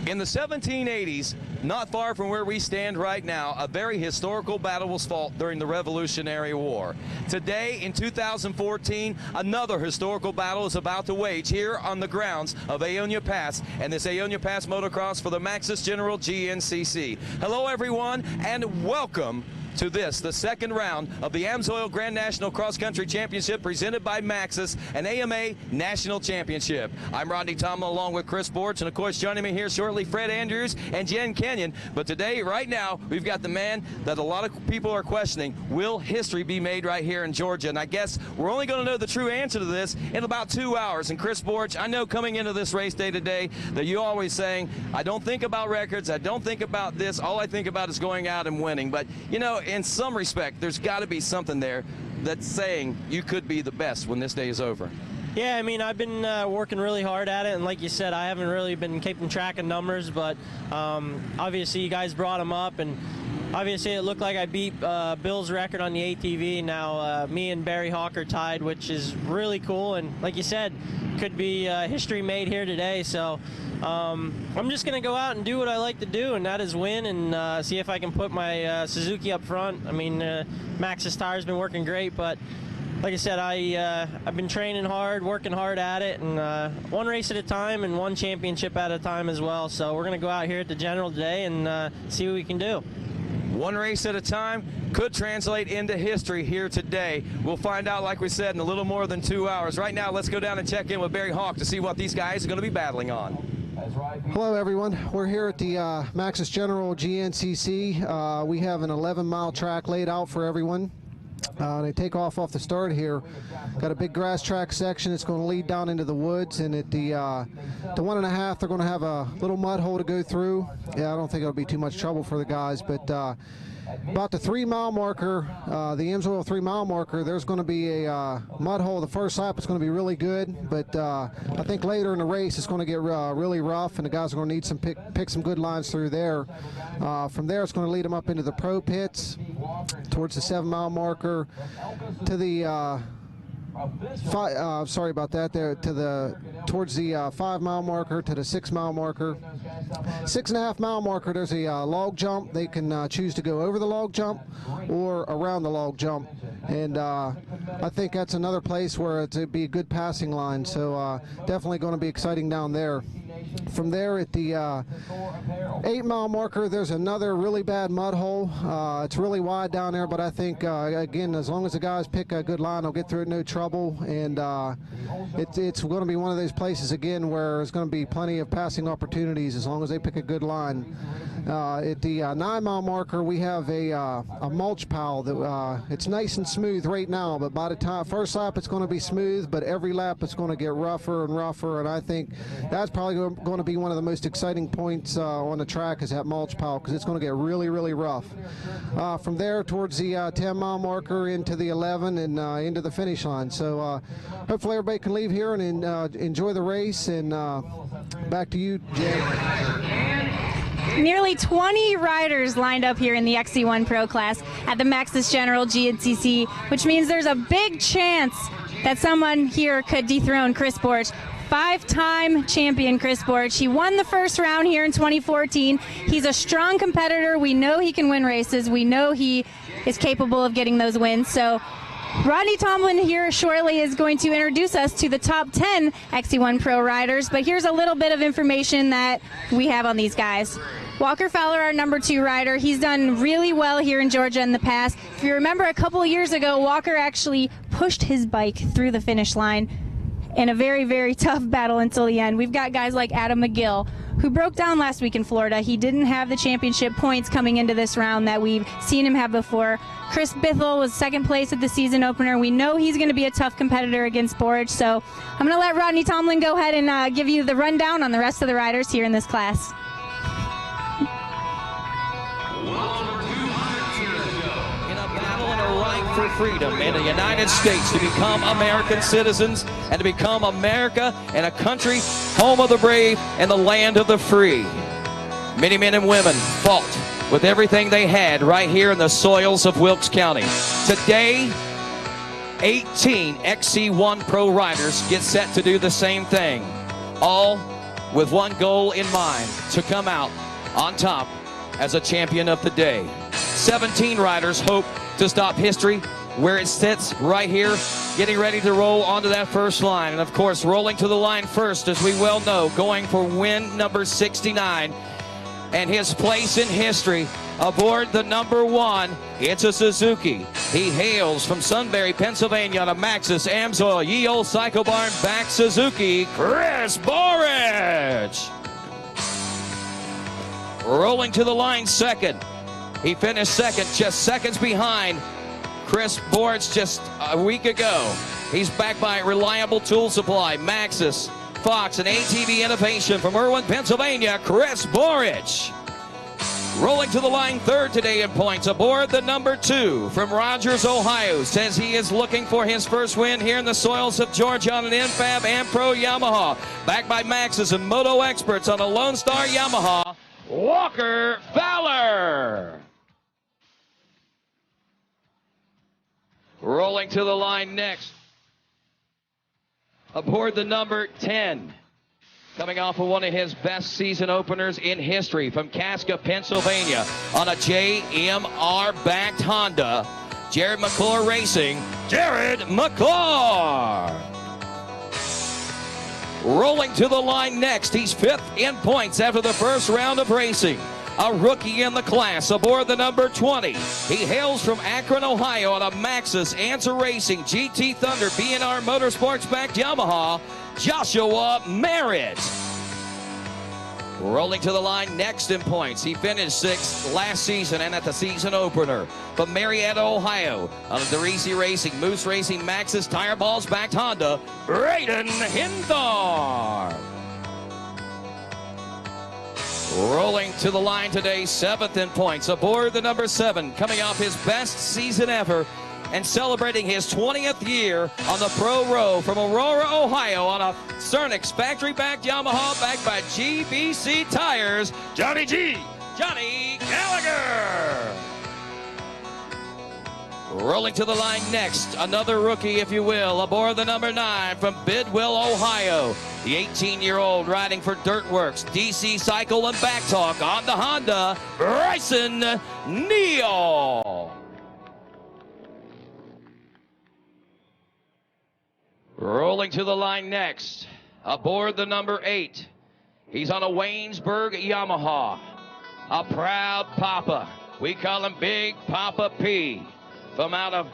In the 1780s, not far from where we stand right now, a very historical battle was fought during the Revolutionary War. Today, in 2014, another historical battle is about to wage here on the grounds of Aonia Pass, and this Aonia Pass motocross for the Maxxis General GNCC. Hello, everyone, and welcome to this, the second round of the AMSOIL Grand National Cross Country Championship presented by Maxxis, an AMA National Championship. I'm Rodney Tomlin along with Chris Borch, and of course joining me here shortly, Fred Andrews and Jen Kenyon. But today, right now, we've got the man that a lot of people are questioning. Will history be made right here in Georgia? And I guess we're only going to know the true answer to this in about 2 hours. And Chris Borch, I know coming into this race day today that you're always saying, I don't think about records, I don't think about this, all I think about is going out and winning. But, you know, in some respect, there's got to be something there that's saying you could be the best when this day is over. Yeah, I mean, I've been working really hard at it, and like you said, I haven't really been keeping track of numbers, but obviously you guys brought them up, and obviously it looked like I beat Bill's record on the ATV. Now me and Barry Hawker tied, which is really cool, and like you said, could be history made here today. So I'm just going to go out and do what I like to do, and that is win and see if I can put my Suzuki up front. I mean, Maxxis tire's been working great, but like I said, I've been training hard, working hard at it, and one race at a time and one championship at a time as well. So we're going to go out here at the General today and see what we can do. One race at a time could translate into history here today. We'll find out, like we said, in a little more than 2 hours. Right now, let's go down and check in with Barry Hawk to see what these guys are going to be battling on. Hello, everyone. We're here at the Maxxis General GNCC. We have an 11-mile track laid out for everyone. They take off the start here. Got a big grass track section. It's going to lead down into the woods, and at the 1.5, they're going to have a little mud hole to go through. Yeah, I don't think it'll be too much trouble for the guys, but about the 3-mile marker, the AMSOIL 3-mile marker, there's going to be a mud hole. The first lap is going to be really good, but I think later in the race it's going to get really rough, and the guys are going to need some pick some good lines through there. From there, it's going to lead them up into the pro pits, towards the 7-mile marker, to the sorry about that. There towards the 5-mile marker, to the 6-mile marker. 6.5-mile marker, there's a log jump. They can choose to go over the log jump or around the log jump, and I think that's another place where it'd be a good passing line. So definitely going to be exciting down there. From there, at the 8-mile marker, there's another really bad mud hole. It's really wide down there, but I think, again, as long as the guys pick a good line, they'll get through it no trouble. And it's going to be one of those places, again, where there's going to be plenty of passing opportunities as long as they pick a good line. At the 9-mile marker, we have a mulch pile that it's nice and smooth right now, but by the time first lap it's going to be smooth, but every lap it's going to get rougher and rougher, and I think that's probably going to be one of the most exciting points on the track, is that mulch pile, because it's going to get really, really rough. From there towards the 10-mile marker into the 11 and into the finish line. So hopefully everybody can leave here and enjoy the race, and back to you, Jen. Nearly 20 riders lined up here in the XC1 Pro class at the Maxxis General GNCC, which means there's a big chance that someone here could dethrone Chris Borch. 5-time champion Chris Borch. He won the first round here in 2014. He's a strong competitor. We know he can win races. We know he is capable of getting those wins. So Rodney Tomlin here shortly is going to introduce us to the top 10 XC1 Pro riders, but here's a little bit of information that we have on these guys. Walker Fowler, our number 2 rider, he's done really well here in Georgia in the past. If you remember, a couple of years ago, Walker actually pushed his bike through the finish line in a very, very tough battle until the end. We've got guys like Adam McGill, who broke down last week in Florida. He didn't have the championship points coming into this round that we've seen him have before. Chris Bithell was second place at the season opener. We know he's going to be a tough competitor against Borch, so I'm going to let Rodney Tomlin go ahead and give you the rundown on the rest of the riders here in this class. For freedom in the United States, to become American citizens and to become America and a country, home of the brave and the land of the free. Many men and women fought with everything they had right here in the soils of Wilkes County. Today, 18 XC1 Pro riders get set to do the same thing, all with one goal in mind, to come out on top as a champion of the day. 17 riders hope to stop history where it sits right here, getting ready to roll onto that first line. And of course, rolling to the line first, as we well know, going for win number 69 and his place in history aboard the number 1. It's a Suzuki. He hails from Sunbury, Pennsylvania on a Maxxis Amsoil Ye Old Cycle Barn back Suzuki, Chris Borich. Rolling to the line second. He finished second, just seconds behind Chris Borich just a week ago. He's backed by Reliable Tool Supply, Maxxis, Fox, and ATV Innovation from Irwin, Pennsylvania, Chris Borich. Rolling to the line third today in points aboard the number 2 from Rogers, Ohio. Says he is looking for his first win here in the soils of Georgia on an Infab and Pro Yamaha. Backed by Maxxis and Moto experts on a Lone Star Yamaha, Walker Fowler. Rolling to the line next aboard the number 10. Coming off of one of his best season openers in history from Casca, Pennsylvania on a JMR-backed Honda. Jared McClure Racing, Jared McClure. Rolling to the line next, he's 5th in points after the first round of racing. A rookie in the class aboard the number 20. He hails from Akron, Ohio on a Maxxis Answer Racing GT Thunder B&R Motorsports backed Yamaha, Joshua Merritt. Rolling to the line next in points. He finished 6th last season and at the season opener. From Marietta, Ohio, on a DeRisi Racing, Moose Racing, Maxxis Tire Balls backed Honda, Braden Hinthar. Rolling to the line today, 7th in points aboard the number 7, coming off his best season ever and celebrating his 20th year on the Pro Row from Aurora, Ohio on a Cernix factory-backed Yamaha backed by GBC Tires, Johnny Gallagher. Rolling to the line next, another rookie, if you will, aboard the number 9 from Bidwell, Ohio. The 18-year-old riding for Dirtworks, DC Cycle and Back Talk on the Honda, Bryson Neal. Rolling to the line next, aboard the number 8. He's on a Waynesburg Yamaha, a proud papa. We call him Big Papa P. From out of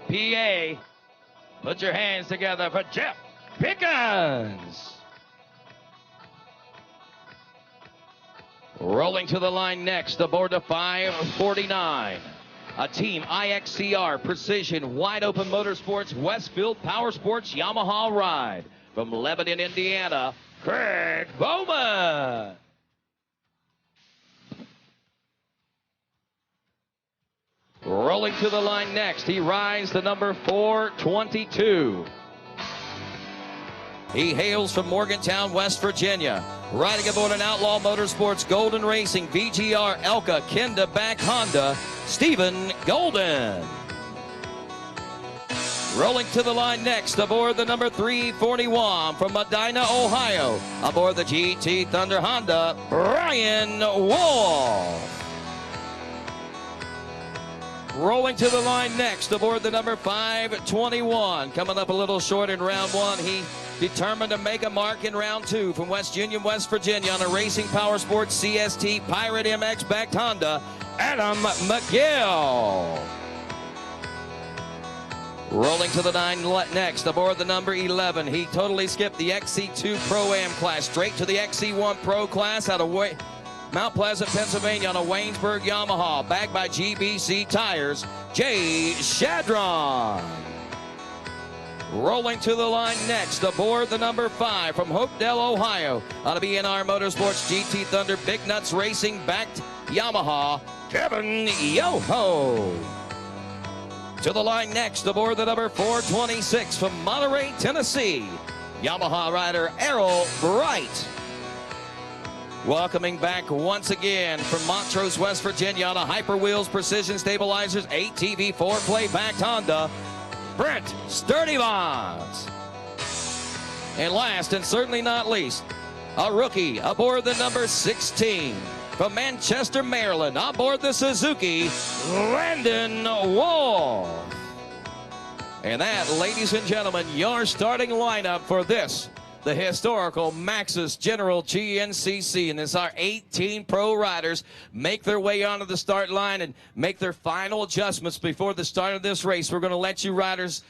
PA, put your hands together for Jeff Pickens. Rolling to the line next, aboard the 549. A Team IXCR Precision Wide Open Motorsports Westfield Power Sports Yamaha ride. From Lebanon, Indiana, Craig Bowman. Rolling to the line next, he rides the number 422. He hails from Morgantown, West Virginia. Riding aboard an Outlaw Motorsports Golden Racing VGR Elka Kenda back Honda, Stephen Golden. Rolling to the line next, aboard the number 341 from Medina, Ohio. Aboard the GT Thunder Honda, Brian Wolf. Rolling to the line next, aboard the number 521. Coming up a little short in round 1. He determined to make a mark in round 2 from West Union, West Virginia on a Racing Power Sports CST Pirate MX backed Honda, Adam McGill. Rolling to the line next, aboard the number 11. He totally skipped the XC2 Pro-Am class, straight to the XC1 Pro class out of Mount Pleasant, Pennsylvania on a Waynesburg Yamaha, backed by GBC Tires, Jay Shadron. Rolling to the line next, aboard the number 5 from Hopedale, Ohio, on a B&R Motorsports GT Thunder Big Nuts Racing backed Yamaha, Kevin Yoho. To the line next, aboard the number 426 from Monterey, Tennessee, Yamaha rider Errol Bright. Welcoming back once again from Montrose, West Virginia on a Hyper Wheels Precision Stabilizers ATV 4-play backed Honda, Brent Sturdivant. And last and certainly not least, A rookie aboard the number 16. From Manchester, Maryland, aboard the Suzuki, Landon Wall. And that, ladies and gentlemen, your starting lineup for this, the historical Maxxis General GNCC. And as our 18 pro riders make their way onto the start line and make their final adjustments before the start of this race, we're going to let you riders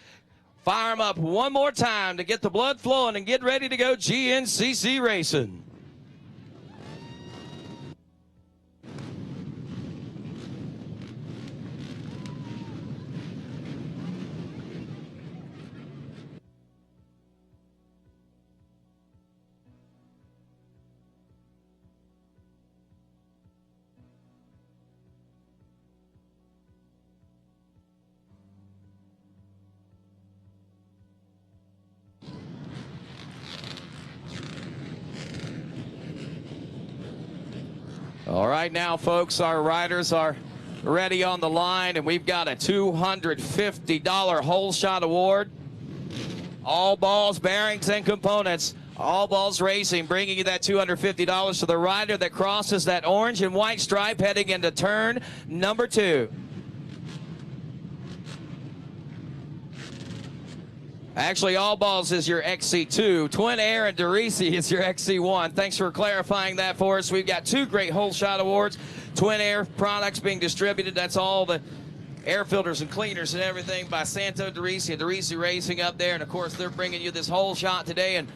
fire them up one more time to get the blood flowing and get ready to go GNCC racing. All right, now, folks, our riders are ready on the line, and we've got a $250 whole shot award. All balls, bearings, and components. All Balls Racing bringing you that $250 to the rider that crosses that orange and white stripe heading into turn number 2. Actually, All Balls is your XC2. Twin Air and DeRisi is your XC1. Thanks for clarifying that for us. We've got 2 great whole shot awards. Twin Air products being distributed. That's all the air filters and cleaners and everything by Santo DeRisi and DeRisi Racing up there. And, of course, they're bringing you this whole shot today. And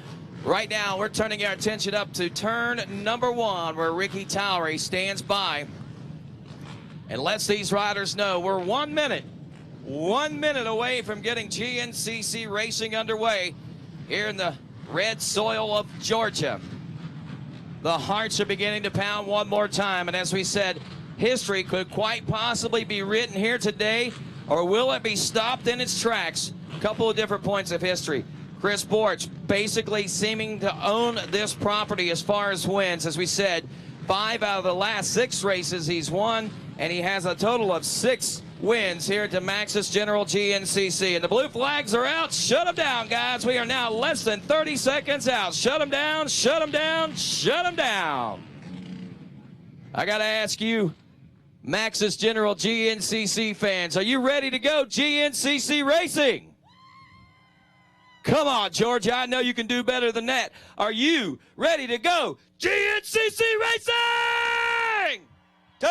right now, we're turning our attention up to turn number 1, where Ricky Towery stands by and lets these riders know we're 1 minute away from getting GNCC racing underway here in the red soil of Georgia. The hearts are beginning to pound one more time, and as we said, history could quite possibly be written here today, or will it be stopped in its tracks? A couple of different points of history. Chris Borch basically seeming to own this property as far as wins. As we said, 5 out of the last 6 races he's won, and he has a total of 6 wins here at the Maxxis General GNCC. And the blue flags are out. Shut them down, guys. We are now less than 30 seconds out. Shut them down, shut them down, shut them down. I got to ask you, Maxxis General GNCC fans, are you ready to go GNCC racing? Come on, Georgia. I know you can do better than that. Are you ready to go GNCC racing? 10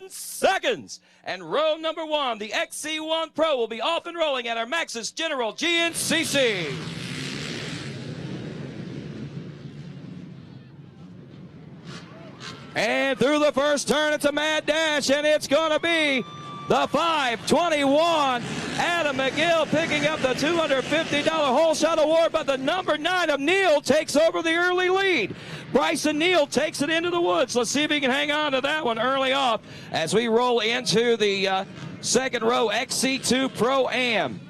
seconds. And row number 1, the XC1 Pro, will be off and rolling at our Maxxis General GNCC. And through the first turn, it's a mad dash, and it's going to be the 521, Adam McGill picking up the $250 whole shot award, but the number 9 of Neal takes over the early lead. Bryson Neal takes it into the woods. Let's see if he can hang on to that one early off as we roll into the second row XC2 Pro-Am.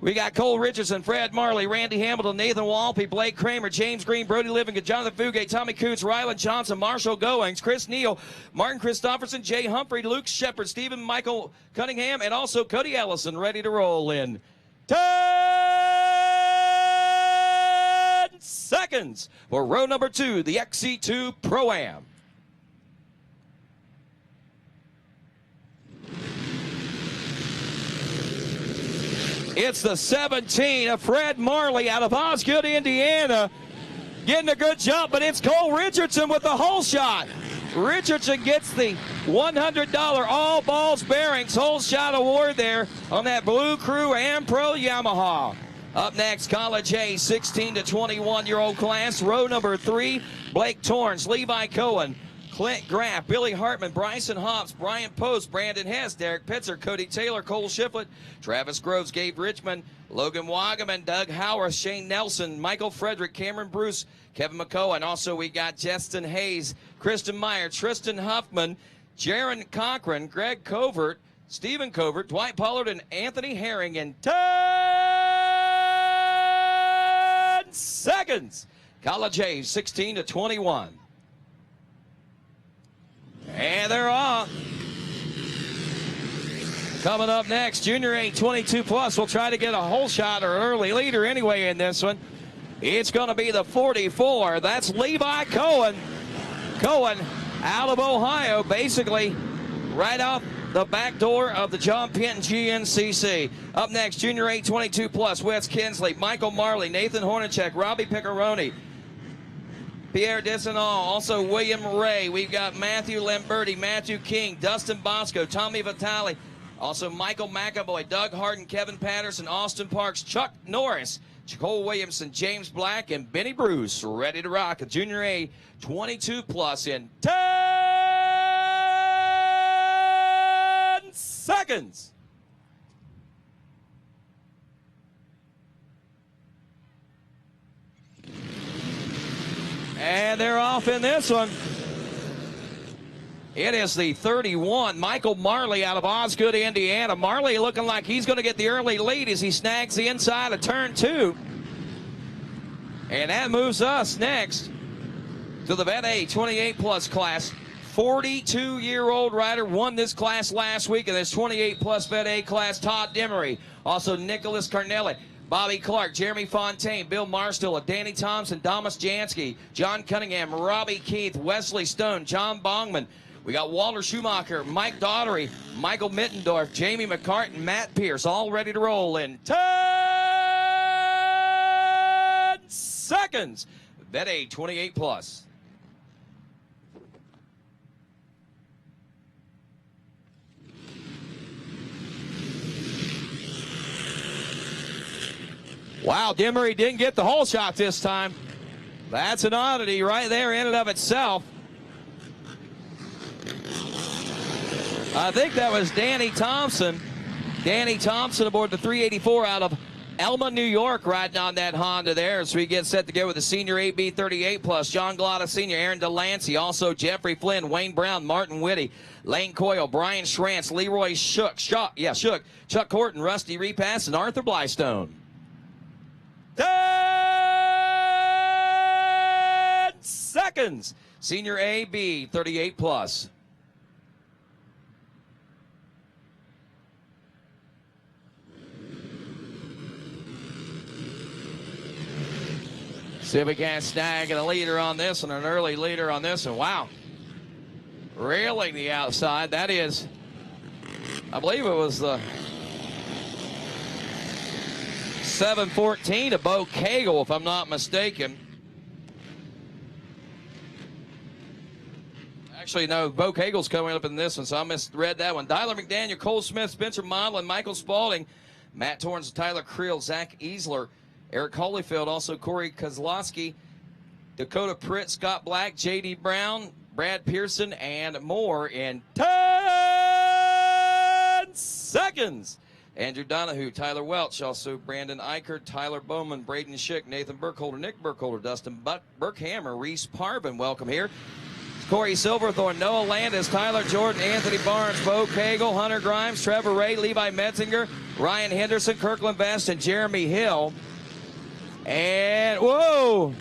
We got Cole Richardson, Fred Marley, Randy Hamilton, Nathan Walpe, Blake Kramer, James Green, Brody Livingston, Jonathan Fugate, Tommy Coots, Ryland Johnson, Marshall Goings, Chris Neal, Martin Christofferson, Jay Humphrey, Luke Shepard, Stephen Michael Cunningham, and also Cody Ellison ready to roll in 10 seconds for row number 2, the XC2 Pro-Am. It's the 17 of Fred Marley out of Osgood, Indiana, getting a good jump, but it's Cole Richardson with the whole shot. Richardson gets the $100 All Balls Bearings whole shot award there on that Blue Crew and Pro Yamaha. Up next, College A, 16 to 21-year-old class, row number 3, Blake Torrance, Levi Cohen, Clint Graff, Billy Hartman, Bryson Hobbs, Brian Post, Brandon Hess, Derek Pitzer, Cody Taylor, Cole Shiflett, Travis Groves, Gabe Richmond, Logan Wagaman, Doug Howard, Shane Nelson, Michael Frederick, Cameron Bruce, Kevin McCoy, and also we got Justin Hayes, Kristen Meyer, Tristan Huffman, Jaron Cochran, Greg Covert, Stephen Covert, Dwight Pollard, and Anthony Herring in 10 seconds. College A, 16 to 21. And they're off. Coming up next, Junior A 22 plus will try to get a whole shot or early leader anyway in this one. It's going to be the 44. That's Levi Cohen. Cohen out of Ohio, basically right off the back door of the John Penton GNCC. Up next, Junior 822 plus, Wes Kinsley, Michael Marley, Nathan Hornacek, Robbie Piccaroni, Pierre Dissenall, also William Ray. We've got Matthew Lamberti, Matthew King, Dustin Bosco, Tommy Vitale, also Michael McAvoy, Doug Harden, Kevin Patterson, Austin Parks, Chuck Norris, Cole Williamson, James Black, and Benny Bruce ready to rock a Junior A 22 plus in 10 seconds. And they're off in this one. It is the 31, Michael Marley out of Osgood, Indiana. Marley looking like he's going to get the early lead as he snags the inside of turn 2. And that moves us next to the Vet A 28 plus class. 42-year-old rider won this class last week in this 28 plus Vet A class. Todd Demery, also Nicholas Carnelli, Bobby Clark, Jeremy Fontaine, Bill Marstill, Danny Thompson, Thomas Jansky, John Cunningham, Robbie Keith, Wesley Stone, John Bongman. We got Walter Schumacher, Mike Daughtery, Michael Mittendorf, Jamie McCartan, Matt Pierce, all ready to roll in 10 seconds. Vet A 28 plus. Wow, Demery didn't get the hole shot this time. That's an oddity right there in and of itself. I think that was Danny Thompson. Danny Thompson aboard the 384 out of Elma, New York, riding on that Honda there. So we get set to go with the senior 8B 38 plus. John Glotta Sr., Aaron Delancey, also Jeffrey Flynn, Wayne Brown, Martin Whitty, Lane Coyle, Brian Schrantz, Leroy Shook, Chuck Horton, Rusty Repass, and Arthur Blystone. 10 seconds. Senior AB 38 plus. See if we can't snag a leader on this one, an early leader on this one. Wow. Railing the outside. That is, I believe it was the 714 to Bo Cagle, if I'm not mistaken. Actually, no, Bo Cagle's coming up in this one, so I misread that one. Tyler McDaniel, Cole Smith, Spencer Modlin, Michael Spaulding, Matt Torrance, Tyler Creel, Zach Easler, Eric Holyfield, also Corey Kozlowski, Dakota Pritt, Scott Black, J.D. Brown, Brad Pearson, and more in 10 seconds. Andrew Donahue, Tyler Welch, also Brandon Eichert, Tyler Bowman, Braden Schick, Nathan Burkholder, Nick Burkholder, Dustin Burkhammer, Reese Parvin, welcome here. Corey Silverthorne, Noah Landis, Tyler Jordan, Anthony Barnes, Bo Cagle, Hunter Grimes, Trevor Ray, Levi Metzinger, Ryan Henderson, Kirkland Best, and Jeremy Hill. And, whoa!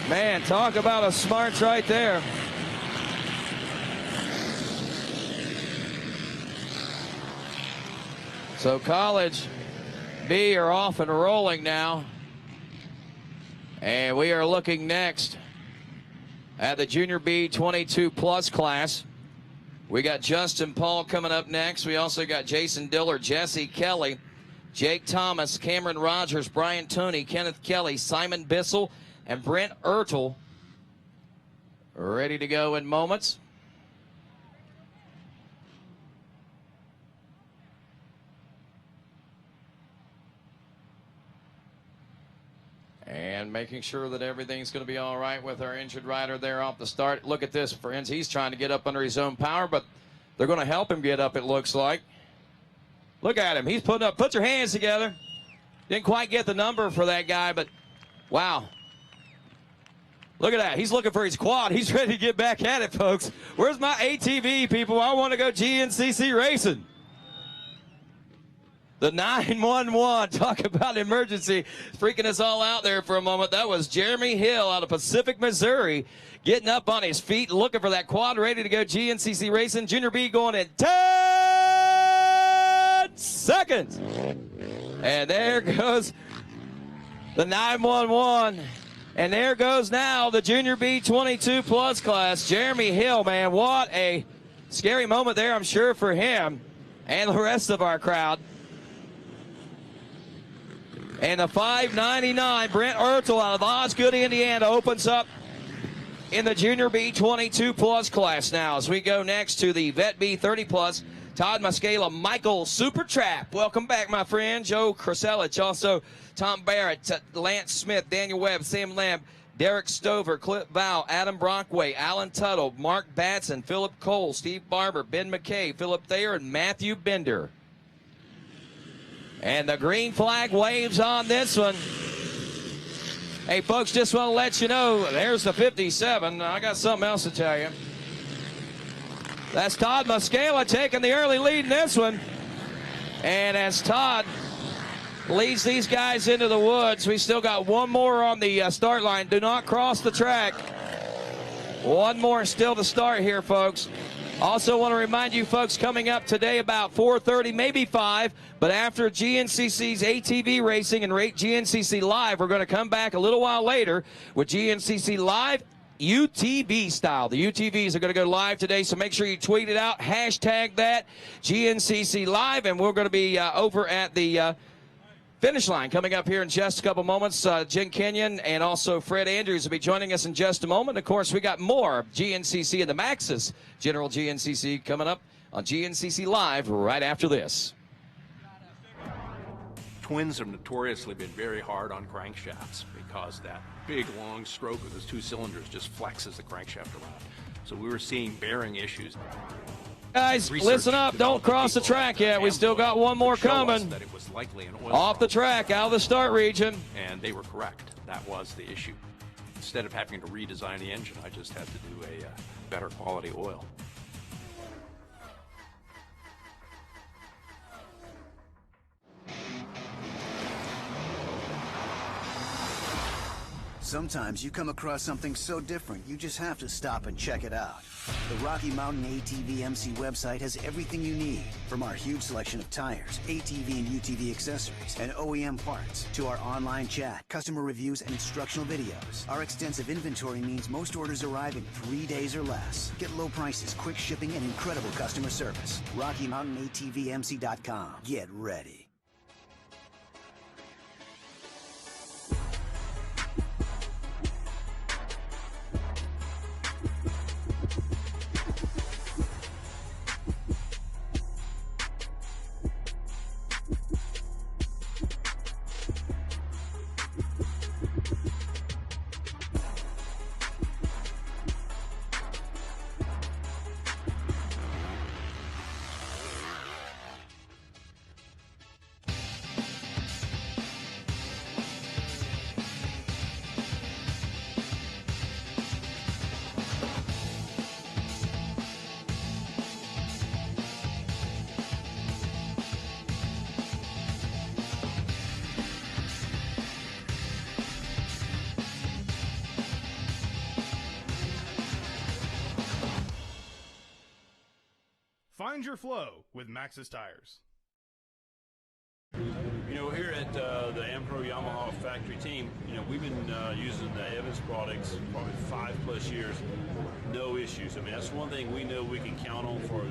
Man, talk about a smarts right there. So College B are off and rolling now. And we are looking next at the Junior B 22 plus class. We got Justin Paul coming up next. We also got Jason Diller, Jesse Kelly, Jake Thomas, Cameron Rogers, Brian Tooney, Kenneth Kelly, Simon Bissell, and Brent Ertel ready to go in moments. And making sure that everything's going to be all right with our injured rider there off the start. Look at this, friends. He's trying to get up under his own power, but they're going to help him get up, it looks like. Look at him. He's putting up. Put your hands together. Didn't quite get the number for that guy, but wow. Look at that. He's looking for his quad. He's ready to get back at it, folks. Where's my ATV, people? I want to go GNCC racing. The 911. Talk about emergency. Freaking us all out there for a moment. That was Jeremy Hill out of Pacific, Missouri, getting up on his feet, looking for that quad, ready to go GNCC racing. Junior B going in 10 seconds. And there goes the 911. And there goes now the Junior B 22 plus class. Jeremy Hill, man, what a scary moment there, I'm sure, for him and the rest of our crowd. And the 599, Brent Ertel out of Osgood, Indiana, opens up in the Junior B 22 plus class now. As we go next to the Vet B 30 plus, Todd Muscala, Michael Supertrap. Welcome back, my friend. Joe Kraselich, also Tom Barrett, Lance Smith, Daniel Webb, Sam Lamb, Derek Stover, Clip Val, Adam Brockway, Alan Tuttle, Mark Batson, Philip Cole, Steve Barber, Ben McKay, Philip Thayer, and Matthew Bender. And the green flag waves on this one. Hey, folks, just want to let you know, there's the 57. I got something else to tell you. That's Todd Muscala taking the early lead in this one. And as Todd leads these guys into the woods, we still got one more on the start line. Do not cross the track. One more still to start here, folks. Also want to remind you folks, coming up today about 4:30, maybe 5, but after GNCC's ATV racing and GNCC Live, we're going to come back a little while later with GNCC Live UTV style. The UTVs are going to go live today, so make sure you tweet it out, hashtag that, GNCC Live, and we're going to be over at the finish line coming up here in just a couple moments. Jen Kenyon and also Fred Andrews will be joining us in just a moment. Of course, we got more GNCC and the Maxxis General GNCC coming up on GNCC Live right after this. Twins have notoriously been very hard on crankshafts because that big long stroke of those two cylinders just flexes the crankshaft around. So we were seeing bearing issues. Guys, listen up. Don't cross the track yet. We still got one more coming. That it was likely an oil off the problem. track, out of the start region. And they were correct. That was the issue. Instead of having to redesign the engine, I just had to do a better quality oil. Sometimes you come across something so different, you just have to stop and check it out. The Rocky Mountain ATV MC website has everything you need, from our huge selection of tires, ATV and UTV accessories, and OEM parts, to our online chat, customer reviews, and instructional videos. Our extensive inventory means most orders arrive in 3 days or less. Get low prices, quick shipping, and incredible customer service. RockyMountainATVMC.com. Get ready. Find your flow with Maxxis tires. You know, here at the Ampro Yamaha factory team, you know, we've been using the Evans products probably 5+ years, no issues. I mean, that's one thing we know we can count on for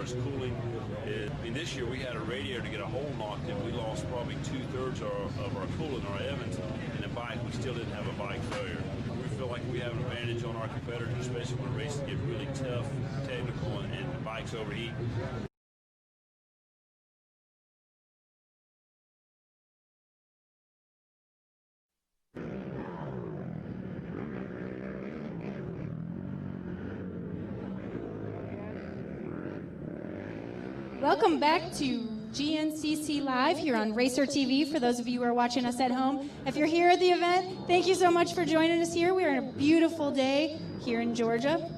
as cooling. I mean, this year we had a radiator to get a hole knocked in. We lost probably 2/3 of our coolant, our Evans, and the bike, we still didn't have a bike failure. We feel like we have an advantage on our competitors, especially when races get really tough, technical, and the bikes overheat. Welcome back to GNCC Live here on RacerTV. For those of you who are watching us at home, if you're here at the event, thank you so much for joining us here. We are on a beautiful day here in Georgia.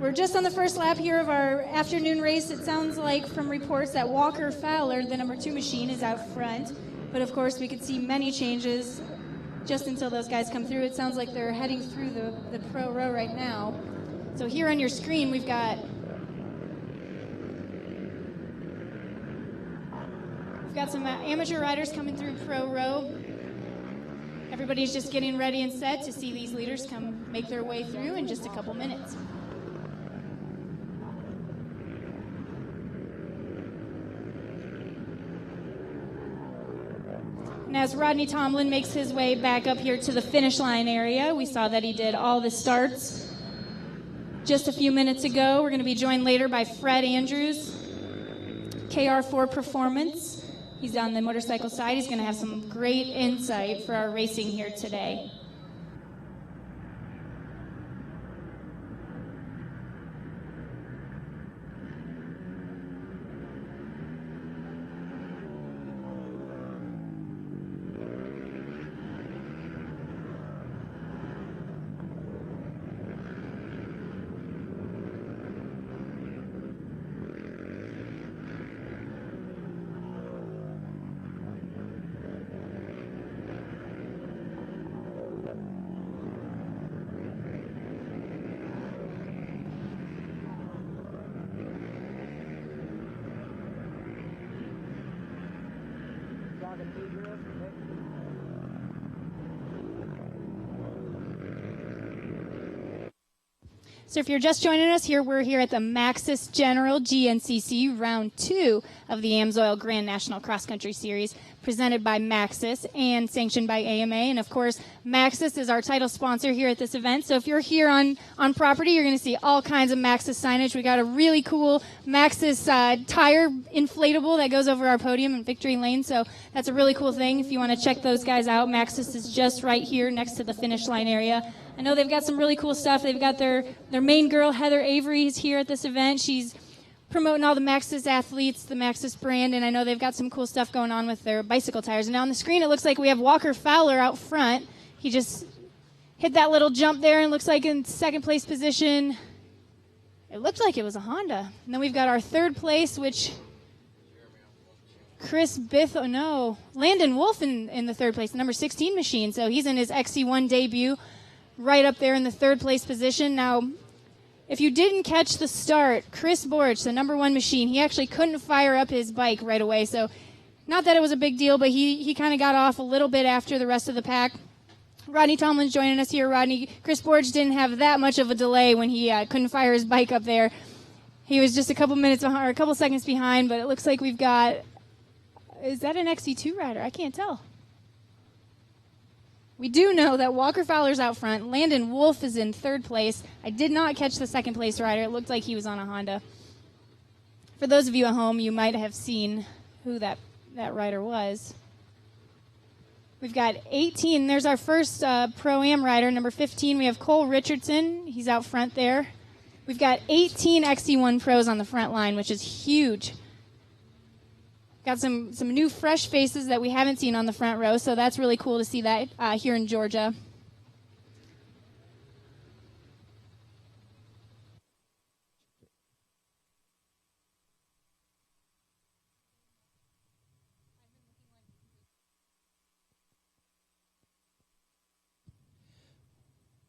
We're just on the first lap here of our afternoon race. It sounds like from reports that Walker Fowler, the number 2 machine, is out front. But of course, we could see many changes just until those guys come through. It sounds like they're heading through the pro row right now. So here on your screen, we've got got some amateur riders coming through Pro Row. Everybody's just getting ready and set to see these leaders come make their way through in just a couple minutes. And as Rodney Tomlin makes his way back up here to the finish line area, we saw that he did all the starts just a few minutes ago. We're going to be joined later by Fred Andrews, KR4 Performance. He's on the motorcycle side. He's going to have some great insight for our racing here today. So if you're just joining us here, we're here at the Maxxis General GNCC Round 2 of the AMSOIL Grand National Cross Country Series, presented by Maxxis and sanctioned by AMA. And of course, Maxxis is our title sponsor here at this event. So if you're here on property, you're going to see all kinds of Maxxis signage. We got a really cool Maxxis tire inflatable that goes over our podium in Victory Lane. So that's a really cool thing. If you want to check those guys out, Maxxis is just right here next to the finish line area. I know they've got some really cool stuff. They've got their main girl, Heather Avery, is here at this event. She's promoting all the Maxxis athletes, the Maxxis brand, and I know they've got some cool stuff going on with their bicycle tires. And now on the screen, it looks like we have Walker Fowler out front. He just hit that little jump there and looks like in second place position. It looked like it was a Honda. And then we've got our third place, which Landon Wolf in the third place, the number 16 machine. So he's in his XC1 debut, right up there in the third place position. Now, if you didn't catch the start, Chris Borch, the number 1 machine, he actually couldn't fire up his bike right away. So not that it was a big deal, but he kind of got off a little bit after the rest of the pack. Rodney Tomlin's joining us here. Rodney, Chris Borch didn't have that much of a delay when he couldn't fire his bike up there. He was just a couple minutes behind, or a couple seconds behind, but it looks like we've got, is that an XC2 rider? I can't tell. We do know that Walker Fowler's out front. Landon Wolf is in third place. I did not catch the second place rider. It looked like he was on a Honda. For those of you at home, you might have seen who that rider was. We've got 18. There's our first Pro-Am rider, number 15. We have Cole Richardson. He's out front there. We've got 18 XC1 pros on the front line, which is huge. Got some new fresh faces that we haven't seen on the front row, so that's really cool to see that here in Georgia.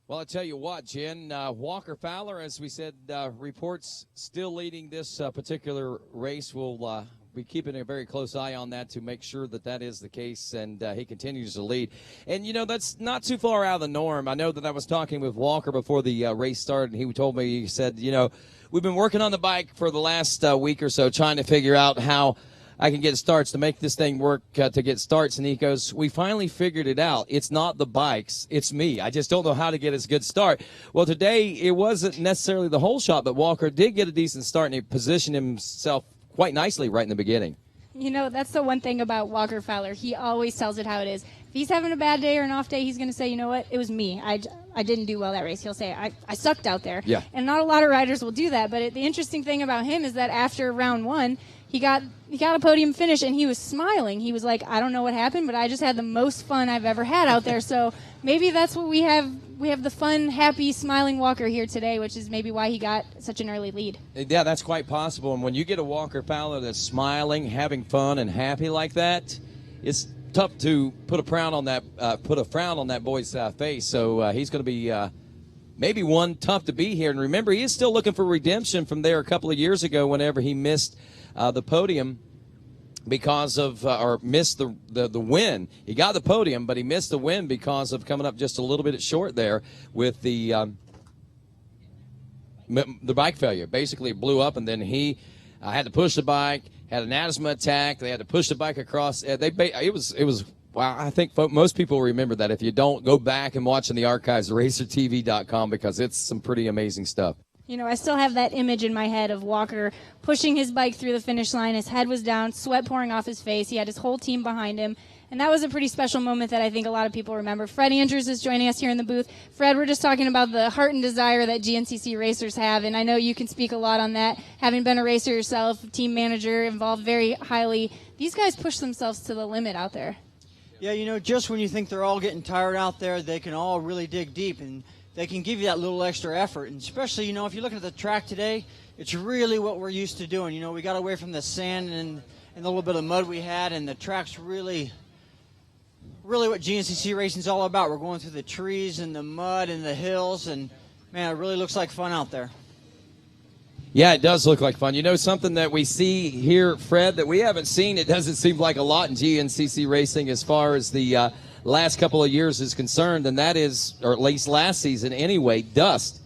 Well, I tell you what, Jen, Walker Fowler, as we said, reports still leading this particular race. We'll be keeping a very close eye on that to make sure that is the case, and he continues to lead. And, you know, that's not too far out of the norm. I know that I was talking with Walker before the race started, and he told me, he said, you know, we've been working on the bike for the last week or so, trying to figure out how I can get starts to make this thing work to get starts. And he goes, we finally figured it out. It's not the bikes. It's me. I just don't know how to get a good start. Well, today it wasn't necessarily the whole shot, but Walker did get a decent start, and he positioned himself quite nicely right in the beginning. You know, that's the one thing about Walker Fowler. He always tells it how it is. If he's having a bad day or an off day, he's going to say, you know what, it was me. I didn't do well that race. He'll say, I sucked out there. Yeah. And not a lot of riders will do that. But the interesting thing about him is that after round 1, he got a podium finish, and he was smiling. He was like, I don't know what happened, but I just had the most fun I've ever had out there. So maybe that's what we have. We have the fun, happy, smiling Walker here today, which is maybe why he got such an early lead. Yeah, that's quite possible. And when you get a Walker Fowler that's smiling, having fun, and happy like that, it's tough to put a frown on that boy's face. So he's going to be maybe one tough to beat here. And remember, he is still looking for redemption from there a couple of years ago whenever he missed the podium because of or missed the win. He got the podium, but he missed the win because of coming up just a little bit short there with the bike failure. Basically, it blew up, and then he had to push the bike. Had an asthma attack. They had to push the bike across. It was. Wow, I think most people remember that. If you don't, go back and watch in the archives, RacerTV.com, because it's some pretty amazing stuff. You know, I still have that image in my head of Walker pushing his bike through the finish line. His head was down, sweat pouring off his face. He had his whole team behind him. And that was a pretty special moment that I think a lot of people remember. Fred Andrews is joining us here in the booth. Fred, we're just talking about the heart and desire that GNCC racers have, and I know you can speak a lot on that. Having been a racer yourself, team manager, involved very highly, these guys push themselves to the limit out there. Yeah, you know, just when you think they're all getting tired out there, they can all really dig deep, and they can give you that little extra effort. And especially, you know, if you look at the track today, it's really what we're used to doing. You know, we got away from the sand and the little bit of mud we had, and the track's really what GNCC racing's all about. We're going through the trees and the mud and the hills, and, man, it really looks like fun out there. Yeah, it does look like fun. You know, something that we see here, Fred, that we haven't seen, it doesn't seem like a lot in GNCC racing as far as the last couple of years is concerned, and that is, or at least last season anyway, dust.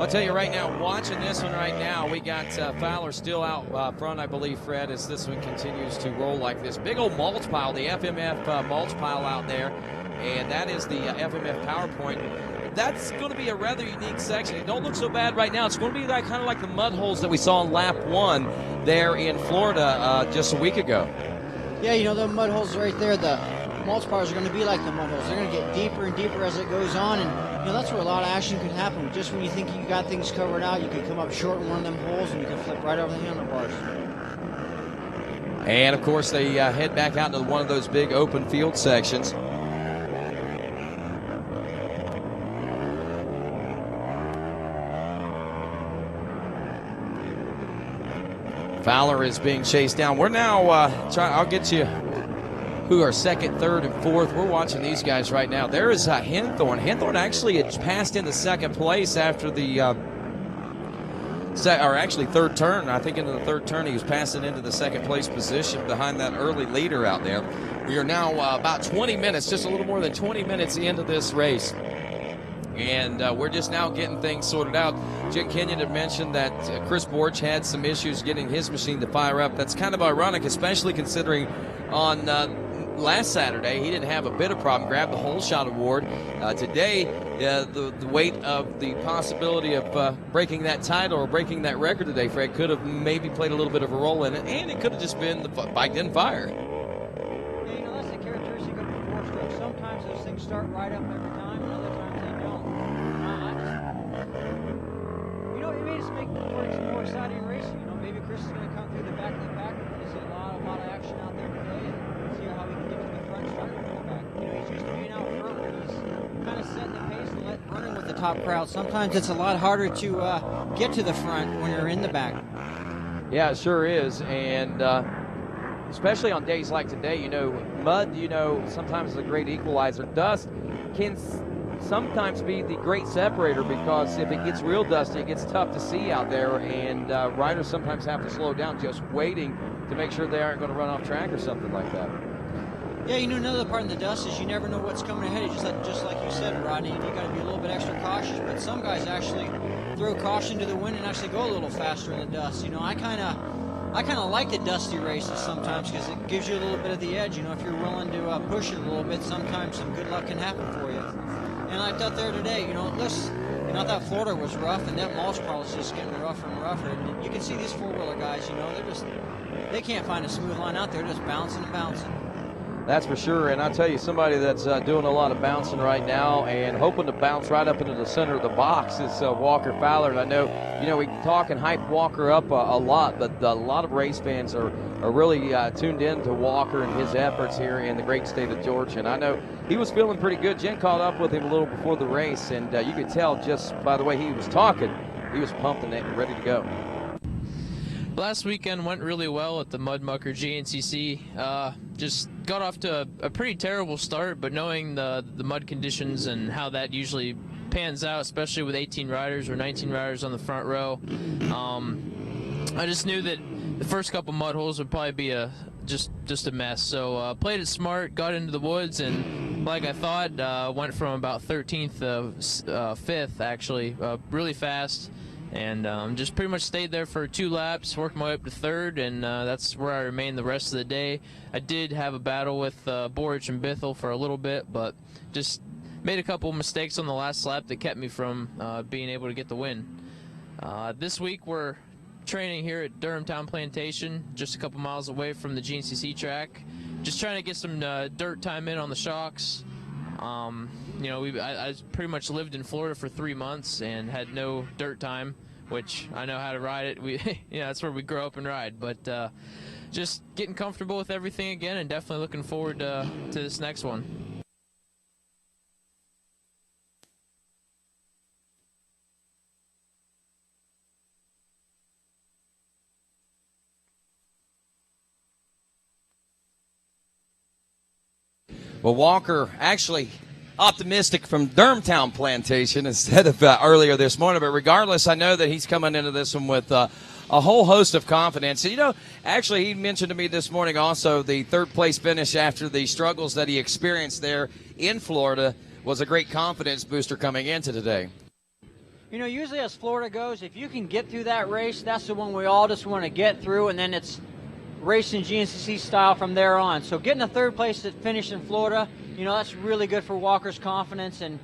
I'll tell you right now, watching this one right now, we got Fowler still out front, I believe, Fred, as this one continues to roll like this. Big old mulch pile, the FMF mulch pile out there, and that is the FMF PowerPoint. That's going to be a rather unique section. It don't look so bad right now. It's going to be like, kind of like the mud holes that we saw in lap 1 there in Florida just a week ago. Yeah, you know, the mud holes right there, the mulch piles are going to be like the mud holes. They're going to get deeper and deeper as it goes on, and you know, that's where a lot of action could happen. Just when you think you got things covered out, you could come up short in one of them holes and you can flip right over the handlebars. And of course, they head back out to one of those big open field sections. Fowler is being chased down. We're now I'll get you who are second, third, and fourth. We're watching these guys right now. There is Henthorn. Henthorn actually had passed into second place after the third turn. I think into the third turn he was passing into the second place position behind that early leader out there. We are now about 20 minutes, just a little more than 20 minutes into this race. And we're just now getting things sorted out. Jim Kenyon had mentioned that Chris Borch had some issues getting his machine to fire up. That's kind of ironic, especially considering on last Saturday he didn't have a bit of problem, grabbed the whole shot award. Today, the weight of the possibility of breaking that title or breaking that record today, Fred, could have maybe played a little bit of a role in it, and it could have just been the bike didn't fire. Yeah, you know, that's the characteristic of the four-stroke. Sometimes those things start right up every time, and other times they don't. You know, it may just make for some more exciting racing. You know, maybe Chris is going to come through the back of the pack. We're going to see a lot of action out there today, and see how he can get to the front starting from the back. You know, he's used to being out front, but he's kind of setting the pace and running with the top crowd. Sometimes it's a lot harder to get to the front when you're in the back. Yeah, it sure is, and especially on days like today, you know, mud, you know, sometimes is a great equalizer. Dust can sometimes be the great separator, because if it gets real dusty, it gets tough to see out there, and riders sometimes have to slow down just waiting to make sure they aren't going to run off track or something like that. Yeah, you know, another part of the dust is you never know what's coming ahead. Just like you said, Rodney, you got to be a little bit extra cautious, but some guys actually throw caution to the wind and actually go a little faster in the dust. You know, I kind of like the dusty races sometimes, because it gives you a little bit of the edge. You know, if you're willing to push it a little bit, sometimes some good luck can happen for you. And like out there today, you know, I thought Florida was rough, and that mulch pile is just getting rougher and rougher. And you can see these four-wheeler guys, you know, they can't find a smooth line out there, just bouncing and bouncing. That's for sure, and I tell you, somebody that's doing a lot of bouncing right now and hoping to bounce right up into the center of the box is Walker Fowler. And I know, we talk and hype Walker up a lot, but a lot of race fans are really tuned in to Walker and his efforts here in the great state of Georgia. And I know he was feeling pretty good. Jen caught up with him a little before the race, and you could tell just by the way he was talking, he was pumped and ready to go. Last weekend went really well at the Mud Mucker GNCC. Just got off to a pretty terrible start, but knowing the mud conditions and how that usually pans out, especially with 18 riders or 19 riders on the front row, I just knew that the first couple mud holes would probably be just a mess. So played it smart, got into the woods, and like I thought, went from about 13th to 5th actually, really fast. And just pretty much stayed there for 2 laps, worked my way up to 3rd, and that's where I remained the rest of the day. I did have a battle with Borich and Bithell for a little bit, but just made a couple mistakes on the last lap that kept me from being able to get the win. This week we're training here at Durham Town Plantation, just a couple miles away from the GNCC track. Just trying to get some dirt time in on the shocks. I pretty much lived in Florida for 3 months and had no dirt time, which I know how to ride it. That's where we grow up and ride. But just getting comfortable with everything again, and definitely looking forward to this next one. Well, Walker actually optimistic from Durham Town Plantation instead of earlier this morning. But regardless, I know that he's coming into this one with a whole host of confidence. Actually, he mentioned to me this morning also the 3rd place finish after the struggles that he experienced there in Florida was a great confidence booster coming into today. Usually as Florida goes, if you can get through that race, that's the one we all just want to get through, and then it's racing GNCC style from there on. So getting a 3rd place finish in Florida, that's really good for Walker's confidence, and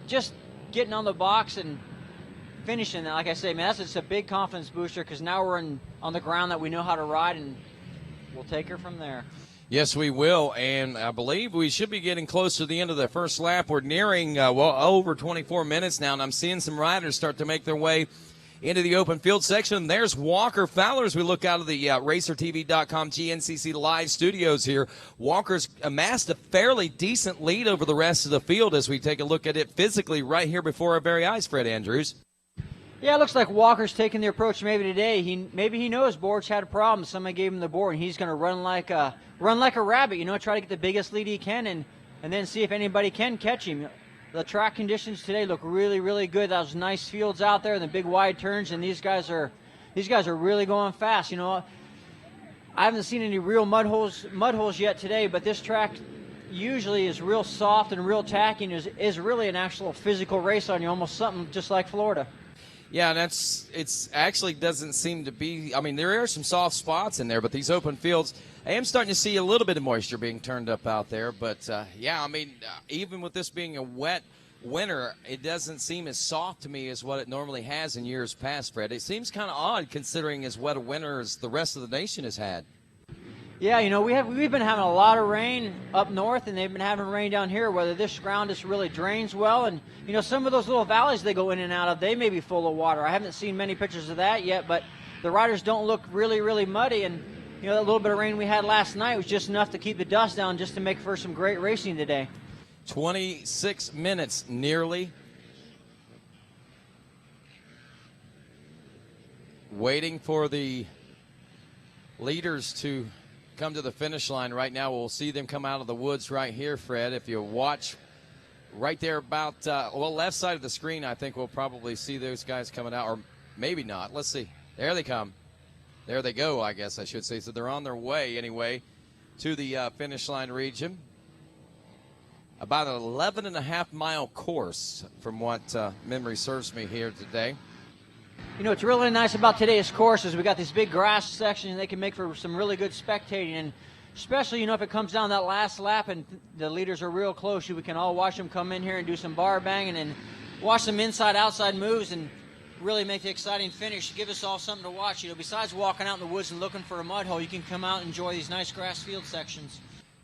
just getting on the box and finishing that, like I say, man, that's just a big confidence booster, because now we're on the ground that we know how to ride, and we'll take her from there. Yes, we will, and I believe we should be getting close to the end of the first lap. We're nearing, over 24 minutes now, and I'm seeing some riders start to make their way into the open field section. There's Walker Fowler as we look out of the RacerTV.com GNCC live studios here. Walker's amassed a fairly decent lead over the rest of the field as we take a look at it physically right here before our very eyes, Fred Andrews. Yeah, it looks like Walker's taking the approach maybe today. Maybe he knows Borich had a problem. Somebody gave him the board, and he's going to run like a rabbit. Try to get the biggest lead he can, and then see if anybody can catch him. The track conditions today look really, really good. Those nice fields out there, and the big wide turns, and these guys are really going fast. I haven't seen any real mud holes yet today, but this track usually is real soft and real tacky, and is really an actual physical race on you, almost something just like Florida. Yeah, and it's actually doesn't seem to be. I mean, there are some soft spots in there, but these open fields, I am starting to see a little bit of moisture being turned up out there. But, even with this being a wet winter, it doesn't seem as soft to me as what it normally has in years past, Fred. It seems kind of odd considering as wet a winter as the rest of the nation has had. Yeah, we've been having a lot of rain up north, and they've been having rain down here. Whether this ground just really drains well, and some of those little valleys they go in and out of, they may be full of water. I haven't seen many pictures of that yet, but the riders don't look really, really muddy. And that little bit of rain we had last night was just enough to keep the dust down, just to make for some great racing today. 26 minutes nearly. Waiting for the leaders to come to the finish line right now. We'll see them come out of the woods right here, Fred. If you watch right there about, left side of the screen, I think we'll probably see those guys coming out, or maybe not. Let's see. There they come. There they go, I guess I should say. So they're on their way, anyway, to the finish line region. About an 11.5-mile course from what memory serves me here today. What's really nice about today's course is we got these big grass sections, and they can make for some really good spectating. And especially, if it comes down that last lap and the leaders are real close, we can all watch them come in here and do some bar banging and watch some inside-outside moves and really make the exciting finish. Give us all something to watch. Besides walking out in the woods and looking for a mud hole, you can come out and enjoy these nice grass field sections.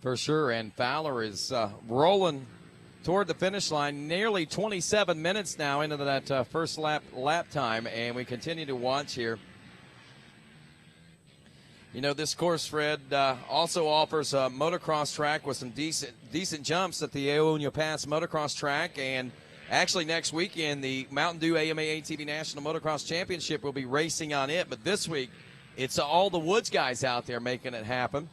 For sure, and Fowler is rolling toward the finish line, nearly 27 minutes now into that first lap time, and we continue to watch here. You know, this course, Fred, also offers a motocross track with some decent jumps at the Aonia Pass motocross track, and actually next weekend the Mountain Dew AMA ATV National Motocross Championship will be racing on it, but this week it's all the Woods guys out there making it happen.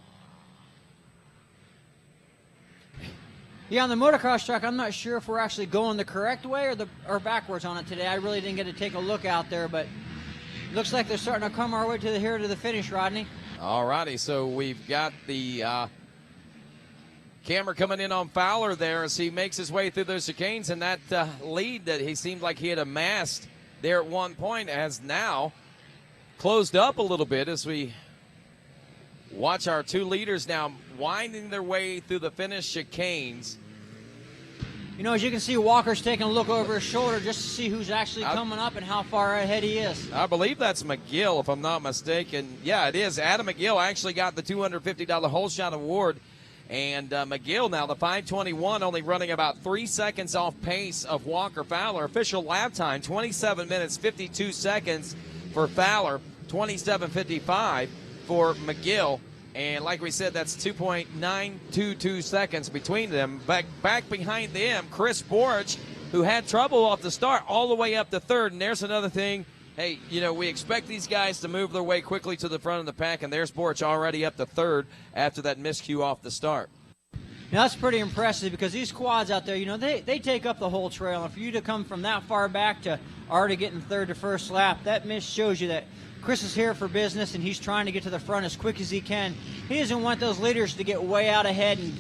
Yeah, on the motocross track, I'm not sure if we're actually going the correct way or backwards on it today. I really didn't get to take a look out there, but looks like they're starting to come our way to the finish, Rodney. All righty, so we've got the camera coming in on Fowler there as he makes his way through those chicanes, and that lead that he seemed like he had amassed there at one point has now closed up a little bit as we watch our two leaders now winding their way through the finish chicanes. You know, as you can see, Walker's taking a look over his shoulder just to see who's actually coming up and how far ahead he is. I believe that's McGill, if I'm not mistaken. Yeah, it is. Adam McGill actually got the $250 whole shot award. And McGill now, the 5:21, only running about 3 seconds off pace of Walker Fowler. Official lap time, 27 minutes, 52 seconds for Fowler, 27:55 for McGill. And like we said, that's 2.922 seconds between them. Back behind them, Chris Borch, who had trouble off the start, all the way up to third. And there's another thing. Hey, you know, we expect these guys to move their way quickly to the front of the pack, and there's Borch already up to third after that miscue off the start. Now, that's pretty impressive because these quads out there, you know, they take up the whole trail. And for you to come from that far back to already getting third to first lap, that shows you that Chris is here for business, and he's trying to get to the front as quick as he can. He doesn't want those leaders to get way out ahead and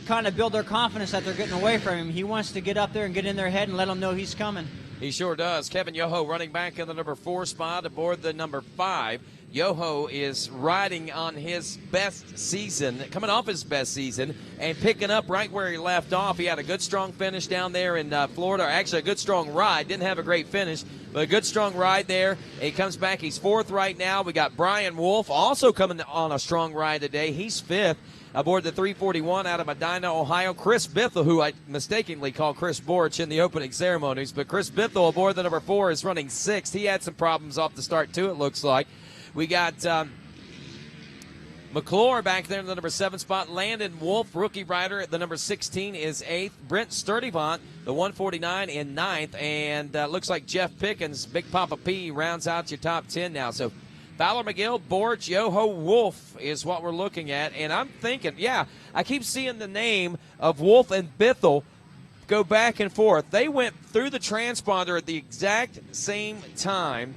kind of build their confidence that they're getting away from him. He wants to get up there and get in their head and let them know he's coming. He sure does. Kevin Yoho running back in the number 4 spot aboard the number 5. Yoho is riding on his best season, coming off his best season, and picking up right where he left off. He had a good, strong finish down there in Florida. Actually, a good, strong ride. Didn't have a great finish, but a good, strong ride there. He comes back. He's 4th right now. We got Brian Wolf also coming on a strong ride today. He's 5th aboard the 341 out of Medina, Ohio. Chris Bithell, who I mistakenly called Chris Borch in the opening ceremonies, but Chris Bithell aboard the number 4 is running 6th. He had some problems off the start, too, it looks like. We got McClure back there in the number 7 spot. Landon Wolf, rookie rider at the number 16, is 8th. Brent Sturdivant, the 149, in 9th. And looks like Jeff Pickens, Big Papa P, rounds out your top 10 now. So Fowler, McGill, Borch, Yoho, Wolf is what we're looking at. And I'm thinking, yeah, I keep seeing the name of Wolf and Bithell go back and forth. They went through the transponder at the exact same time.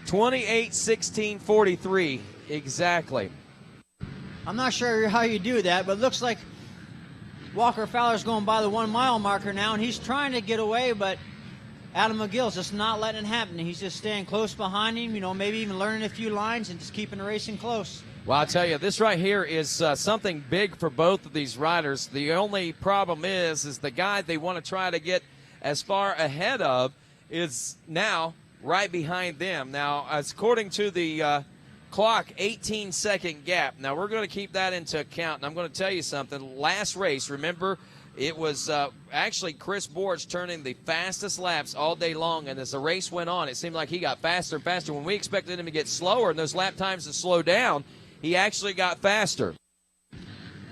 28:16:43 exactly. I'm not sure how you do that, but it looks like Walker Fowler's going by the 1 mile marker now, and he's trying to get away, but Adam McGill's just not letting it happen. He's just staying close behind him, you know, maybe even learning a few lines and just keeping the racing close. Well, I'll tell you, this right here is something big for both of these riders. The only problem is the guy they want to try to get as far ahead of is now right behind them. Now, according to the clock, 18-second gap. Now, we're going to keep that into account, and I'm going to tell you something. Last race, remember, it was actually Chris Borch turning the fastest laps all day long, and as the race went on, it seemed like he got faster and faster. When we expected him to get slower and those lap times to slow down, he actually got faster.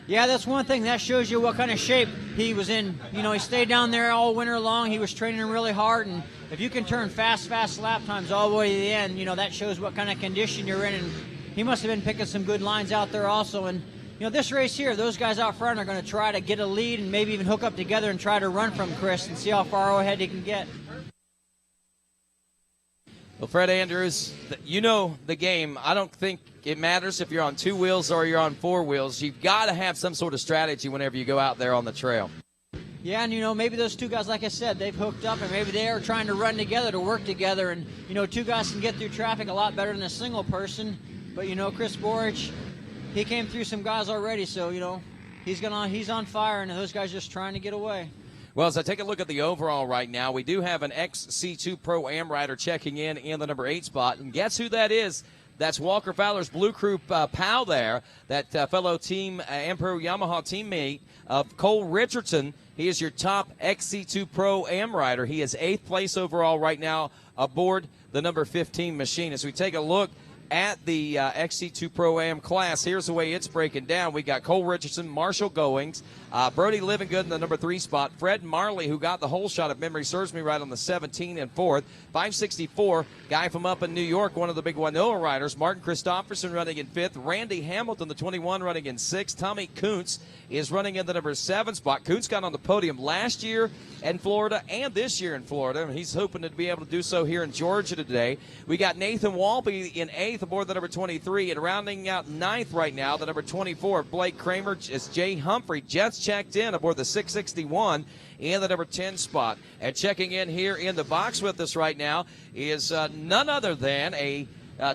Yeah, that's one thing. That shows you what kind of shape he was in. You know, he stayed down there all winter long. He was training really hard, and if you can turn fast lap times all the way to the end, you know, that shows what kind of condition you're in, and he must have been picking some good lines out there also. And, you know, this race here, those guys out front are going to try to get a lead and maybe even hook up together and try to run from Chris and see how far ahead he can get. Well, Fred Andrews, you know the game. I don't think it matters if you're on 2 wheels or you're on 4 wheels. You've got to have some sort of strategy whenever you go out there on the trail. Yeah, and, you know, maybe those 2 guys, like I said, they've hooked up, and maybe they are trying to run together, to work together. And, you know, 2 guys can get through traffic a lot better than a single person. But, you know, Chris Borch, he came through some guys already, so, you know, he's on fire, and those guys just trying to get away. Well, as I take a look at the overall right now, we do have an XC2 Pro-Am rider checking in the number 8 spot. And guess who that is? That's Walker Fowler's Blue Crew pal there, that fellow team Ampro Yamaha teammate of Cole Richardson. He is your top XC2 Pro Am rider. He is 8th place overall right now aboard the number 15 machine. As we take a look at the XC2 Pro-Am class, here's the way it's breaking down. We got Cole Richardson, Marshall Goings, Brody Livingood in the number 3 spot, Fred Marley, who got the whole shot, if memory serves me right, on the 17 and 4th, 564, guy from up in New York, one of the big Wanoa riders, Martin Christopherson running in 5th, Randy Hamilton, the 21, running in 6th, Tommy Kuntz is running in the number 7 spot. Kuntz got on the podium last year in Florida and this year in Florida, and he's hoping to be able to do so here in Georgia today. We got Nathan Walby in 8th aboard the number 23, and rounding out 9th right now, the number 24, Blake Kramer, is Jay Humphrey, just checked in aboard the 661 in the number 10 spot. And checking in here in the box with us right now is none other than a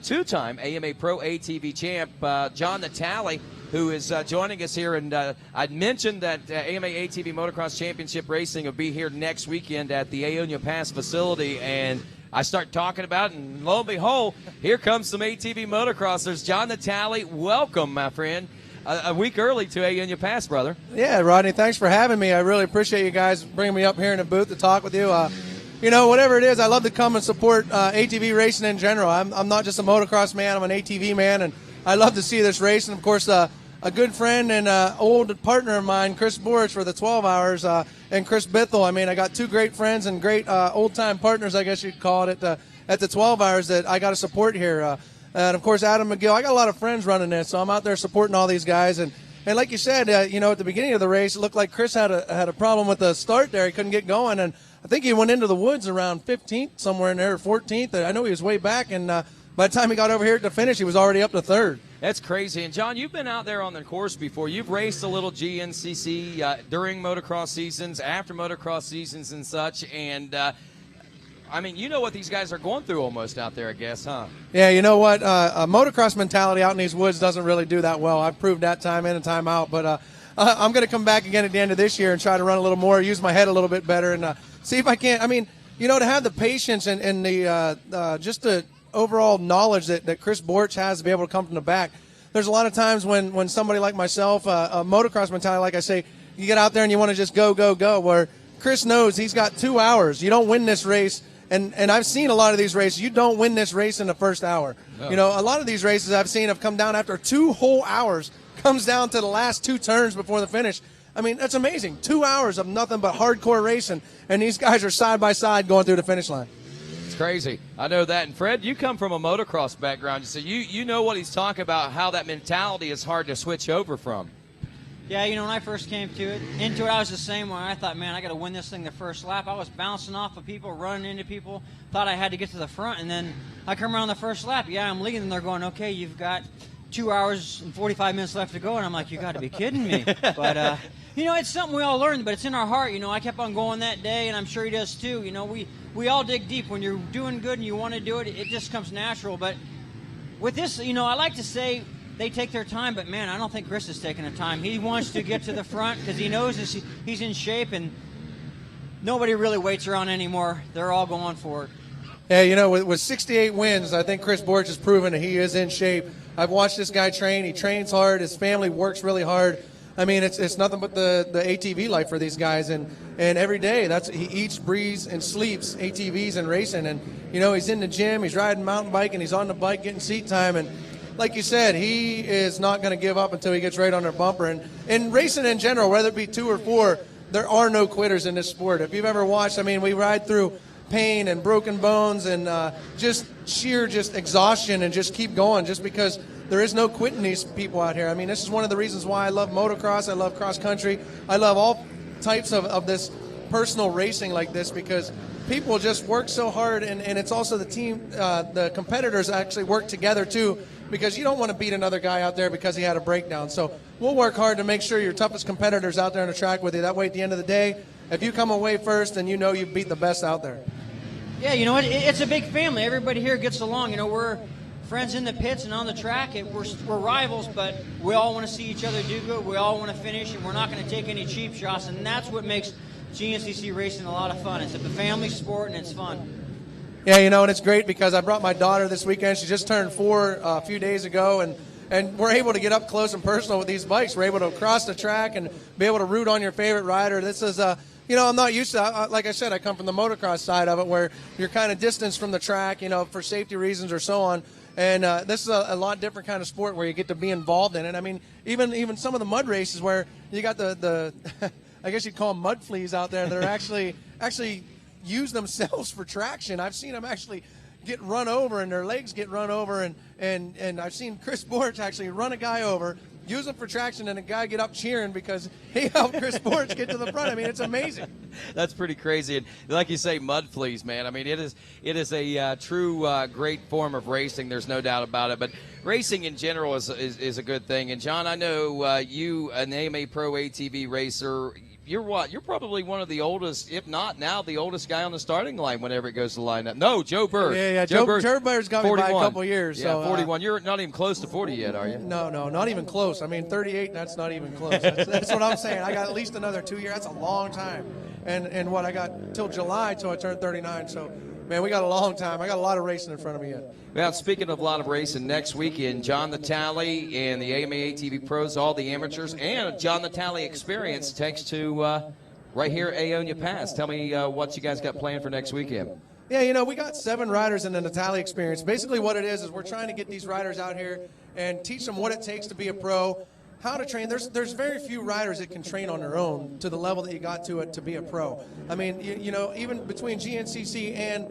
two-time AMA Pro ATV champ, John Natale, who is joining us here. And I'd mentioned that AMA ATV Motocross Championship Racing will be here next weekend at the Aonia Pass facility, and I start talking about it, and lo and behold, here comes some ATV motocrossers. John Natale, welcome, my friend. A week early to Aonia Pass, brother. Yeah, Rodney, thanks for having me. I really appreciate you guys bringing me up here in the booth to talk with you. You know, whatever it is, I love to come and support ATV racing in general. I'm not just a motocross man, I'm an ATV man, and I love to see this race. And, of course, a good friend and old partner of mine, Chris Borich, for the 12 hours, and Chris Bithell. I mean, I got two great friends and great old-time partners, I guess you'd call it, at the 12 hours that I got to support here. And, of course, Adam McGill. I got a lot of friends running this, so I'm out there supporting all these guys. And like you said, you know, at the beginning of the race, it looked like Chris had a problem with the start there. He couldn't get going, and I think he went into the woods around 15th, somewhere in there, or 14th. I know he was way back, and by the time he got over here to finish, he was already up to 3rd. That's crazy. And, John, you've been out there on the course before. You've raced a little GNCC during motocross seasons, after motocross seasons and such, and I mean, you know what these guys are going through almost out there, I guess, huh? Yeah, you know what? A motocross mentality out in these woods doesn't really do that well. I've proved that time in and time out. But I'm going to come back again at the end of this year and try to run a little more, use my head a little bit better, and see if I can't. I mean, you know, to have the patience and the just the overall knowledge that Chris Borch has to be able to come from the back. There's a lot of times when somebody like myself, a motocross mentality, like I say, you get out there and you want to just go, go, go, where Chris knows he's got 2 hours. You don't win this race. And I've seen a lot of these races. You don't win this race in the first hour. No. You know, a lot of these races I've seen have come down after 2 whole hours, comes down to the last 2 turns before the finish. I mean, that's amazing. 2 hours of nothing but hardcore racing, and these guys are side by side going through the finish line. It's crazy. I know that. And, Fred, you come from a motocross background, so you know what he's talking about, how that mentality is hard to switch over from. Yeah, you know, when I first came into it, I was the same way. I thought, man, I got to win this thing the first lap. I was bouncing off of people, running into people, thought I had to get to the front, and then I come around the first lap. Yeah, I'm leading, and they're going, okay, you've got 2 hours and 45 minutes left to go, and I'm like, you got to be kidding me. But, you know, it's something we all learn, but it's in our heart. You know, I kept on going that day, and I'm sure he does too. You know, we all dig deep. When you're doing good and you want to do it, it just comes natural. But with this, you know, I like to say, they take their time, but, man, I don't think Chris is taking the time. He wants to get to the front because he knows he's in shape, and nobody really waits around anymore. They're all going for it. Yeah, you know, with 68 wins, I think Chris Borch has proven that he is in shape. I've watched this guy train. He trains hard. His family works really hard. I mean, it's nothing but the ATV life for these guys, and every day he eats, breathes, and sleeps ATVs and racing. And, you know, he's in the gym, he's riding mountain bike, and he's on the bike getting seat time. And like you said, he is not going to give up until he gets right on their bumper. And racing in general, whether it be 2 or 4, there are no quitters in this sport. If you've ever watched, I mean, we ride through pain and broken bones and just sheer exhaustion and just keep going just because there is no quitting these people out here. I mean, this is one of the reasons why I love motocross, I love cross country, I love all types of this personal racing like this, because people just work so hard, and it's also the team, the competitors actually work together too, because you don't want to beat another guy out there because he had a breakdown. So we'll work hard to make sure your toughest competitors out there on the track with you. That way at the end of the day, if you come away first, then you know you beat the best out there. Yeah, you know what? It's a big family. Everybody here gets along. You know, we're friends in the pits and on the track. We're rivals, but we all want to see each other do good. We all want to finish, and we're not going to take any cheap shots, and that's what makes GNCC racing a lot of fun. It's a family sport, and it's fun. Yeah, you know, and it's great because I brought my daughter this weekend. She just turned 4 a few days ago, and we're able to get up close and personal with these bikes. We're able to cross the track and be able to root on your favorite rider. This is you know, I'm not used to, like I said, I come from the motocross side of it where you're kind of distanced from the track, you know, for safety reasons or so on. And this is a lot different kind of sport where you get to be involved in it. I mean, even some of the mud races where you got the I guess you'd call them mud fleas out there that are actually use themselves for traction. I've seen them actually get run over and their legs get run over, and I've seen Chris Borch actually run a guy over, use them for traction, and a guy get up cheering because he helped Chris Borch get to the front. I mean, it's amazing. That's pretty crazy. And like you say, mud fleas, man. I mean, it is a true great form of racing. There's no doubt about it. But racing in general is a good thing. And John, I know you, an AMA Pro ATV racer. You're what? You're probably one of the oldest, if not now, the oldest guy on the starting line whenever it goes to line up. No, Joe Bird. Yeah. Joe Bird's got 41. Me by a couple years. Yeah, so, 41. You're not even close to 40 yet, are you? No, not even close. I mean, 38, that's not even close. That's what I'm saying. I got at least another 2 years. That's a long time. And what I got till July till I turned 39. So, man, we got a long time. I got a lot of racing in front of me yet. Well, speaking of a lot of racing, next weekend, John the Tally and the AMA ATV Pros, all the amateurs, and John the Tally Experience takes to right here at Aonia Pass. Tell me what you guys got planned for next weekend. Yeah, you know, we got 7 riders in the Natali Experience. Basically what it is we're trying to get these riders out here and teach them what it takes to be a pro, how to train. There's very few riders that can train on their own to the level that you got to it to be a pro. I mean, you know, even between GNCC and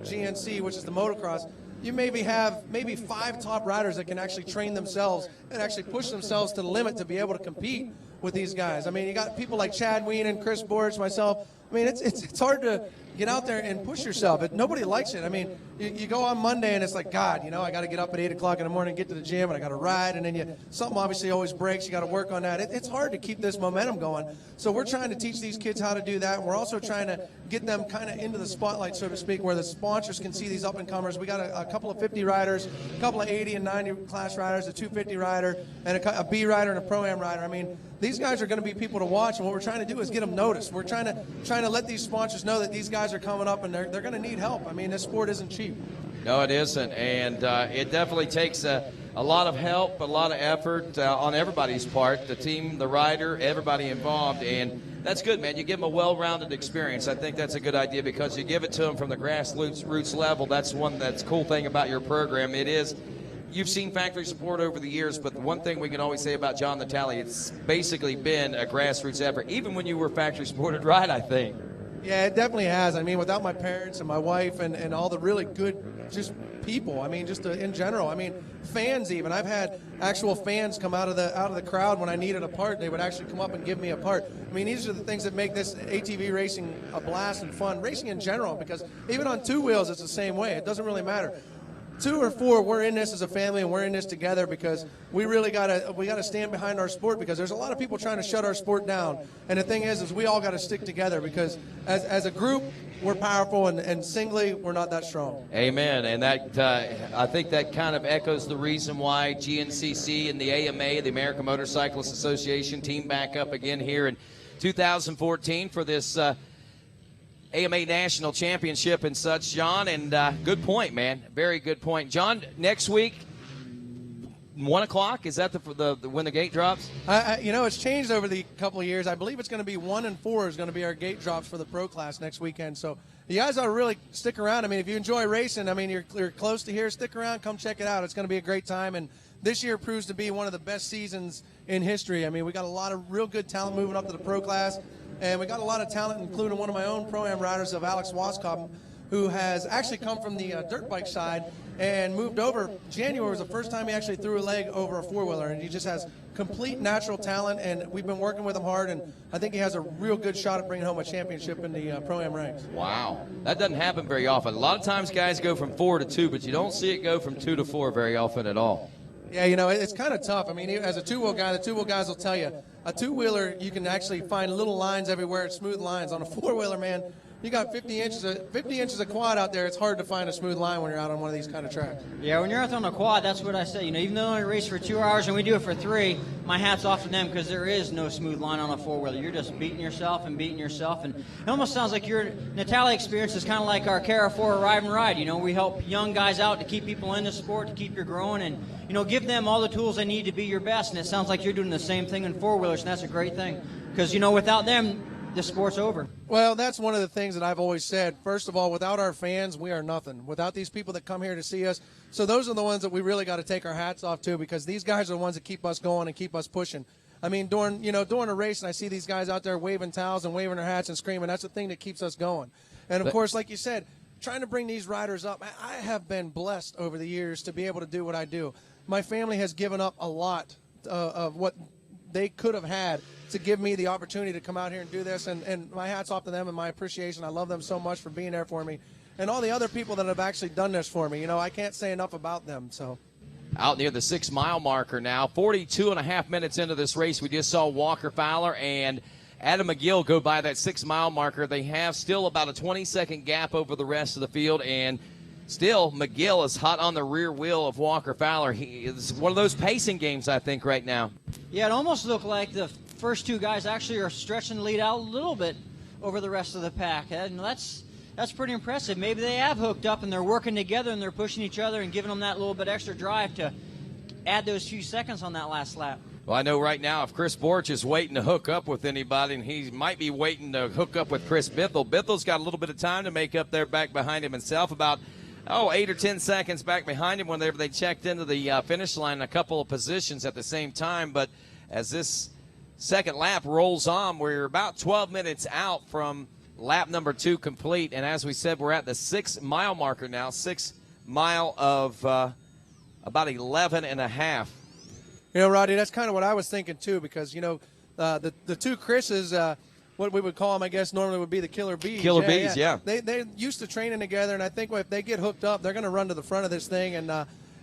GNC, which is the motocross, you have 5 top riders that can actually train themselves and actually push themselves to the limit to be able to compete with these guys. I mean, you got people like Chad Ween and Chris Borch, myself. I mean, it's hard to get out there and push yourself. Nobody likes it. I mean, you go on Monday and it's like, God, you know, I got to get up at 8 o'clock in the morning, get to the gym, and I got to ride, and then something obviously always breaks. You got to work on that. It's hard to keep this momentum going. So we're trying to teach these kids how to do that. And we're also trying to get them kind of into the spotlight, so to speak, where the sponsors can see these up-and-comers. We got a couple of 50 riders, a couple of 80 and 90 class riders, a 250 rider, and a B rider and a Pro-Am rider. I mean, these guys are going to be people to watch, and what we're trying to do is get them noticed. We're trying to let these sponsors know that these guys are coming up, and they're going to need help. I mean, this sport isn't cheap. No, it isn't, and it definitely takes a lot of help, a lot of effort on everybody's part, the team, the rider, everybody involved, and that's good, man. You give them a well-rounded experience. I think that's a good idea because you give it to them from the grassroots level. That's the cool thing about your program. It is. You've seen factory support over the years, but the one thing we can always say about John the Tally, it's basically been a grassroots effort, even when you were factory supported ride, I think. Yeah, it definitely has. I mean, without my parents and my wife and all the really good just people, I mean, just in general. I mean, fans even. I've had actual fans come out of the crowd when I needed a part. They would actually come up and give me a part. I mean, these are the things that make this ATV racing a blast and fun. Racing in general, because even on 2 wheels, it's the same way. It doesn't really matter. 2 or 4, we're in this as a family, and we're in this together because we really gotta stand behind our sport, because there's a lot of people trying to shut our sport down. And the thing is we all got to stick together, because as a group we're powerful, and singly we're not that strong. Amen. And that I think that kind of echoes the reason why GNCC and the AMA, the American Motorcyclists Association, team back up again here in 2014 for this AMA National Championship and such, John, and good point, man. Very good point. John, next week, 1 o'clock, is that the when the gate drops? You know, it's changed over the couple of years. I believe it's going to be 1 and 4 is going to be our gate drops for the pro class next weekend. So you guys ought to really stick around. I mean, if you enjoy racing, I mean, you're close to here, stick around, come check it out. It's going to be a great time, and this year proves to be one of the best seasons in history. I mean, we got a lot of real good talent moving up to the pro class. And we got a lot of talent, including one of my own Pro-Am riders of Alex Waskop, who has actually come from the dirt bike side and moved over. January was the first time he actually threw a leg over a 4-wheeler, and he just has complete natural talent, and we've been working with him hard, and I think he has a real good shot at bringing home a championship in the Pro-Am ranks. Wow. That doesn't happen very often. A lot of times guys go from 4 to 2, but you don't see it go from 2 to 4 very often at all. Yeah, you know, it's kind of tough. I mean, as a 2-wheel guy, the 2-wheel guys will tell you, a 2-wheeler, you can actually find little lines everywhere, smooth lines. On a 4-wheeler, man, you got 50 inches of quad out there. It's hard to find a smooth line when you're out on one of these kind of tracks. Yeah, when you're out on a quad, that's what I say. Even though I race for 2 hours and we do it for 3, my hat's off to them because there is no smooth line on a four-wheeler. You're just beating yourself, and it almost sounds like your Natalia experience is kind of like our Cara 4 Arrive and Ride. We help young guys out to keep people in the sport, to keep you growing, and give them all the tools they need to be your best. And it sounds like you're doing the same thing in four-wheelers, and that's a great thing because without them, the sport's over. Well, that's one of the things that I've always said. First of all, without our fans, we are nothing. Without these people that come here to see us. So those are the ones that we really got to take our hats off to, because these guys are the ones that keep us going and keep us pushing. I mean, during a race, and I see these guys out there waving towels and waving their hats and screaming, that's the thing that keeps us going. And, of course, like you said, trying to bring these riders up, I have been blessed over the years to be able to do what I do. My family has given up a lot of what they could have had to give me the opportunity to come out here and do this, and my hat's off to them and my appreciation. I love them so much for being there for me, and all the other people that have actually done this for me. I can't say enough about them. So, out near the 6-mile marker now, 42.5 minutes into this race, we just saw Walker Fowler and Adam McGill go by that 6-mile marker. They have still about a 20-second gap over the rest of the field, and still McGill is hot on the rear wheel of Walker Fowler. He is one of those pacing games, I think, right now. Yeah, it almost looked like the first 2 guys actually are stretching the lead out a little bit over the rest of the pack. And that's pretty impressive. Maybe they have hooked up and they're working together and they're pushing each other and giving them that little bit extra drive to add those few seconds on that last lap. Well, I know right now if Chris Borch is waiting to hook up with anybody, and he might be waiting to hook up with Chris Bithell. Bithell's got a little bit of time to make up there back behind him himself, about 8 or 10 seconds back behind him whenever they checked into the finish line, a couple of positions at the same time. But as this second lap rolls on, we're about 12 minutes out from lap number 2 complete. And as we said, we're at the 6-mile marker now, 6 mile of about 11 and a half. Roddy, that's kind of what I was thinking too, because, the 2 Chris's, what we would call them, I guess, normally would be the Killer Bees. Killer Bees, yeah. They're used to training together, and I think if they get hooked up, they're going to run to the front of this thing. And,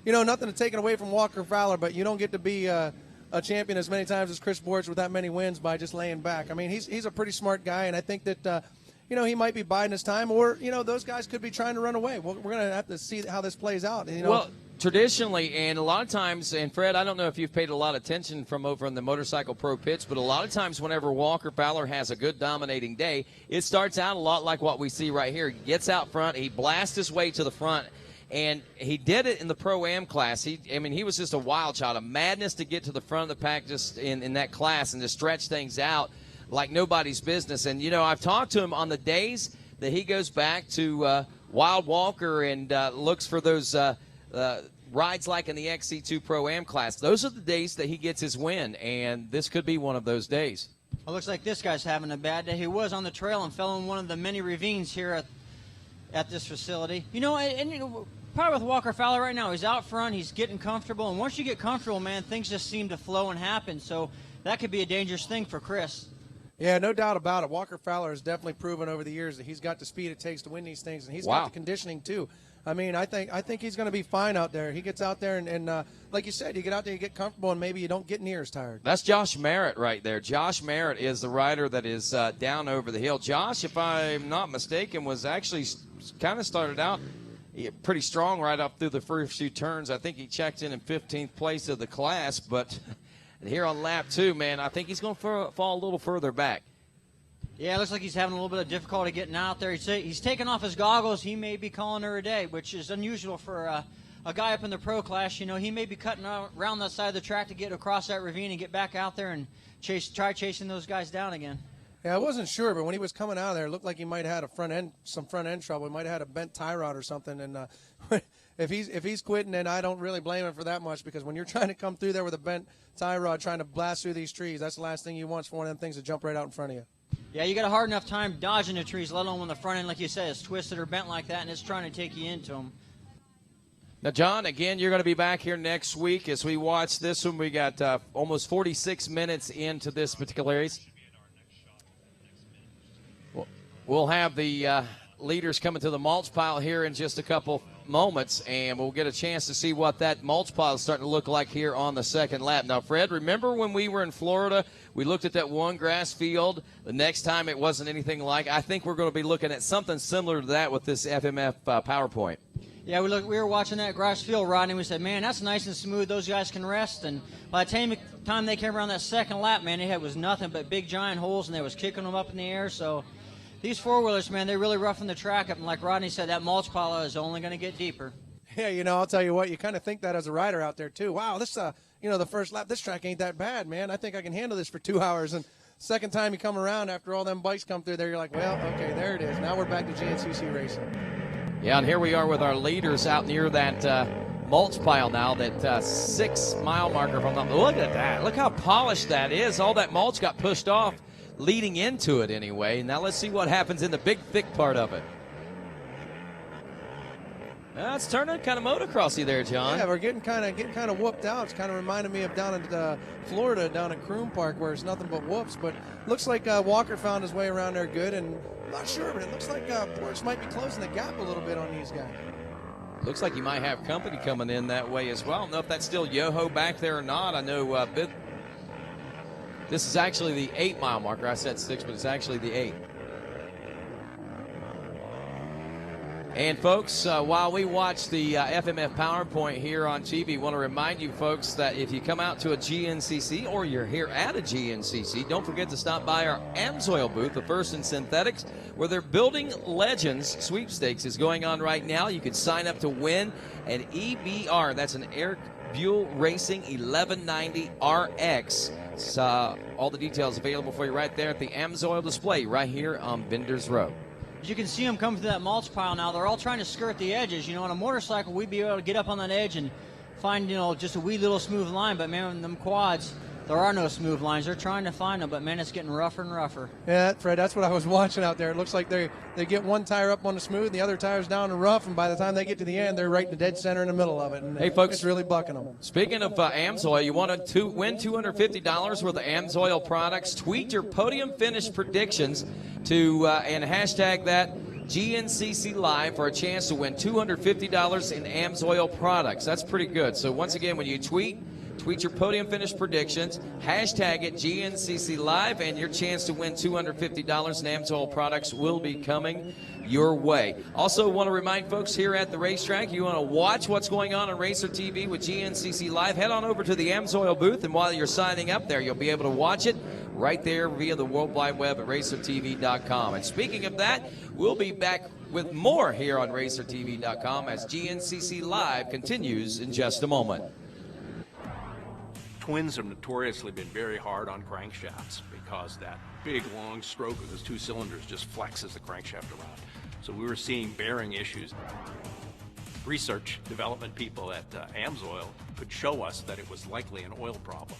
nothing to take it away from Walker Fowler, but you don't get to be a champion as many times as Chris Borch with that many wins by just laying back. I mean, he's a pretty smart guy, and I think that, he might be biding his time, or, those guys could be trying to run away. We're going to have to see how this plays out. Well, traditionally, and a lot of times, and Fred, I don't know if you've paid a lot of attention from over in the Motorcycle Pro pits, but a lot of times whenever Walker Fowler has a good dominating day, it starts out a lot like what we see right here. He gets out front, he blasts his way to the front, and he did it in the Pro-Am class. He was just a wild child, a madness to get to the front of the pack just in that class and to stretch things out like nobody's business. And, I've talked to him on the days that he goes back to Wild Walker and looks for those rides like in the XC2 Pro-Am class. Those are the days that he gets his win, and this could be one of those days. Well, looks like this guy's having a bad day. He was on the trail and fell in one of the many ravines here at this facility. Part with Walker Fowler right now, he's out front, he's getting comfortable, and once you get comfortable, man, things just seem to flow and happen. So that could be a dangerous thing for Chris. Yeah, no doubt about it. Walker Fowler has definitely proven over the years that he's got the speed it takes to win these things, and he's got the conditioning too. I mean, I think he's going to be fine out there. He gets out there, and like you said, you get out there, you get comfortable, and maybe you don't get near as tired. That's Josh Merritt right there. Josh Merritt is the rider that is down over the hill. Josh, if I'm not mistaken, was actually kind of started out pretty strong right up through the first few turns. I think he checked in 15th place of the class, but here on lap 2, man, I think he's going to fall a little further back. Yeah, it looks like he's having a little bit of difficulty getting out there. He's taking off his goggles. He may be calling her a day, which is unusual for a guy up in the pro class. He may be cutting around that side of the track to get across that ravine and get back out there and try chasing those guys down again. Yeah, I wasn't sure, but when he was coming out of there, it looked like he might have had some front end trouble. He might have had a bent tie rod or something. And if he's quitting, then I don't really blame him for that much, because when you're trying to come through there with a bent tie rod trying to blast through these trees, that's the last thing you want, for one of them things to jump right out in front of you. Yeah, you got a hard enough time dodging the trees, let alone when the front end, like you said, is twisted or bent like that, and it's trying to take you into them. Now, John, again, you're going to be back here next week as we watch this one. We got almost 46 minutes into this particular race. We'll have the leaders coming to the mulch pile here in just a couple moments, and we'll get a chance to see what that mulch pile is starting to look like here on the second lap. Now, Fred, remember when we were in Florida, we looked at that one grass field. The next time it wasn't anything like. I think we're going to be looking at something similar to that with this FMF PowerPoint. Yeah, we were watching that grass field, Rodney, and we said, man, that's nice and smooth. Those guys can rest. And by the time they came around that second lap, man, it was nothing but big, giant holes, and they was kicking them up in the air. So these four-wheelers, man, they really roughing the track up. And like Rodney said, that mulch pile is only going to get deeper. Yeah, you know, I'll tell you what, you kind of think that as a rider out there, too. Wow, this, the first lap, this track ain't that bad, man. I think I can handle this for 2 hours. And second time you come around after all them bikes come through there, you're like, well, okay, there it is. Now we're back to GNCC racing. Yeah, and here we are with our leaders out near that mulch pile now, that 6 mile marker from them. Look at that. Look how polished that is. All that mulch got pushed off leading into it anyway. Now let's see what happens in the big, thick part of it. It's turning kind of motocrossy there, John. Yeah, we're getting kind of whooped out. It's kind of reminding me of down in Florida, down at Croom Park, where it's nothing but whoops. But looks like Walker found his way around there good, and I'm not sure, but it looks like Porsche might be closing the gap a little bit on these guys. Looks like you might have company coming in that way as well. I don't know if that's still Yoho back there or not. I know this is actually the 8 mile marker. I said 6, but it's actually the 8. And, folks, while we watch the FMF PowerPoint here on TV, want to remind you, folks, that if you come out to a GNCC or you're here at a GNCC, don't forget to stop by our AMSOIL booth, the first in synthetics, where their Building Legends sweepstakes is going on right now. You can sign up to win an EBR. That's an Eric Buell Racing 1190 RX. All the details available for you right there at the AMSOIL display right here on Vendors Row. You can see them come through that mulch pile now. They're all trying to skirt the edges. On a motorcycle, we'd be able to get up on that edge and find, just a wee little smooth line. But, man, in them quads, there are no smooth lines. They're trying to find them, but, man, it's getting rougher and rougher. Yeah, Fred, that's what I was watching out there. It looks like they get one tire up on the smooth, and the other tire's down and rough, and by the time they get to the end, they're right in the dead center in the middle of it. And hey, folks, it's really bucking them. Speaking of AMSOIL, you want to win $250 worth of AMSOIL products. Tweet your podium finish predictions to and hashtag that GNCC Live for a chance to win $250 in AMSOIL products. That's pretty good. So once again, when you tweet your podium finish predictions, hashtag it GNCC Live, and your chance to win $250 in AMSOIL products will be coming your way. Also want to remind folks here at the racetrack, you want to watch what's going on RacerTV with GNCC Live, head on over to the AMSOIL booth, and while you're signing up there, you'll be able to watch it right there via the World Wide Web at RacerTV.com. And speaking of that, we'll be back with more here on RacerTV.com as GNCC Live continues in just a moment. Twins have notoriously been very hard on crankshafts because that big long stroke of those 2 cylinders just flexes the crankshaft around. So we were seeing bearing issues. Research development people at AMSOIL could show us that it was likely an oil problem.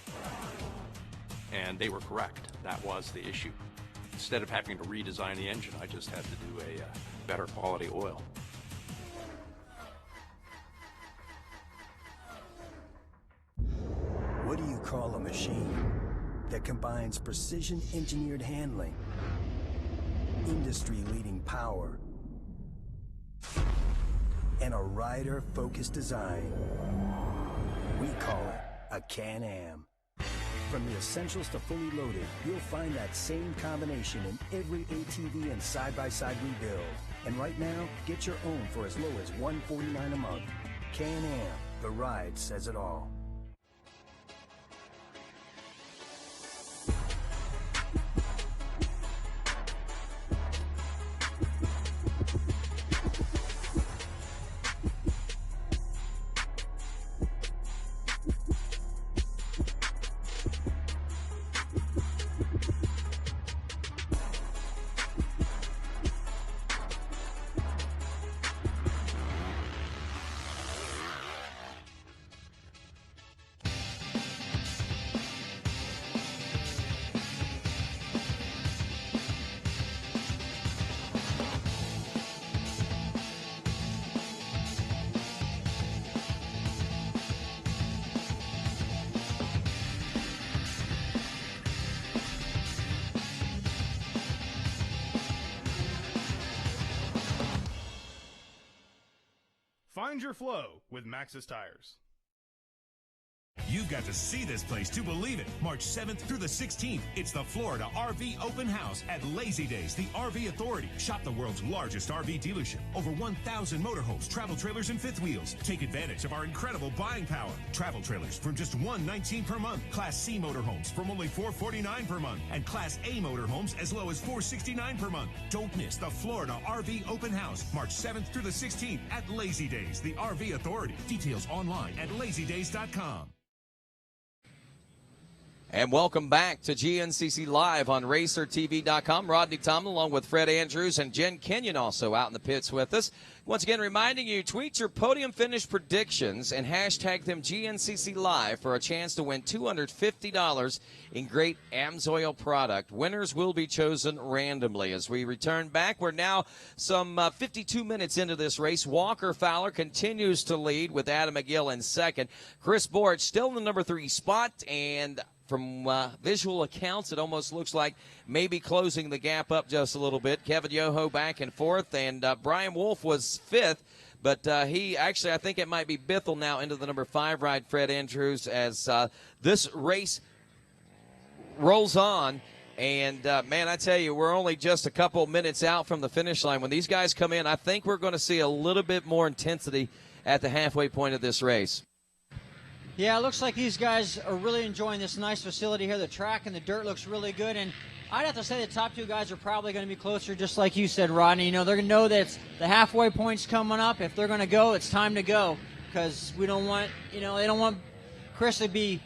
And they were correct. That was the issue. Instead of having to redesign the engine, I just had to do a better quality oil. What do you call a machine that combines precision-engineered handling, industry-leading power, and a rider-focused design? We call it a Can-Am. From the essentials to fully loaded, you'll find that same combination in every ATV and side-by-side we build. And right now, get your own for as low as $149 a month. Can-Am, the ride says it all. Find your flow with Maxxis Tires. You've got to see this place to believe it. March 7th through the 16th, it's the Florida RV Open House at Lazy Days, the RV Authority. Shop the world's largest RV dealership. Over 1,000 motorhomes, travel trailers, and fifth wheels. Take advantage of our incredible buying power. Travel trailers from just $119 per month. Class C motorhomes from only $449 per month. And Class A motorhomes as low as $469 per month. Don't miss the Florida RV Open House, March 7th through the 16th at Lazy Days, the RV Authority. Details online at lazydays.com. And welcome back to GNCC Live on RacerTV.com. Rodney Tomlin along with Fred Andrews and Jen Kenyon also out in the pits with us. Once again, reminding you, tweet your podium finish predictions and hashtag them GNCC Live for a chance to win $250 in great AMSOIL product. Winners will be chosen randomly. As we return back, we're now some 52 minutes into this race. Walker Fowler continues to lead with Adam McGill in second. Chris Borch still in the number 3 spot, and from visual accounts, it almost looks like maybe closing the gap up just a little bit. Kevin Yoho back and forth, and Brian Wolf was 5th, but he actually, I think it might be Bithell now into the number 5 ride, Fred Andrews, as this race rolls on. And, man, I tell you, we're only just a couple minutes out from the finish line. When these guys come in, I think we're going to see a little bit more intensity at the halfway point of this race. Yeah, it looks like these guys are really enjoying this nice facility here. The track and the dirt looks really good, and I'd have to say the top 2 guys are probably going to be closer, just like you said, Rodney. You know, they're going to know that it's the halfway point's coming up. If they're going to go, it's time to go, because we don't want, you know, they don't want Chris to be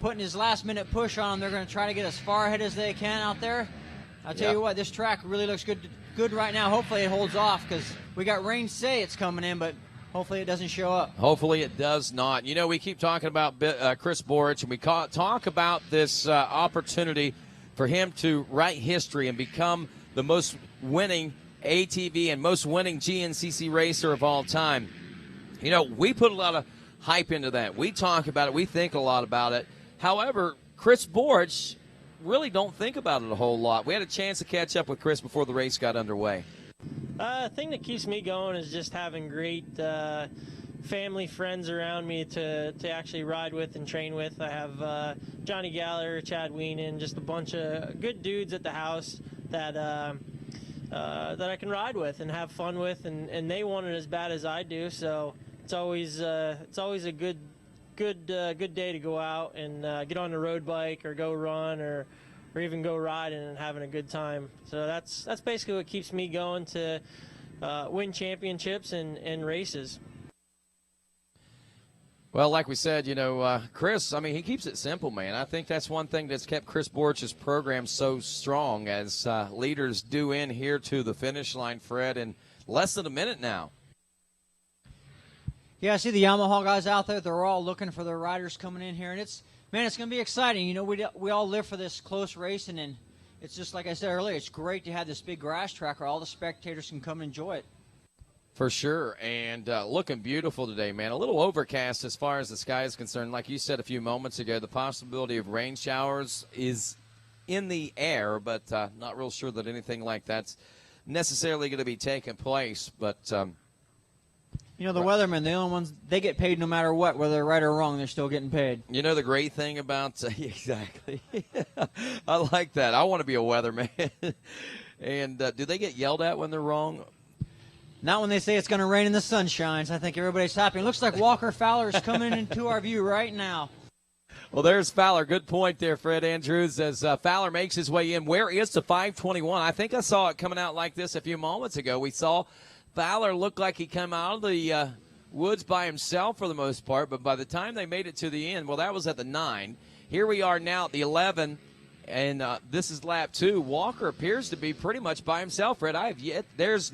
putting his last-minute push on them. They're going to try to get as far ahead as they can out there. I'll tell you what, this track really looks good right now. Hopefully it holds off, because we got rain say it's coming in, but hopefully it doesn't show up. Hopefully it does not. You know, we keep talking about Chris Borch, and we talk about this opportunity for him to write history and become the most winning ATV and most winning GNCC racer of all time. You know, we put a lot of hype into that. We talk about it. We think a lot about it. However, Chris Borch really don't think about it a whole lot. We had a chance to catch up with Chris before the race got underway. The thing that keeps me going is just having great family friends around me to actually ride with and train with. I have Johnny Gallagher, Chad Weenan, just a bunch of good dudes at the house that I can ride with and have fun with, and they want it as bad as I do. So it's always a good day to go out and get on the road bike or go run or even go riding and having a good time. So that's basically what keeps me going to win championships and races. Well, like we said, you know, Chris, I mean, he keeps it simple, man. I think that's one thing that's kept Chris Borch's program so strong as leaders due in here to the finish line, Fred, in less than a minute now. Yeah, I see the Yamaha guys out there. They're all looking for their riders coming in here, and it's going to be exciting. You know, we all live for this close racing, and it's just like I said earlier, it's great to have this big grass track where all the spectators can come and enjoy it. For sure, and looking beautiful today, man. A little overcast as far as the sky is concerned. Like you said a few moments ago, the possibility of rain showers is in the air, but not real sure that anything like that's necessarily going to be taking place. But you know, the weathermen, the only ones, they get paid no matter what, whether they're right or wrong, they're still getting paid. You know the great thing about exactly. I like that. I want to be a weatherman. And do they get yelled at when they're wrong? Not when they say it's going to rain and the sun shines. I think everybody's happy. It looks like Walker Fowler is coming into our view right now. Well, there's Fowler. Good point there, Fred Andrews, as Fowler makes his way in. Where is the 521? I think I saw it coming out like this a few moments ago. We saw Fowler look like he came out of the woods by himself for the most part, but by the time they made it to the end, well, that was at the 9. Here we are now at the 11. And this is lap 2. Walker appears to be pretty much by himself, Fred. He's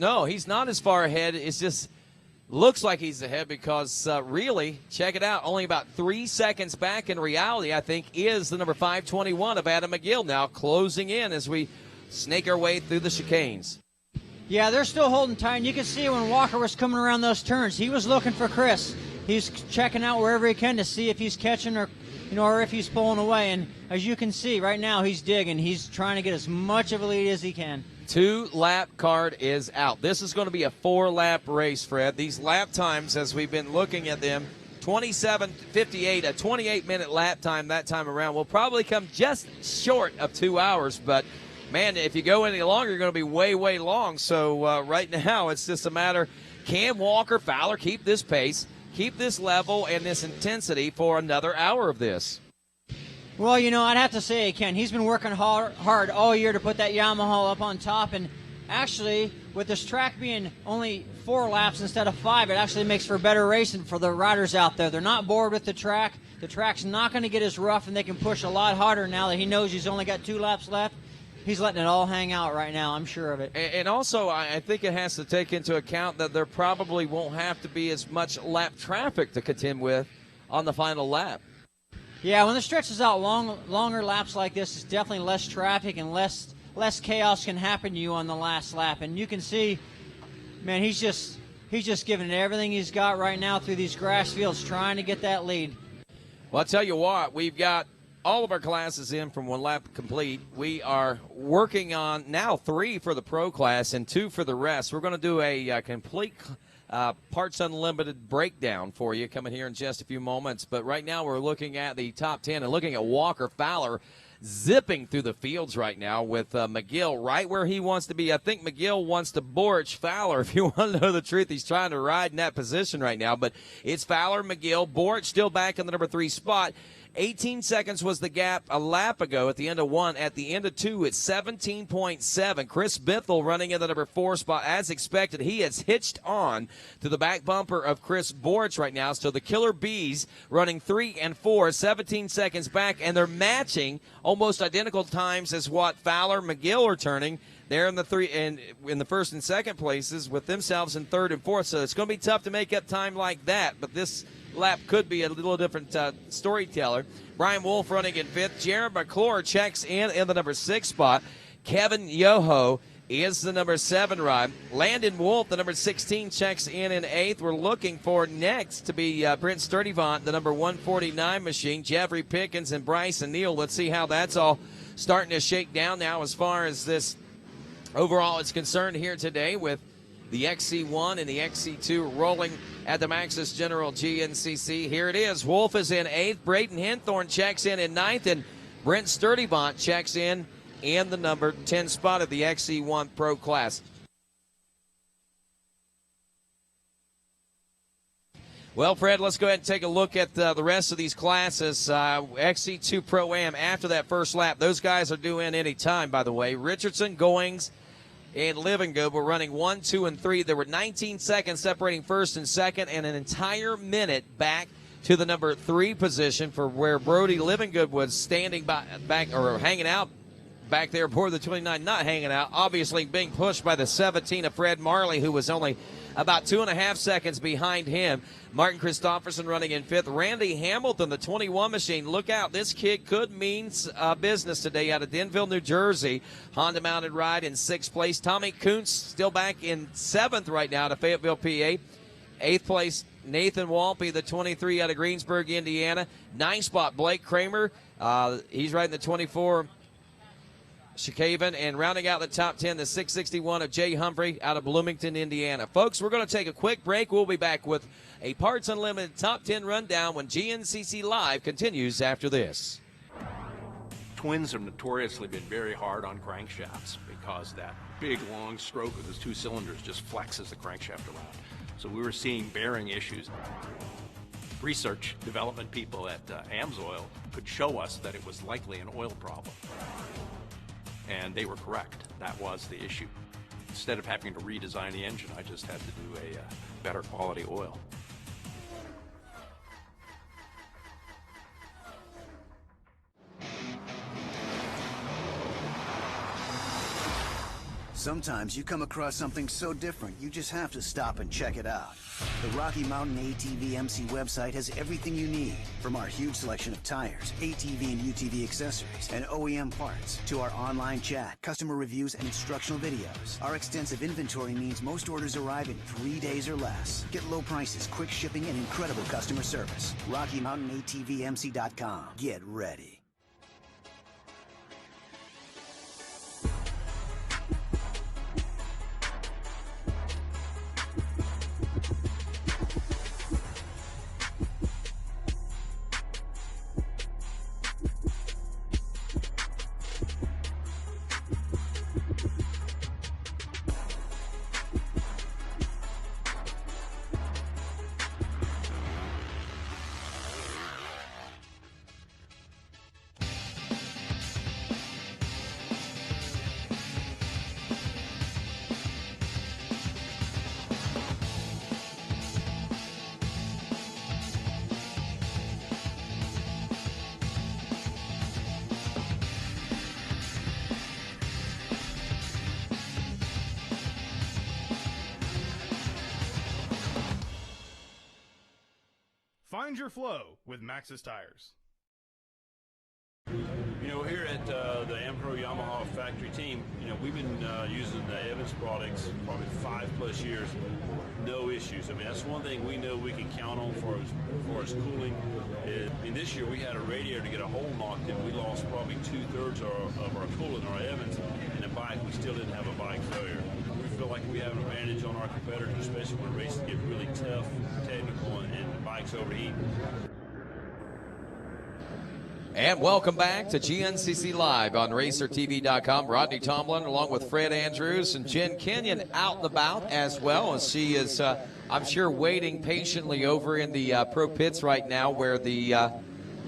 not as far ahead. It's just looks like he's ahead because really, check it out, only about 3 seconds back in reality, I think, is the number 521 of Adam McGill now closing in as we snake our way through the chicanes. Yeah, they're still holding tight, and you can see when Walker was coming around those turns, he was looking for Chris. He's checking out wherever he can to see if he's catching or if he's pulling away. And as you can see right now, he's digging. He's trying to get as much of a lead as he can. 2-lap card is out. This is going to be a 4-lap race, Fred. These lap times, as we've been looking at them, 27:58, a 28-minute lap time that time around, will probably come just short of 2 hours. But, man, if you go any longer, you're going to be way, way long. So right now it's just a matter, can Walker Fowler keep this pace, keep this level and this intensity for another hour of this? Well, I'd have to say, Ken, he's been working hard all year to put that Yamaha up on top, and actually, with this track being only 4 laps instead of 5, it actually makes for better racing for the riders out there. They're not bored with the track. The track's not going to get as rough, and they can push a lot harder now that he knows he's only got 2 laps left. He's letting it all hang out right now, I'm sure of it. And also, I think it has to take into account that there probably won't have to be as much lap traffic to contend with on the final lap. Yeah, when the stretch is out longer laps like this, it's definitely less traffic and less chaos can happen to you on the last lap. And you can see, man, he's just giving it everything he's got right now through these grass fields, trying to get that lead. Well, I'll tell you what, we've got all of our classes in from 1 lap complete. We are working on now 3 for the pro class and 2 for the rest. We're going to do a complete Parts Unlimited breakdown for you coming here in just a few moments. But right now we're looking at the top 10 and looking at Walker Fowler zipping through the fields right now with McGill right where he wants to be. I think McGill wants to Borich Fowler. If you want to know the truth, he's trying to ride in that position right now. But it's Fowler, McGill, Borich still back in the number 3 spot. 18 seconds was the gap a lap ago at the end of 1. At the end of 2, it's 17.7. Chris Bithell running in the number 4 spot. As expected, he has hitched on to the back bumper of Chris Borich right now. So the Killer Bees running 3 and 4, 17 seconds back, and they're matching almost identical times as what Fowler, McGill are turning. They're in the first and second places with themselves in 3rd and 4th. So it's going to be tough to make up time like that. But this lap could be a little different storyteller. Brian Wolf running in 5th. Jared McClure checks in the number 6 spot. Kevin Yoho is the number 7 ride. Landon Wolf, the number 16, checks in 8th. We're looking for next to be Brent Sturdivant, the number 149 machine. Jeffrey Pickens and Bryson Neal. Let's see how that's all starting to shake down now as far as this overall is concerned here today, with the XC1 and the XC2 rolling at the Maxxis General GNCC. Here it is. Wolf is in 8th. Braden Henthorn checks in 9th. And Brent Sturdivant checks in the number 10 spot of the XC1 Pro class. Well, Fred, let's go ahead and take a look at the rest of these classes. XC2 Pro-Am, after that first lap, those guys are due in any time, by the way. Richardson, Goings, and Livingood were running 1, 2, and 3. There were 19 seconds separating first and second, and an entire minute back to the number 3 position for where Brody Livingood was standing back or hanging out back there aboard the 29, not hanging out, obviously being pushed by the 17 of Fred Marley, who was only about 2.5 seconds behind him. Martin Christopherson running in 5th. Randy Hamilton, the 21 machine. Look out, this kid could mean business today out of Denville, New Jersey. Honda mounted ride in 6th place. Tommy Kuntz still back in 7th right now to Fayetteville, PA. 8th place, Nathan Walpe, the 23 out of Greensburg, Indiana. 9th spot, Blake Kramer. He's riding the 24 Chicaven, and rounding out the top 10, the 661 of Jay Humphrey out of Bloomington, Indiana. Folks, we're going to take a quick break. We'll be back with a Parts Unlimited top 10 rundown when GNCC Live continues after this. Twins have notoriously been very hard on crankshafts because that big long stroke of those 2 cylinders just flexes the crankshaft around. So we were seeing bearing issues. Research development people at AMSOIL could show us that it was likely an oil problem. And they were correct. That was the issue. Instead of having to redesign the engine, I just had to do a better quality oil. Sometimes you come across something so different, you just have to stop and check it out. The Rocky Mountain ATV MC website has everything you need, from our huge selection of tires, ATV and UTV accessories, and OEM parts, to our online chat, customer reviews, and instructional videos. Our extensive inventory means most orders arrive in 3 days or less. Get low prices, quick shipping, and incredible customer service. RockyMountainATVMC.com. Get ready. Find your flow with Maxxis tires. You know, here at the Ampro Yamaha factory team, you know, we've been using the Evans products probably 5+ years, no issues. I mean, that's one thing we know we can count on for as cooling. I mean, this year we had a radiator to get a hole knocked in. We lost probably 2/3 of our coolant, our Evans, and the bike, we still didn't have a bike failure. We feel like we have an advantage on our competitors, especially when races get really tough, technical, and the bikes overheat. And welcome back to GNCC Live on RacerTV.com. Rodney Tomlin along with Fred Andrews and Jen Kenyon out and about as well. And she is, I'm sure, waiting patiently over in the pro pits right now where the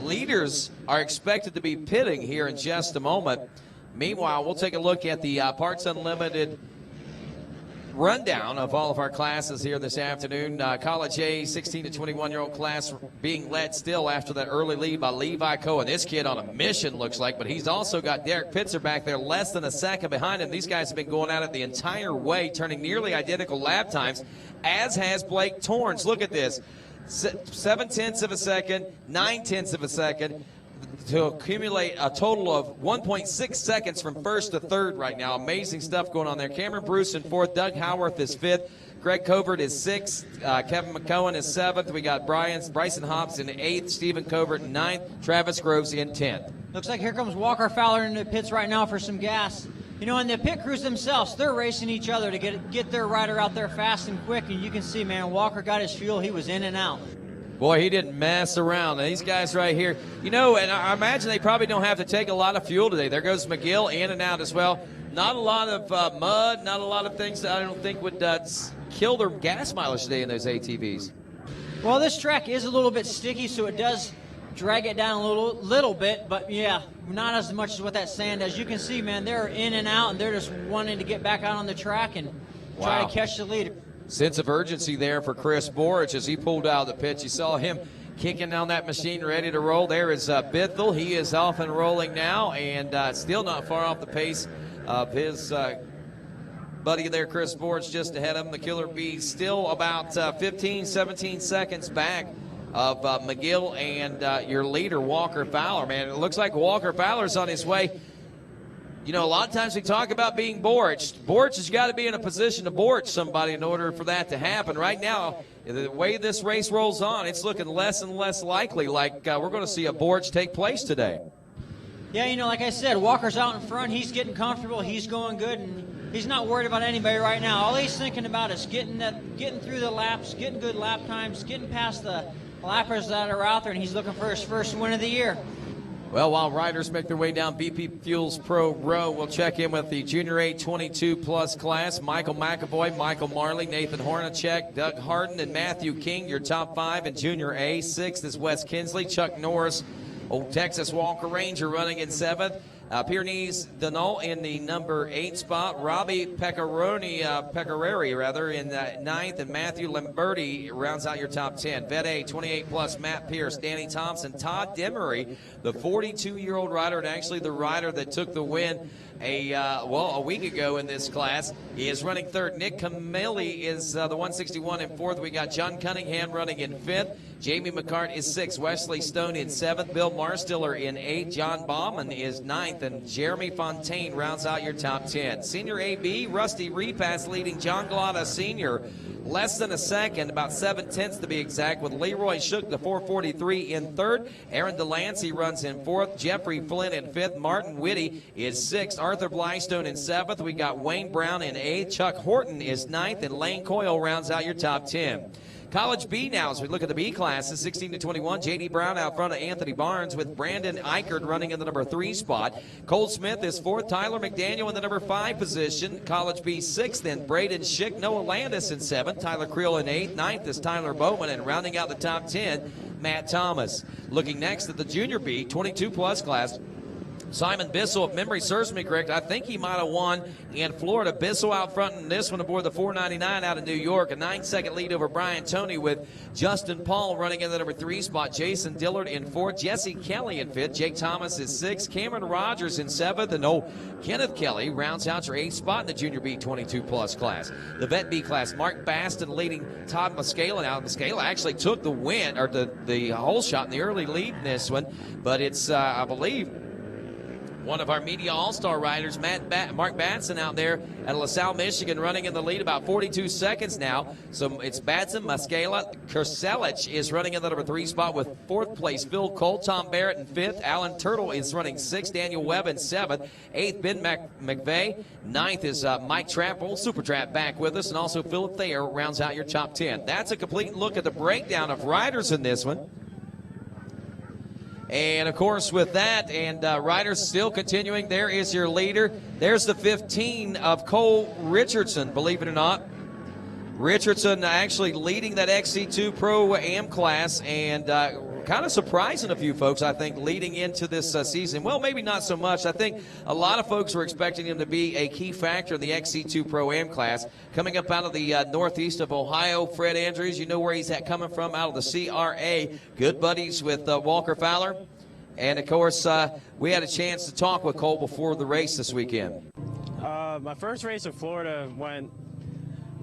leaders are expected to be pitting here in just a moment. Meanwhile, we'll take a look at the Parts Unlimited rundown of all of our classes here this afternoon. College A 16 to 21-year-old class being led still after that early lead by Levi Cohen. This kid on a mission looks like, but he's also got Derek Pitzer back there less than a second behind him. These guys have been going at it the entire way, turning nearly identical lap times, as has Blake Torrance. Look at this. 0.7 of a second, 0.9 of a second, to accumulate a total of 1.6 seconds from first to third right now. Amazing stuff going on there. Cameron Bruce in fourth. Doug Howarth is fifth. Greg Covert is sixth. Kevin McCohen is seventh. We got Bryson Hobbs in eighth. Stephen Covert in ninth. Travis Groves in 10th. Looks like here comes Walker Fowler into the pits right now for some gas. You know, and the pit crews themselves, they're racing each other to get their rider out there fast and quick. And you can see, man, Walker got his fuel. He was in and out. Boy, he didn't mess around. And these guys right here, you know, and I imagine they probably don't have to take a lot of fuel today. There goes McGill in and out as well. Not a lot of mud, not a lot of things that I don't think would kill their gas mileage today in those ATVs. Well, this track is a little bit sticky, so it does drag it down a little bit, but yeah, not as much as what that sand does. You can see, man, they're in and out, and they're just wanting to get back out on the track and try to catch the leader. Sense of urgency there for Chris Borich as he pulled out of the pit. You saw him kicking down that machine, ready to roll. There is Bithell. He is off and rolling now, and still not far off the pace of his buddy there, Chris Borich, just ahead of him. The Killer Bee still about 15, 17 seconds back of McGill and your leader, Walker Fowler. Man, it looks like Walker Fowler's on his way. You know, a lot of times we talk about being Borich. Borich has got to be in a position to Borich somebody in order for that to happen. Right now, the way this race rolls on, it's looking less and less likely like we're going to see a Borich take place today. Yeah, you know, like I said, Walker's out in front. He's getting comfortable. He's going good, and he's not worried about anybody right now. All he's thinking about is getting through the laps, getting good lap times, getting past the lappers that are out there, and he's looking for his first win of the year. Well, while riders make their way down BP Fuels Pro Row, we'll check in with the Junior A 22-plus class. Michael McAvoy, Michael Marley, Nathan Hornacek, Doug Harden, and Matthew King, your top five in Junior A. Sixth is Wes Kinsley, Chuck Norris, Old Texas Walker Ranger running in seventh. Pyrenees Denal in the number 8 spot. Robbie Pecorari in ninth, and Matthew Lamberti rounds out your top 10. Vet A 28-plus Matt Pierce, Danny Thompson, Todd Demery, the 42-year-old rider, and actually the rider that took the win a week ago in this class. He is running third. Nick Camilli is the 161 in fourth. We got John Cunningham running in fifth. Jamie McCart is sixth. Wesley Stone in seventh. Bill Marstiller in eighth. John Bauman is ninth. And Jeremy Fontaine rounds out your top 10. Senior AB, Rusty Repass leading John Glotta Sr. less than a second, about 7/10 to be exact, with Leroy Shook, the 443, in third. Aaron Delancey runs in fourth. Jeffrey Flynn in fifth. Martin Whitty is sixth. Arthur Blystone in seventh. We got Wayne Brown in eighth. Chuck Horton is ninth, and Lane Coyle rounds out your top 10. College B now, as we look at the B classes, 16 to 21. J.D. Brown out front of Anthony Barnes with Brandon Eichert running in the number 3 spot. Cole Smith is fourth. Tyler McDaniel in the number 5 position. College B sixth, and Braden Schick. Noah Landis in seventh. Tyler Creel in eighth. Ninth is Tyler Bowman, and rounding out the top 10, Matt Thomas. Looking next at the Junior B 22-plus class. Simon Bissell, if memory serves me correct, I think he might have won in Florida. Bissell out front in this one aboard the 499 out of New York. A 9-second lead over Brian Toney with Justin Paul running in the number 3 spot. Jason Dillard in 4th. Jesse Kelly in 5th. Jake Thomas is 6th. Cameron Rogers in 7th. And Kenneth Kelly rounds out your 8th spot in the Junior B 22-plus class. The Vet B class, Mark Baston leading Todd Muscala. Now, Muscala actually took the win, or the hole shot in the early lead in this one. But it's, I believe, one of our media all-star riders, Mark Batson, out there at LaSalle, Michigan, running in the lead about 42 seconds now. So it's Batson, Muscala. Kerselich is running in the number 3 spot with 4th place Phil Cole. Tom Barrett in 5th. Alan Turtle is running 6th. Daniel Webb in 7th. 8th, Ben McVeigh. 9th is Mike Trapp, old Super Trap, back with us. And also Philip Thayer rounds out your top 10. That's a complete look at the breakdown of riders in this one. And, of course, with that, and riders still continuing, there is your leader. There's the 15 of Cole Richardson, believe it or not. Richardson actually leading that XC2 Pro Am class, and kind of surprising a few folks, I think, leading into this season. Well, maybe not so much. I think a lot of folks were expecting him to be a key factor in the XC2 Pro Am class. Coming up out of the northeast of Ohio, Fred Andrews, you know where he's coming from, out of the CRA. Good buddies with Walker Fowler. And, of course, we had a chance to talk with Cole before the race this weekend. My first race in Florida went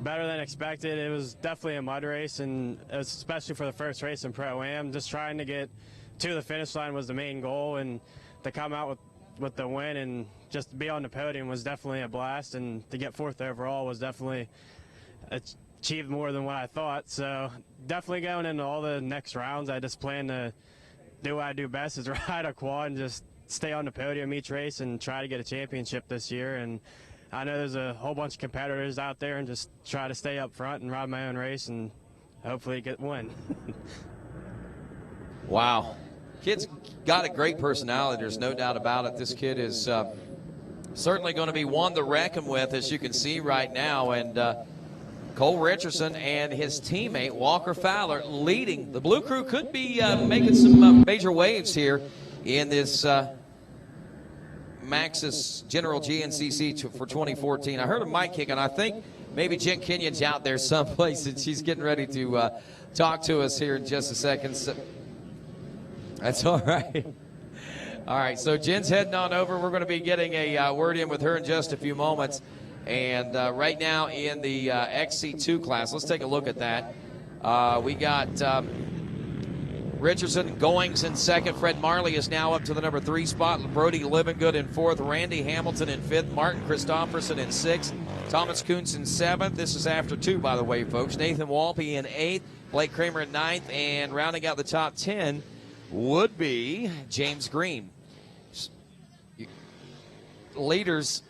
better than expected. It was definitely a mud race, and especially for the first race in Pro-Am, just trying to get to the finish line was the main goal, and to come out with the win and just to be on the podium was definitely a blast, and to get 4th overall was definitely achieved more than what I thought. So definitely going into all the next rounds, I just plan to do what I do best, is ride a quad and just stay on the podium each race and try to get a championship this year. And I know there's a whole bunch of competitors out there, and just try to stay up front and ride my own race and hopefully win. Wow. Kid's got a great personality. There's no doubt about it. This kid is certainly going to be one to reckon with, as you can see right now. And Cole Richardson and his teammate Walker Fowler leading. The Blue Crew could be making some major waves here in this Maxxis General GNCC for 2014. I heard a mic kick, and I think maybe Jen Kenyon's out there someplace, and she's getting ready to talk to us here in just a second. So, that's all right. All right, so Jen's heading on over. We're going to be getting a word in with her in just a few moments. And right now in the XC2 class, let's take a look at that. We got Richardson, Goings in 2nd. Fred Marley is now up to the number 3 spot. Brody Livingood in 4th. Randy Hamilton in 5th. Martin Christofferson in 6th. Thomas Kuntz in 7th. This is after 2, by the way, folks. Nathan Walpe in 8th. Blake Kramer in 9th. And rounding out the top 10 would be James Green. Leaders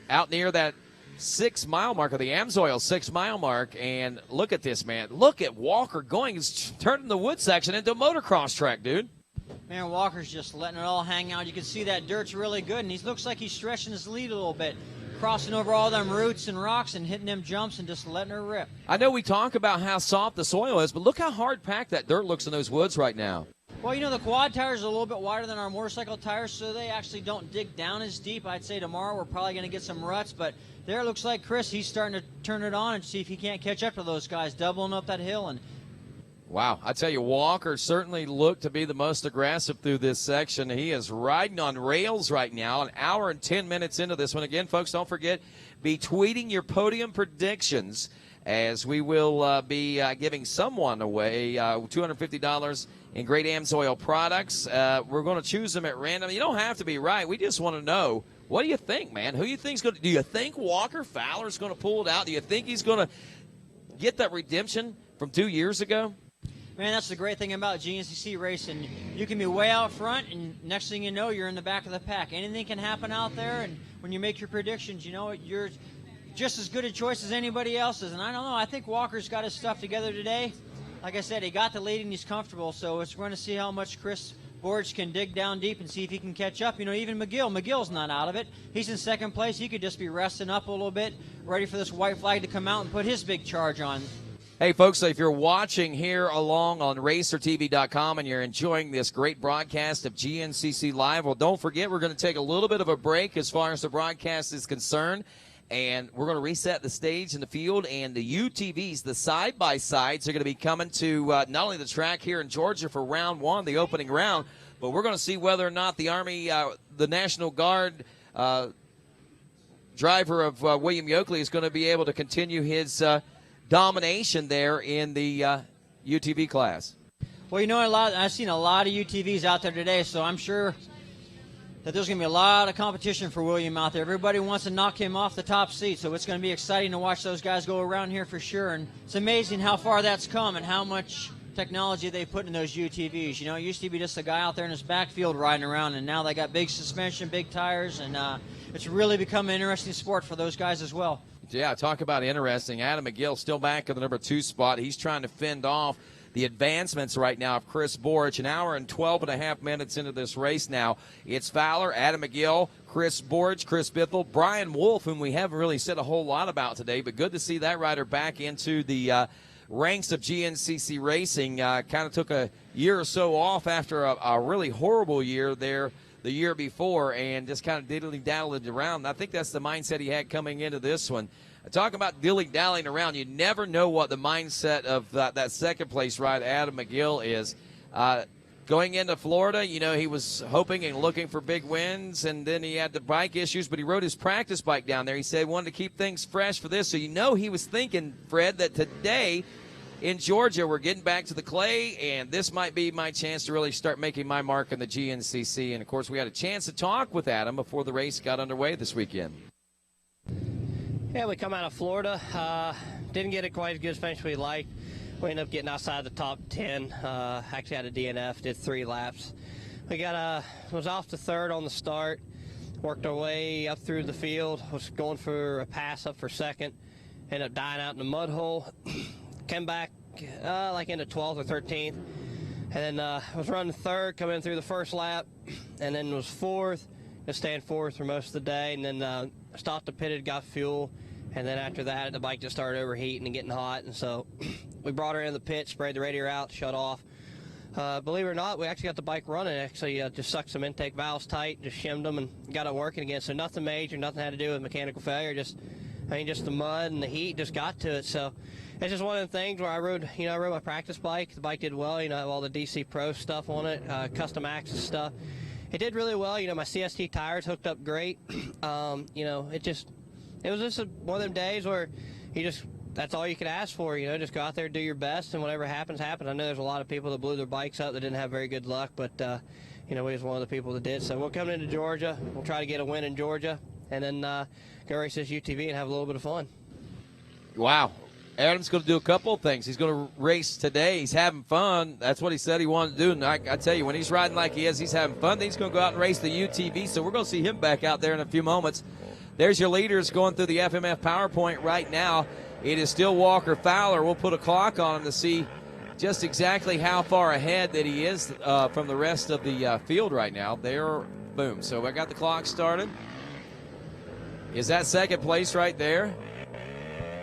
out near that 6-mile mark, or the Amsoil 6-mile mark, and look at this, man. Look at Walker going. He's turning the wood section into a motocross track, dude. Man, Walker's just letting it all hang out. You can see that dirt's really good, and he looks like he's stretching his lead a little bit, crossing over all them roots and rocks and hitting them jumps and just letting her rip. I know we talk about how soft the soil is, but look how hard packed that dirt looks in those woods right now. Well, you know, the quad tires are a little bit wider than our motorcycle tires, so they actually don't dig down as deep. I'd say tomorrow we're probably going to get some ruts, but there it looks like Chris, he's starting to turn it on and see if he can't catch up to those guys, doubling up that hill. And wow, I tell you, Walker certainly looked to be the most aggressive through this section. He is riding on rails right now, an hour and 10 minutes into this one. Again, folks, don't forget, be tweeting your podium predictions, as we will be giving someone away $250 in great Amsoil products. We're going to choose them at random. You don't have to be right. We just want to know, what do you think, man? Who do you think's going to? Do you think Walker Fowler's going to pull it out? Do you think he's going to get that redemption from 2 years ago? Man, that's the great thing about GNCC racing. You can be way out front, and next thing you know, you're in the back of the pack. Anything can happen out there, and when you make your predictions, you know, you're just as good a choice as anybody else's. And I don't know, I think Walker's got his stuff together today. Like I said, he got the lead and he's comfortable, so it's going to see how much Chris Borge can dig down deep and see if he can catch up. You know, even McGill's not out of it. He's in 2nd place. He could just be resting up a little bit, ready for this white flag to come out and put his big charge on. Hey, folks, so if you're watching here along on RacerTV.com and you're enjoying this great broadcast of GNCC Live, well, don't forget we're going to take a little bit of a break as far as the broadcast is concerned, and we're going to reset the stage in the field, and the UTVs, the side-by-sides, are going to be coming to not only the track here in Georgia for round one, the opening round, but we're going to see whether or not the Army, the National Guard driver of William Yoakley is going to be able to continue his domination there in the UTV class. Well, you know, I've seen a lot of UTVs out there today, so I'm sure that there's going to be a lot of competition for William out there. Everybody wants to knock him off the top seat, so it's going to be exciting to watch those guys go around here for sure. And it's amazing how far that's come and how much technology they put in those UTVs. You know, it used to be just a guy out there in his backfield riding around, and now they got big suspension, big tires, and it's really become an interesting sport for those guys as well. Yeah, talk about interesting. Adam McGill still back in the number 2 spot. He's trying to fend off the advancements right now of Chris Borich. An hour and 12 and a half minutes into this race now. It's Fowler, Adam McGill, Chris Borich, Chris Bithell, Brian Wolf, whom we haven't really said a whole lot about today, but good to see that rider back into the ranks of GNCC Racing. Kind of took a year or so off after a really horrible year there the year before, and just kind of diddly-dallied around. I think that's the mindset he had coming into this one. Talk about dilly-dallying around. You never know what the mindset of that second-place rider, Adam McGill, is. Going into Florida, you know, he was hoping and looking for big wins, and then he had the bike issues, but he rode his practice bike down there. He said he wanted to keep things fresh for this. So you know he was thinking, Fred, that today in Georgia we're getting back to the clay, and this might be my chance to really start making my mark in the GNCC. And, of course, we had a chance to talk with Adam before the race got underway this weekend. Yeah, we come out of Florida. Didn't get it quite as good as finish we liked. We ended up getting outside the top 10. Actually had a DNF, did 3 laps. We was off to third on the start. Worked our way up through the field. Was going for a pass up for second. Ended up dying out in the mud hole. Came back like into 12th or 13th. And then was running third, coming in through the first lap. And then was fourth. Just staying fourth for most of the day. And then stopped the pitted, got fuel. And then after that, the bike just started overheating and getting hot. And so we brought her in the pit, sprayed the radiator out, shut off. Believe it or not, we actually got the bike running. Actually, just sucked some intake valves tight, just shimmed them, and got it working again. So nothing major, nothing had to do with mechanical failure. Just the mud and the heat just got to it. So it's just one of the things where I rode my practice bike. The bike did well. You know, I have all the DC Pro stuff on it, custom axis stuff. It did really well. You know, my CST tires hooked up great. You know, it was just one of them days where that's all you could ask for, you know, just go out there, do your best, and whatever happens, happens. I know there's a lot of people that blew their bikes up that didn't have very good luck, but, you know, we was one of the people that did. So we'll come into Georgia. We'll try to get a win in Georgia, and then go race this UTV and have a little bit of fun. Wow. Adam's going to do a couple of things. He's going to race today. He's having fun. That's what he said he wanted to do. And I tell you, when he's riding like he is, he's having fun. Then he's going to go out and race the UTV. So we're going to see him back out there in a few moments. There's your leaders going through the FMF PowerPoint right now. It is still Walker Fowler. We'll put a clock on him to see just exactly how far ahead that he is from the rest of the field right now. There, boom. So I got the clock started. Is that second place right there?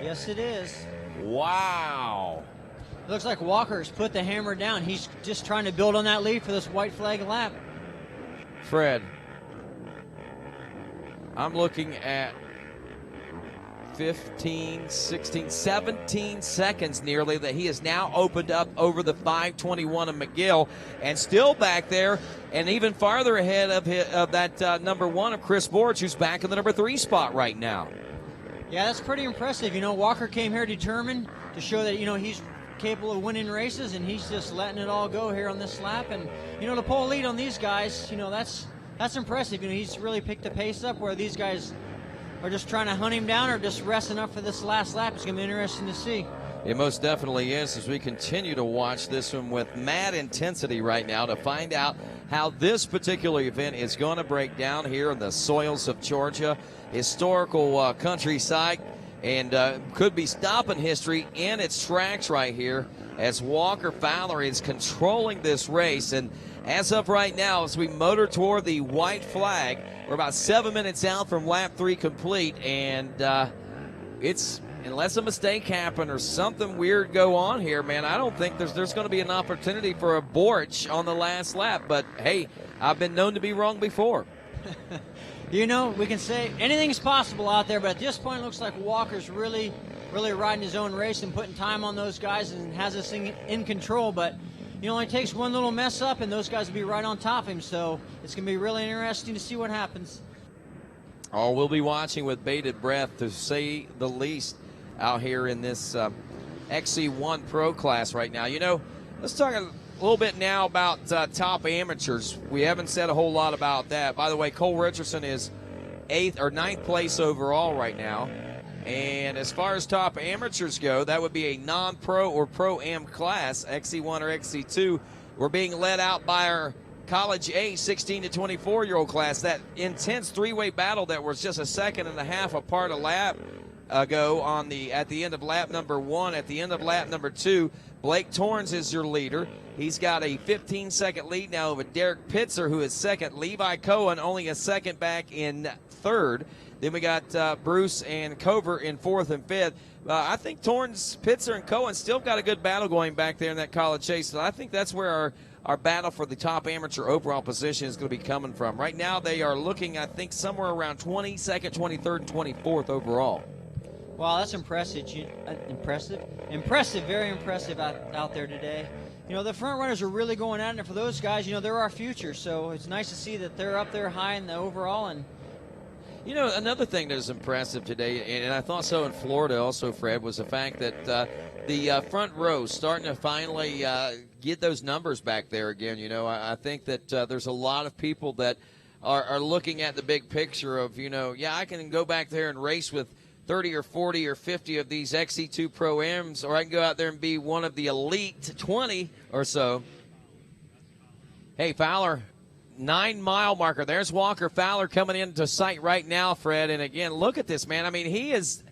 Yes, it is. Wow. It looks like Walker's put the hammer down. He's just trying to build on that lead for this white flag lap. Fred, I'm looking at 15, 16, 17 seconds nearly that he has now opened up over the 521 of McGill, and still back there and even farther ahead of that number 1 of Chris Borich, who's back in the number 3 spot right now. Yeah, that's pretty impressive. You know, Walker came here determined to show that, you know, he's capable of winning races, and he's just letting it all go here on this lap. And, you know, to pull a lead on these guys, you know, that's impressive. You know, he's really picked the pace up where these guys are just trying to hunt him down or just resting up for this last lap. It's going to be interesting to see. It most definitely is, as we continue to watch this one with mad intensity right now to find out how this particular event is going to break down here in the soils of Georgia. Historical countryside, and could be stopping history in its tracks right here as Walker Fowler is controlling this race. And as of right now, as we motor toward the white flag, we're about 7 minutes out from lap 3 complete, and it's unless a mistake happened or something weird go on here, man, I don't think there's going to be an opportunity for a Borch on the last lap. But, hey, I've been known to be wrong before. You know, we can say anything's possible out there, but at this point it looks like Walker's really riding his own race and putting time on those guys and has this thing in control. But it only takes one little mess up and those guys will be right on top of him. So it's going to be really interesting to see what happens. Oh, we'll be watching with bated breath, to say the least, out here in this XC1 Pro class right now. You know, let's talk a little bit now about top amateurs. We haven't said a whole lot about that. By the way, Cole Richardson is 8th or 9th place overall right now. And as far as top amateurs go, that would be a non-pro or pro-am class, XC1 or XC2. We're being led out by our college age 16 to 24-year-old class. That intense three-way battle that was just a second and a half apart a lap ago at the end of lap number 1. At the end of lap number 2, Blake Torrens is your leader. He's got a 15-second lead now over Derek Pitzer, who is second. Levi Cohen only a second back in third. Then we got Bruce and Cover in 4th and 5th. I think Torrens, Pitzer, and Cohen still got a good battle going back there in that college chase. So I think that's where our battle for the top amateur overall position is going to be coming from. Right now they are looking, I think, somewhere around 22nd, 23rd, and 24th overall. Wow, that's impressive. Impressive, very impressive out there today. You know, the front runners are really going at it, and for those guys, you know, they're our future. So it's nice to see that they're up there high in the overall. And you know, another thing that was impressive today, and I thought so in Florida also, Fred, was the fact that the front row starting to finally get those numbers back there again. You know, I think that there's a lot of people that are looking at the big picture of, you know, yeah, I can go back there and race with 30 or 40 or 50 of these XC2 Pro-Ams, or I can go out there and be one of the elite 20 or so. Hey, Fowler, 9-mile marker. There's Walker Fowler coming into sight right now, Fred. And again, look at this, man. I mean, he is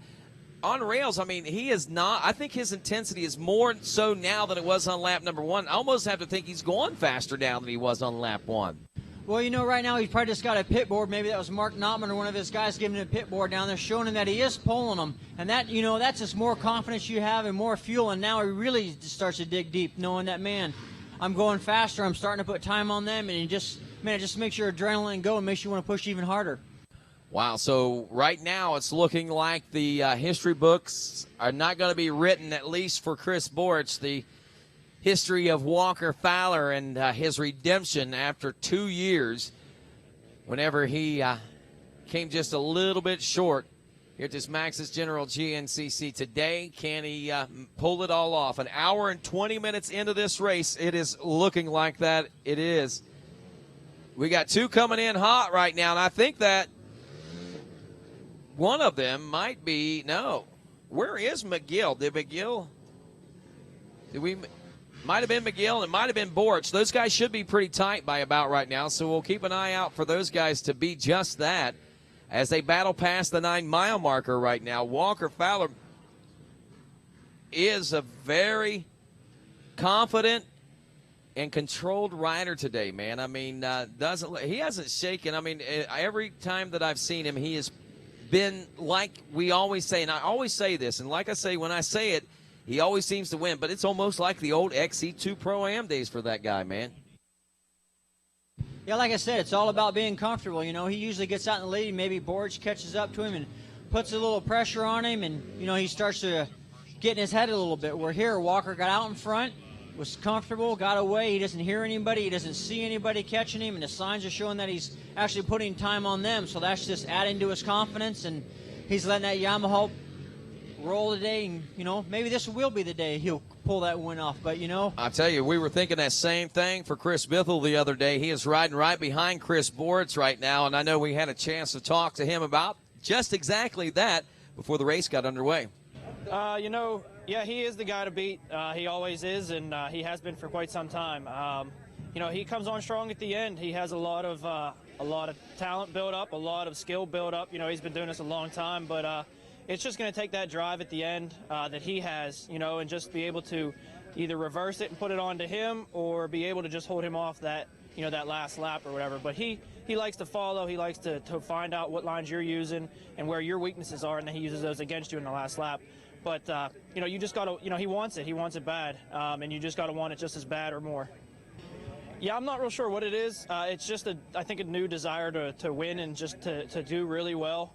on rails. I mean, he is not. I think his intensity is more so now than it was on lap number 1. I almost have to think he's going faster now than he was on lap 1. Well, you know, right now he's probably just got a pit board. Maybe that was Mark Notman or one of his guys giving him a pit board down there, showing him that he is pulling them. And that, you know, that's just more confidence you have and more fuel. And now he really starts to dig deep, knowing that, man, I'm going faster. I'm starting to put time on them. And it just makes your adrenaline go and makes you want to push even harder. Wow, so right now it's looking like the history books are not going to be written, at least for Chris Borch. The history of Walker Fowler and his redemption after 2 years, whenever he came just a little bit short here at this Maxxis General GNCC today. Can he pull it all off? An hour and 20 minutes into this race, it is looking like that. It is. We got two coming in hot right now, and I think that one of them might be, no. Where is McGill? Might have been McGill, and it might have been Borch. Those guys should be pretty tight by about right now, so we'll keep an eye out for those guys to be just that as they battle past the 9-mile marker right now. Walker Fowler is a very confident and controlled rider today, man. I mean, he hasn't shaken. I mean, every time that I've seen him, he has been like we always say, and I always say this, and like I say, when I say it, he always seems to win, but it's almost like the old XC2 Pro-Am days for that guy, man. Yeah, like I said, it's all about being comfortable. You know, he usually gets out in the lead, maybe Borch catches up to him and puts a little pressure on him, and, you know, he starts to get in his head a little bit. Where here, Walker got out in front, was comfortable, got away. He doesn't hear anybody. He doesn't see anybody catching him, and the signs are showing that he's actually putting time on them. So that's just adding to his confidence, and he's letting that Yamaha roll today, and, you know, maybe this will be the day he'll pull that win off. But, you know, I'll tell you, we were thinking that same thing for Chris Bithell the other day. He is riding right behind Chris Borch right now, and I know we had a chance to talk to him about just exactly that before the race got underway. You know, yeah, he is the guy to beat. He always is, and he has been for quite some time. You know, he comes on strong at the end. He has a lot of talent built up, a lot of skill built up. You know, he's been doing this a long time, but it's just going to take that drive at the end that he has, you know, and just be able to either reverse it and put it onto him, or be able to just hold him off that, you know, that last lap or whatever. But he he likes to follow. He likes to find out what lines you're using and where your weaknesses are, and then he uses those against you in the last lap. But, you know, you just got to, you know, he wants it bad, and you just got to want it just as bad or more. Yeah, I'm not real sure what it is. It's just, I think, a new desire to win and just to do really well.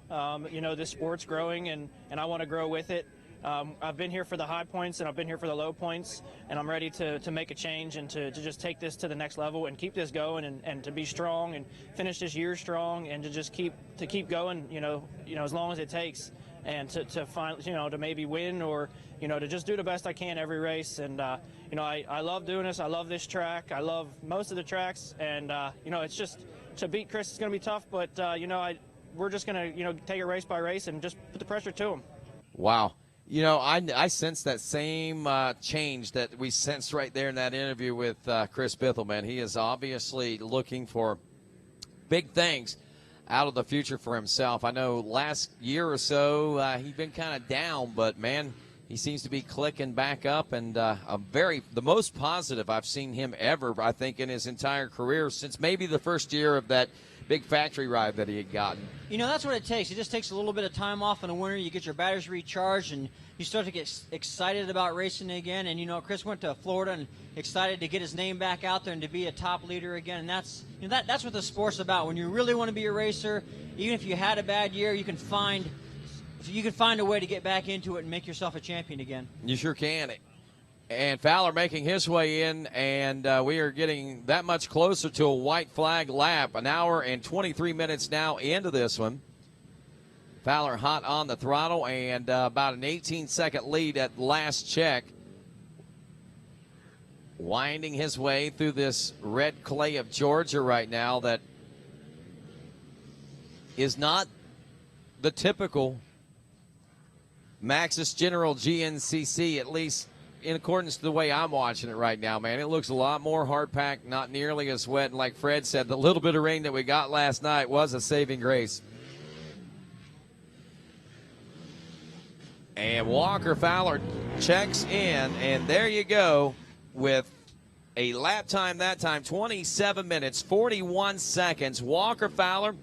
You know, this sport's growing, and I want to grow with it. I've been here for the high points, and I've been here for the low points, and I'm ready to make a change and to just take this to the next level and keep this going and to be strong and finish this year strong and to just keep going, you know, as long as it takes. And to find, you know, to maybe win or, you know, to just do the best I can every race. And, you know, I love doing this. I love this track. I love most of the tracks. And, you know, it's just, to beat Chris is going to be tough. But, you know, we're just going to, you know, take it race by race and just put the pressure to him. Wow. You know, I sense that same change that we sensed right there in that interview with Chris Bithell, man. He is obviously looking for big things out of the future for himself. I know last year or so he'd been kind of down, but man, he seems to be clicking back up, and the most positive I've seen him ever, I think, in his entire career since maybe the first year of that big factory ride that he had gotten. You know, that's what it takes. It just takes a little bit of time off in the winter. You get your batteries recharged, and you start to get excited about racing again. And, you know, Chris went to Florida and excited to get his name back out there and to be a top leader again. And that's, you know, that's what the sport's about. When you really want to be a racer, even if you had a bad year, you can find a way to get back into it and make yourself a champion again. You sure can. And Fowler making his way in, and we are getting that much closer to a white flag lap. An hour and 23 minutes now into this one. Fowler hot on the throttle, and about an 18-second lead at last check. Winding his way through this red clay of Georgia right now that is not the typical Maxxis General GNCC, at least in accordance to the way I'm watching it right now, man. It looks a lot more hard-packed, not nearly as wet, and like Fred said, the little bit of rain that we got last night was a saving grace. And Walker Fowler checks in, and there you go with a lap time that time, 27 minutes, 41 seconds. Walker Fowler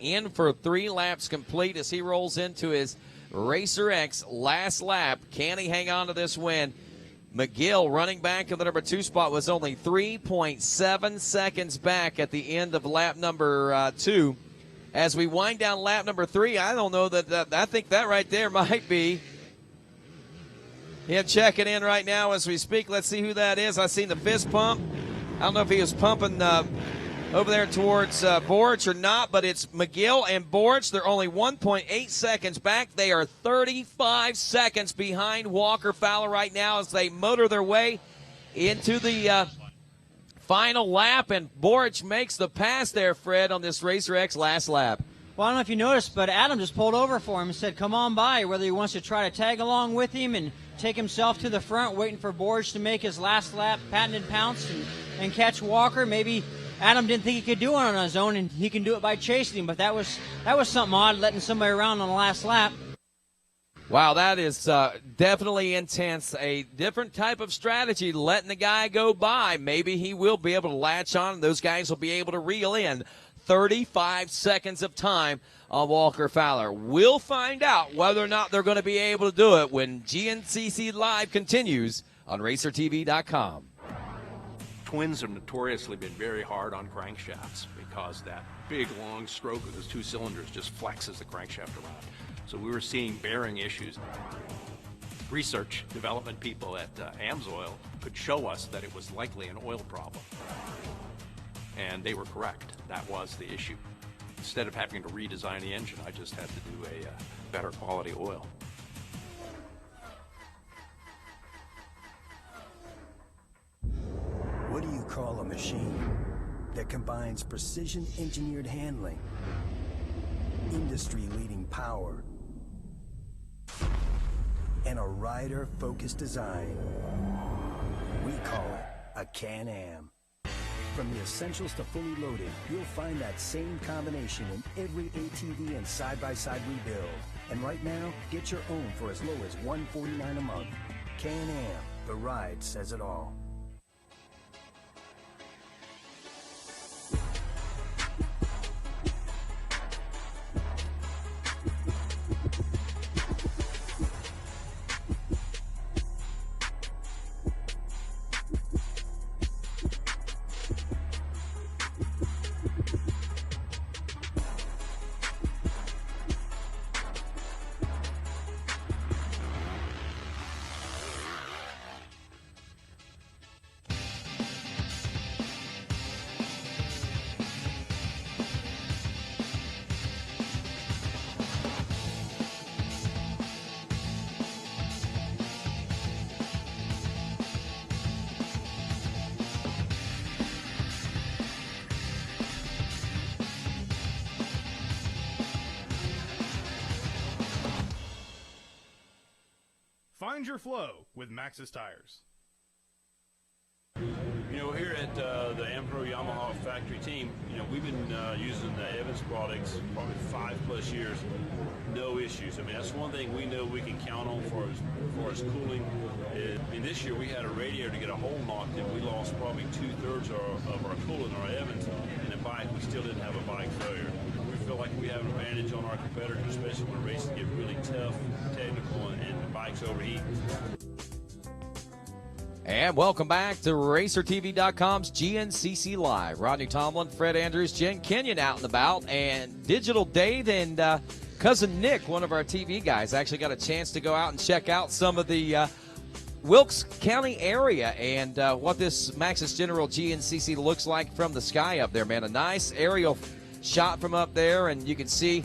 in for 3 laps complete as he rolls into his Racer X last lap. Can he hang on to this win? McGill, running back in the number 2 spot, was only 3.7 seconds back at the end of lap number 2. As we wind down lap number 3, I don't know that I think that right there might be him checking in right now as we speak. Let's see who that is. I seen the fist pump. I don't know if he was pumping over there towards Borich or not, but it's McGill and Borich. They're only 1.8 seconds back. They are 35 seconds behind Walker Fowler right now as they motor their way into the final lap, and Borich makes the pass there, Fred, on this Racer X last lap. Well, I don't know if you noticed, but Adam just pulled over for him and said, come on by, whether he wants to try to tag along with him and take himself to the front, waiting for Borich to make his last lap, patented pounce, and catch Walker. Maybe Adam didn't think he could do it on his own, and he can do it by chasing him, but that was something odd, letting somebody around on the last lap. Wow, that is definitely intense. A different type of strategy, letting the guy go by. Maybe he will be able to latch on, and those guys will be able to reel in 35 seconds of time on Walker Fowler. We'll find out whether or not they're going to be able to do it when GNCC Live continues on RacerTV.com. Twins have notoriously been very hard on crankshafts because that big, long stroke of those 2 cylinders just flexes the crankshaft around. So we were seeing bearing issues. Research development people at AMSOIL could show us that it was likely an oil problem. And they were correct. That was the issue. Instead of having to redesign the engine, I just had to do a better quality oil. What do you call a machine that combines precision-engineered handling, industry-leading power, and a rider-focused design? We call it a Can-Am. From the essentials to fully loaded, you'll find that same combination in every ATV and side-by-side we build. And right now, get your own for as low as $149 a month. Can-Am, the ride says it all. Find your flow with Maxxis tires. You know, here at the Ampro Yamaha factory team, you know, we've been using the Evans products probably 5+ years, no issues. I mean, that's one thing we know we can count on for as cooling. I mean, this year we had a radiator to get a hole knocked in. We lost probably 2/3 of our coolant, our Evans, and the bike, we still didn't have a bike failure. We feel like we have an advantage on our competitors, especially when races get really tough, technical, and the bikes overheat. And welcome back to RacerTV.com's GNCC Live. Rodney Tomlin, Fred Andrews, Jen Kenyon out and about, and Digital Dave and Cousin Nick, one of our TV guys, actually got a chance to go out and check out some of the Wilkes County area and what this Maxxis General GNCC looks like from the sky up there, man. A nice aerial shot from up there, and you can see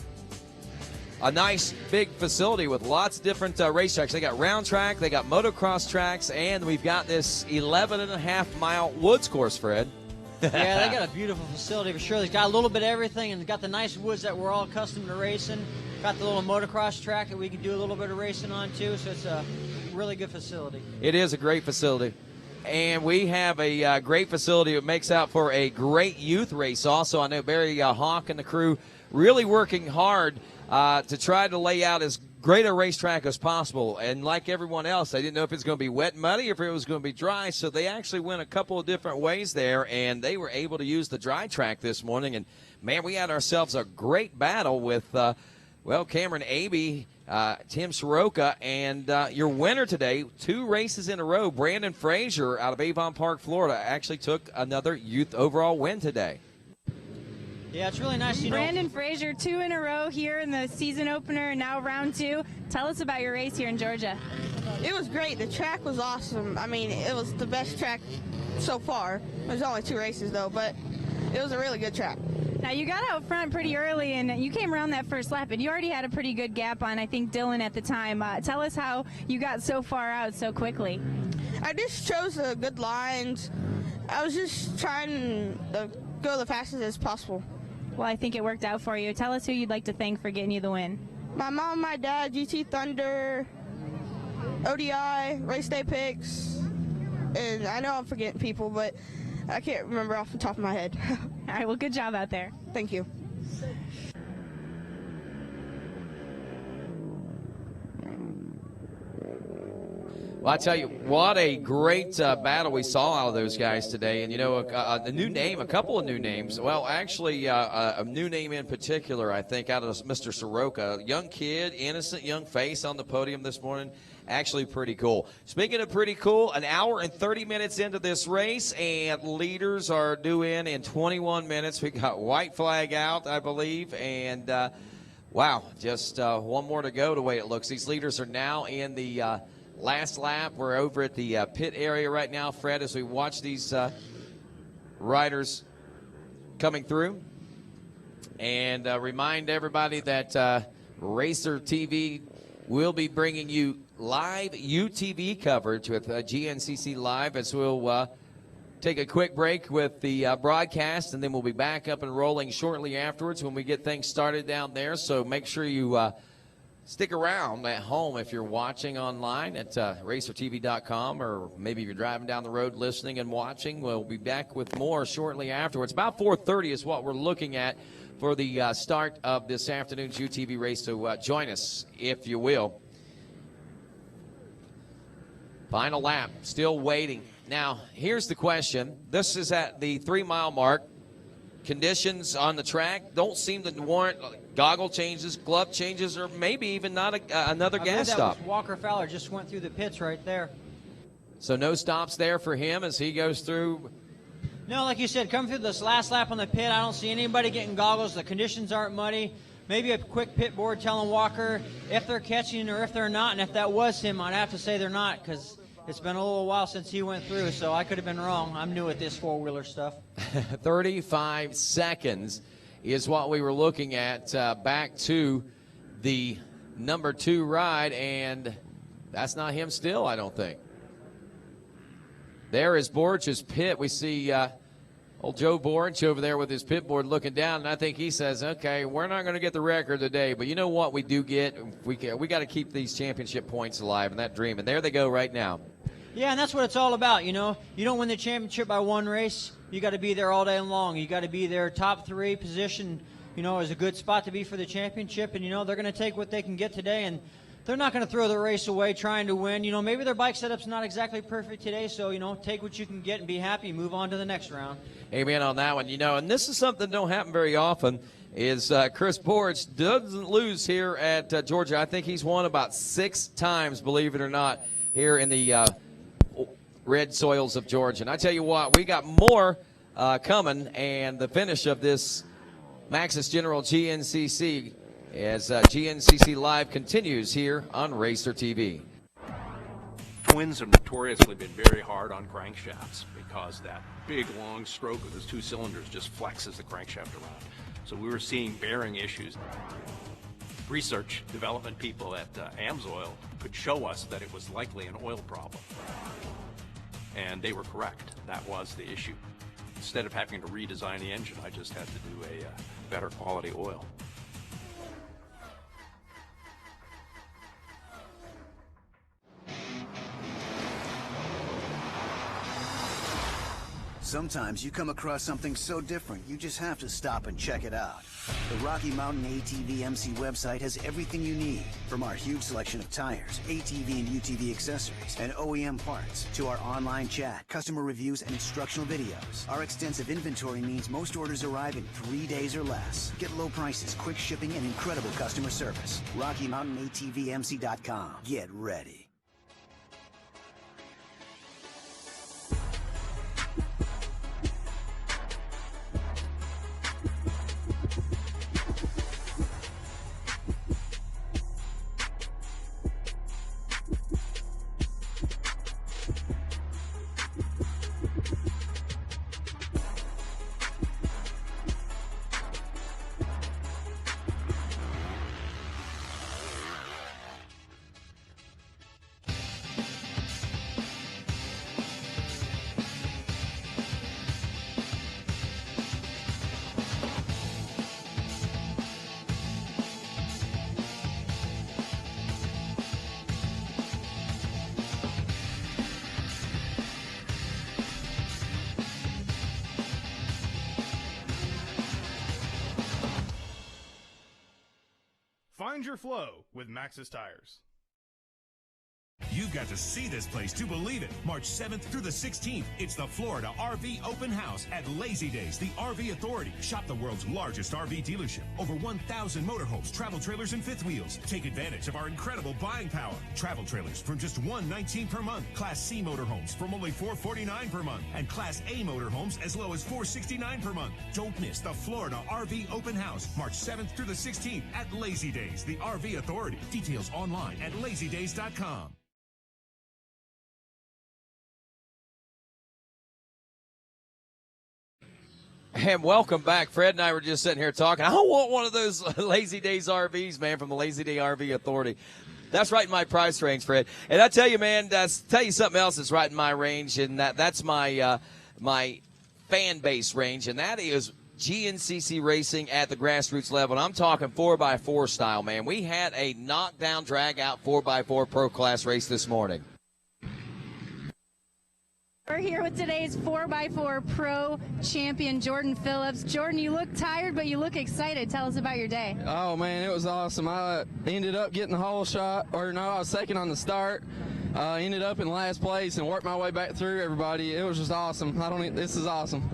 a nice big facility with lots of different racetracks. They got round track, they got motocross tracks, and we've got this 11.5-mile woods course, Fred. Yeah, they got a beautiful facility for sure. They've got a little bit of everything, and they've got the nice woods that we're all accustomed to racing. Got the little motocross track that we can do a little bit of racing on too, so it's a really good facility. It is a great facility. And we have a great facility that makes out for a great youth race also. I know Barry Hawk and the crew really working hard to try to lay out as great a racetrack as possible. And like everyone else, they didn't know if it's going to be wet and muddy or if it was going to be dry, so they actually went a couple of different ways there, and they were able to use the dry track this morning. And, man, we had ourselves a great battle with, Cameron Abey, Tim Soroka, and your winner today, 2 races in a row, Brandon Frazier out of Avon Park, Florida, actually took another youth overall win today. Yeah, it's really nice. Brandon Frazier, 2 in a row here in the season opener, and now round 2. Tell us about your race here in Georgia. It was great. The track was awesome. I mean, it was the best track so far. There's only 2 races, though, but it was a really good track. Now, you got out front pretty early, and you came around that first lap, and you already had a pretty good gap on, I think, Dylan at the time. Tell us how you got so far out so quickly. I just chose the good lines. I was just trying to go the fastest as possible. Well, I think it worked out for you. Tell us who you'd like to thank for getting you the win. My mom, my dad, GT Thunder, ODI, Race Day Picks, and I know I'm forgetting people, but I can't remember off the top of my head. All right, well, good job out there. Thank you. Well, I tell you, what a great battle we saw out of those guys today. And, you know, a new name, a couple of new names. Well, actually, a new name in particular, I think, out of Mr. Soroka. Young kid, innocent young face on the podium this morning. Actually pretty cool. Speaking of pretty cool, an hour and 30 minutes into this race, and leaders are due in 21 minutes. We got white flag out, I believe, and, wow, just one more to go the way it looks. These leaders are now in the last lap. We're over at the pit area right now, Fred, as we watch these riders coming through. And remind everybody that Racer TV will be bringing you live UTV coverage with GNCC Live, as we'll take a quick break with the broadcast, and then we'll be back up and rolling shortly afterwards when we get things started down there. So make sure you stick around at home if you're watching online at RacerTV.com, or maybe if you're driving down the road listening and watching. We'll be back with more shortly afterwards. About 4:30 is what we're looking at for the start of this afternoon's UTV race. So join us, if you will. Final lap, still waiting. Now, here's the question. This is at the 3-mile mark. Conditions on the track don't seem to warrant goggle changes, glove changes, or maybe even not another gas stop. Walker Fowler just went through the pits right there. So no stops there for him as he goes through. No, like you said, come through this last lap on the pit. I don't see anybody getting goggles. The conditions aren't muddy. Maybe a quick pit board telling Walker if they're catching or if they're not. And if that was him, I'd have to say they're not, because it's been a little while since he went through, so I could have been wrong. I'm new at this four-wheeler stuff. 35 seconds is what we were looking at back to the number 2 ride, and that's not him still, I don't think. There is Borch's pit. We see Old Joe Borch over there with his pit board looking down, and I think he says, okay, we're not going to get the record today, but you know what we do get? We got to keep these championship points alive and that dream, and there they go right now. Yeah, and that's what it's all about, you know. You don't win the championship by one race. You got to be there all day long. You got to be there top 3 position, you know, is a good spot to be for the championship, and, you know, they're going to take what they can get today, and they're not going to throw the race away trying to win. You know, maybe their bike setup's not exactly perfect today, so, you know, take what you can get and be happy, move on to the next round. Amen on that one. You know, and this is something that don't happen very often, is Chris Borch doesn't lose here at Georgia. I think he's won about 6 times, believe it or not, here in the red soils of Georgia. And I tell you what, we got more coming, and the finish of this Maxxis General GNCC as GNCC Live continues here on RacerTV. Twins have notoriously been very hard on crankshafts because that big long stroke of those 2 cylinders just flexes the crankshaft around. So we were seeing bearing issues. Research development people at AMSOIL could show us that it was likely an oil problem. And they were correct. That was the issue. Instead of having to redesign the engine, I just had to do a better quality oil. Sometimes you come across something so different, you just have to stop and check it out. The Rocky Mountain ATV MC website has everything you need, from our huge selection of tires, ATV and UTV accessories, and OEM parts, to our online chat, customer reviews, and instructional videos. Our extensive inventory means most orders arrive in 3 days or less. Get low prices, quick shipping, and incredible customer service. RockyMountainATVMC.com. Get ready. Find your flow with Maxxis Tires. You've got to see this place to believe it. March 7th through the 16th, it's the Florida RV Open House at Lazy Days, the RV Authority. Shop the world's largest RV dealership. Over 1,000 motorhomes, travel trailers, and fifth wheels. Take advantage of our incredible buying power. Travel trailers from just $119 per month. Class C motorhomes from only $449 per month. And Class A motorhomes as low as $469 per month. Don't miss the Florida RV Open House, March 7th through the 16th at Lazy Days, the RV Authority. Details online at lazydays.com. And welcome back. Fred and I were just sitting here talking. I want one of those Lazy Days RVs, man, from the Lazy Day RV Authority. That's right in my price range, Fred. And I tell you, man, tell you something else that's right in my range, and that's my my fan base range, and that is GNCC racing at the grassroots level. And I'm talking 4x4 style, man. We had a knockdown, drag-out 4x4 pro class race this morning. We're here with today's 4x4 Pro champion, Jordan Phillips. Jordan, you look tired, but you look excited. Tell us about your day. Oh, man, it was awesome. I ended up getting the whole shot, or no, I was second on the start. Ended up in last place and worked my way back through everybody. It was just awesome. This is awesome.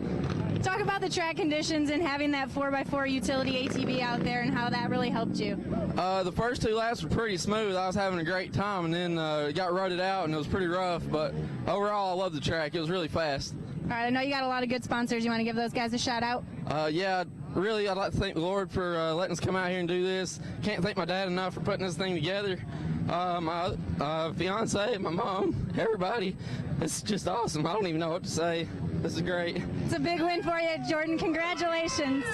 Talk about the track conditions and having that 4x4 utility ATV out there and how that really helped you. The first 2 laps were pretty smooth. I was having a great time, and then it got rutted out, and it was pretty rough. But overall, I love the track. It was really fast. All right, I know you got a lot of good sponsors. You want to give those guys a shout out? Yeah, really, I'd like to thank the Lord for letting us come out here and do this. Can't thank my dad enough for putting this thing together. My fiance, my mom, everybody. It's just awesome. I don't even know what to say. This is great. It's a big win for you, Jordan. Congratulations.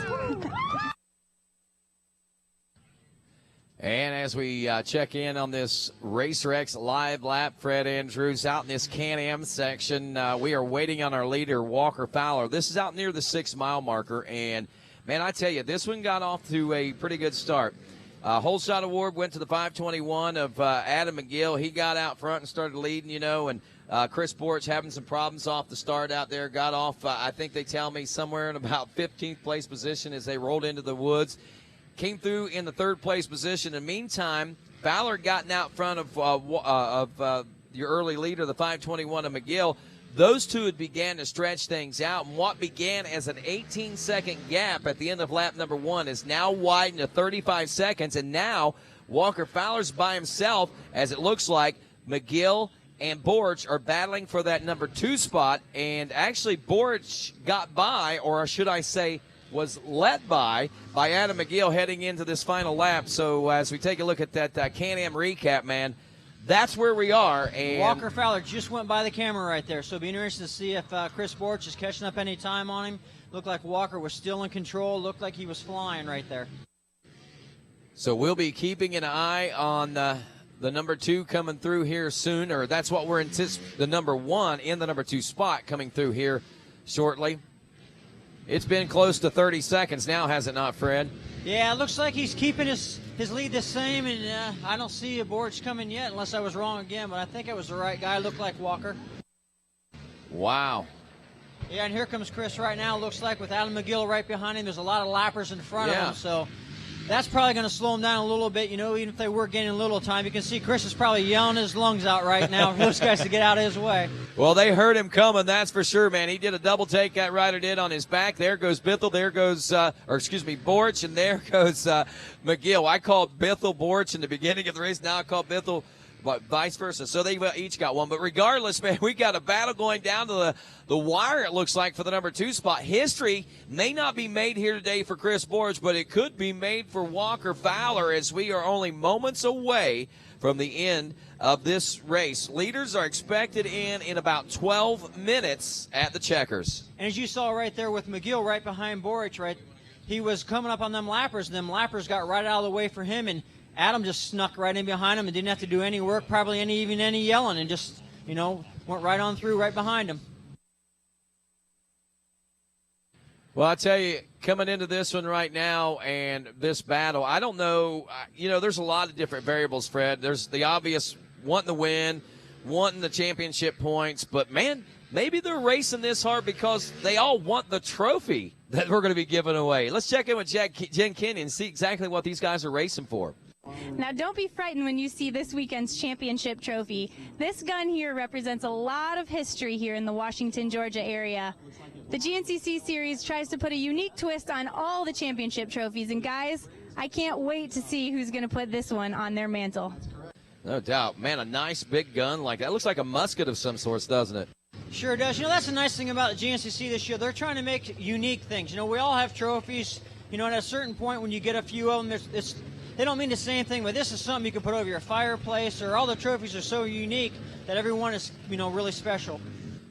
And as we check in on this RacerX live lap, Fred Andrews out in this Can-Am section. We are waiting on our leader, Walker Fowler. This is out near the 6 mile marker. And, man, I tell you, this one got off to a pretty good start. Whole shot award went to the 521 of Adam McGill. He got out front and started leading, you know, and Chris Borch having some problems off the start out there. Got off, I think they tell me, somewhere in about 15th place position as they rolled into the woods. Came through in the 3rd place position. In the meantime, Fowler gotten out front of your early leader, the 521 of McGill. Those two had began to stretch things out, and what began as an 18-second gap at the end of lap number 1 is now widened to 35 seconds, and now Walker Fowler's by himself, as it looks like McGill and Borch are battling for that number 2 spot, and actually Borch got by, or should I say was led by Adam McGill heading into this final lap. So as we take a look at that Can-Am recap, man, that's where we are. And Walker Fowler just went by the camera right there, so it'll be interesting to see if Chris Borch is catching up any time on him. Looked like Walker was still in control. Looked like he was flying right there. So we'll be keeping an eye on the number 2 coming through here soon, or that's what we're anticipating, the number 1 in the number 2 spot coming through here shortly. It's been close to 30 seconds now, has it not, Fred? Yeah, it looks like he's keeping his lead the same, and I don't see a Borch coming yet, unless I was wrong again, but I think I was the right guy. Looked like Walker. Wow. Yeah, and here comes Chris right now. Looks like with Adam McGill right behind him, there's a lot of lappers in front of him, so that's probably going to slow him down a little bit. You know, even if they were gaining a little time, you can see Chris is probably yelling his lungs out right now for those guys to get out of his way. Well, they heard him coming, that's for sure, man. He did a double take, that rider did, on his back. There goes Bithell, there goes, Borch, and there goes McGill. I called Bithell Borch in the beginning of the race. Now I call Bithell, but vice versa. So they each got one. But regardless, man, we got a battle going down to the wire, it looks like, for the number 2 spot. History may not be made here today for Chris Borch, but it could be made for Walker Fowler, as we are only moments away from the end of this race. Leaders are expected in about 12 minutes at the checkers. And as you saw right there with McGill right behind Borch, right, he was coming up on them lappers, and them lappers got right out of the way for him, and Adam just snuck right in behind him and didn't have to do any work, probably even any yelling, and just, you know, went right on through right behind him. Well, I tell you, coming into this one right now and this battle, I don't know, you know, there's a lot of different variables, Fred. There's the obvious wanting the win, wanting the championship points, but, man, maybe they're racing this hard because they all want the trophy that we're going to be giving away. Let's check in with Jen Kenyon and see exactly what these guys are racing for. Now, don't be frightened when you see this weekend's championship trophy. This gun here represents a lot of history here in the Washington, Georgia area. The GNCC series tries to put a unique twist on all the championship trophies, and guys, I can't wait to see who's going to put this one on their mantle. No doubt. Man, a nice big gun like that. Looks like a musket of some sorts, doesn't it? Sure does. You know, that's the nice thing about the GNCC this year. They're trying to make unique things. You know, we all have trophies. You know, at a certain point when you get a few of them, they don't mean the same thing, but this is something you can put over your fireplace, or all the trophies are so unique that everyone is, you know, really special.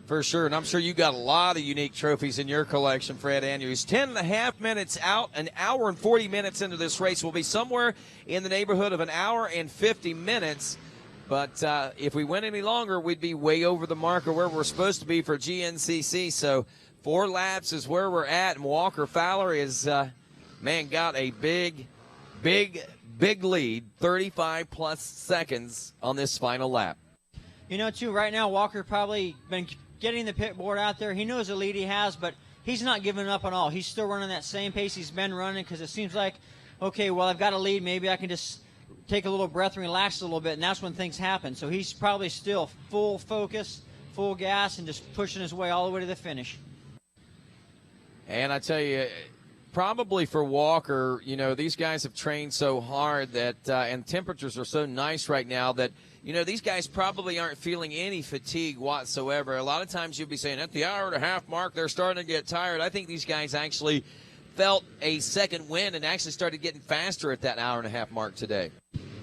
For sure, and I'm sure you got a lot of unique trophies in your collection, Fred Andrews. 10.5 minutes out, an hour and 40 minutes into this race. We'll be somewhere in the neighborhood of an hour and 50 minutes. But if we went any longer, we'd be way over the marker where we're supposed to be for GNCC. So 4 laps is where we're at, and Walker Fowler is, got a big lead, 35-plus seconds on this final lap. You know, too, right now Walker probably been getting the pit board out there. He knows the lead he has, but he's not giving up at all. He's still running that same pace he's been running, because it seems like, okay, well, I've got a lead. Maybe I can just take a little breath and relax a little bit, and that's when things happen. So he's probably still full focus, full gas, and just pushing his way all the way to the finish. And I tell you, probably for Walker, you know, these guys have trained so hard that, and temperatures are so nice right now that, you know, these guys probably aren't feeling any fatigue whatsoever. A lot of times you'll be saying at the hour-and-a-half mark, they're starting to get tired. I think these guys actually felt a second wind and actually started getting faster at that hour-and-a-half mark today.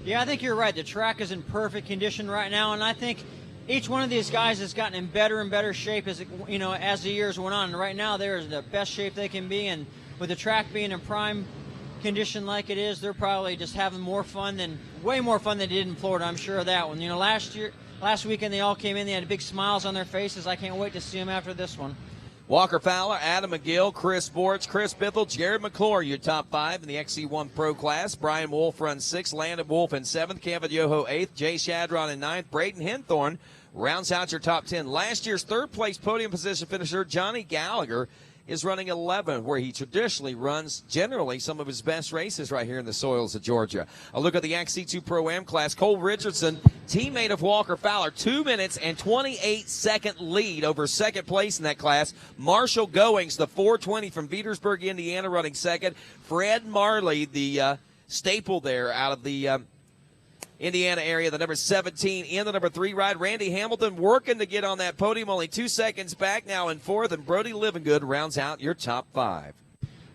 Yeah, I think you're right. The track is in perfect condition right now, and I think each one of these guys has gotten in better and better shape as the years went on. And right now, they're in the best shape they can be, and with the track being in prime condition like it is, they're probably just having way more fun than they did in Florida. I'm sure of that one. You know, last weekend they all came in, they had big smiles on their faces. I can't wait to see them after this one. Walker Fowler, Adam McGill, Chris Borch, Chris Bithell, Jared McClure, your top 5 in the XC1 Pro class. Brian Wolf runs 6th, Landon Wolf in 7th, Kevin Yoho 8th, Jay Shadron in 9th, Braden Henthorn rounds out your top 10. Last year's third-place podium position finisher, Johnny Gallagher, is running 11th, where he traditionally runs generally some of his best races right here in the soils of Georgia. A look at the XC2 Pro-Am class. Cole Richardson, teammate of Walker Fowler, 2 minutes and 28-second lead over second place in that class. Marshall Goings, the 420 from Petersburg, Indiana, running second. Fred Marley, the staple there out of the Indiana area, the number 17 in the number 3 ride. Randy Hamilton working to get on that podium, only 2 seconds back now in 4th, and Brody Livingood rounds out your top 5.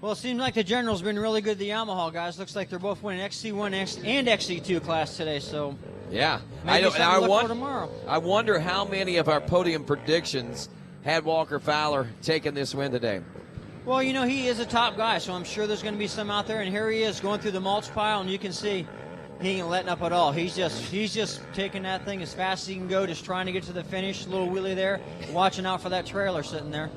Well, it seems like the General's been really good, the Yamaha guys. Looks like they're both winning XC1 and XC2 class today, so yeah. maybe something to look for tomorrow. I wonder how many of our podium predictions had Walker Fowler taking this win today. Well, you know, he is a top guy, so I'm sure there's going to be some out there, and here he is going through the mulch pile, and you can see he ain't letting up at all. He's just taking that thing as fast as he can go, just trying to get to the finish. A little wheelie there, watching out for that trailer sitting there.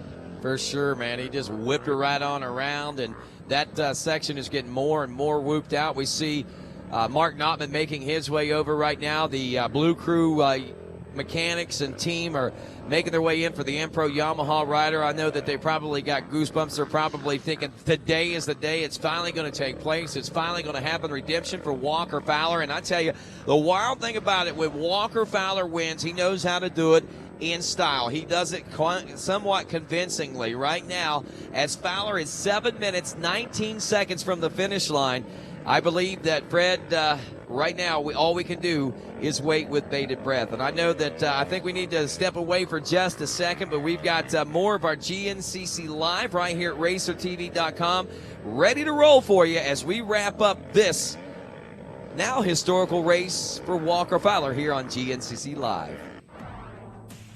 For sure, man. He just whipped her right on around, and that section is getting more and more whooped out. We see Mark Notman making his way over right now. The Blue Crew mechanics and team are making their way in for the M-Pro Yamaha rider. I know that they probably got goosebumps. They're probably thinking today is the day. It's finally going to take place. It's finally going to happen. Redemption for Walker Fowler. And I tell you, the wild thing about it, when Walker Fowler wins, he knows how to do it in style. He does it somewhat convincingly right now, as Fowler is 7 minutes, 19 seconds from the finish line. I believe that, Fred, right now, all we can do is wait with bated breath. And I know that I think we need to step away for just a second, but we've got more of our GNCC Live right here at RacerTV.com ready to roll for you as we wrap up this now historical race for Walker Fowler here on GNCC Live.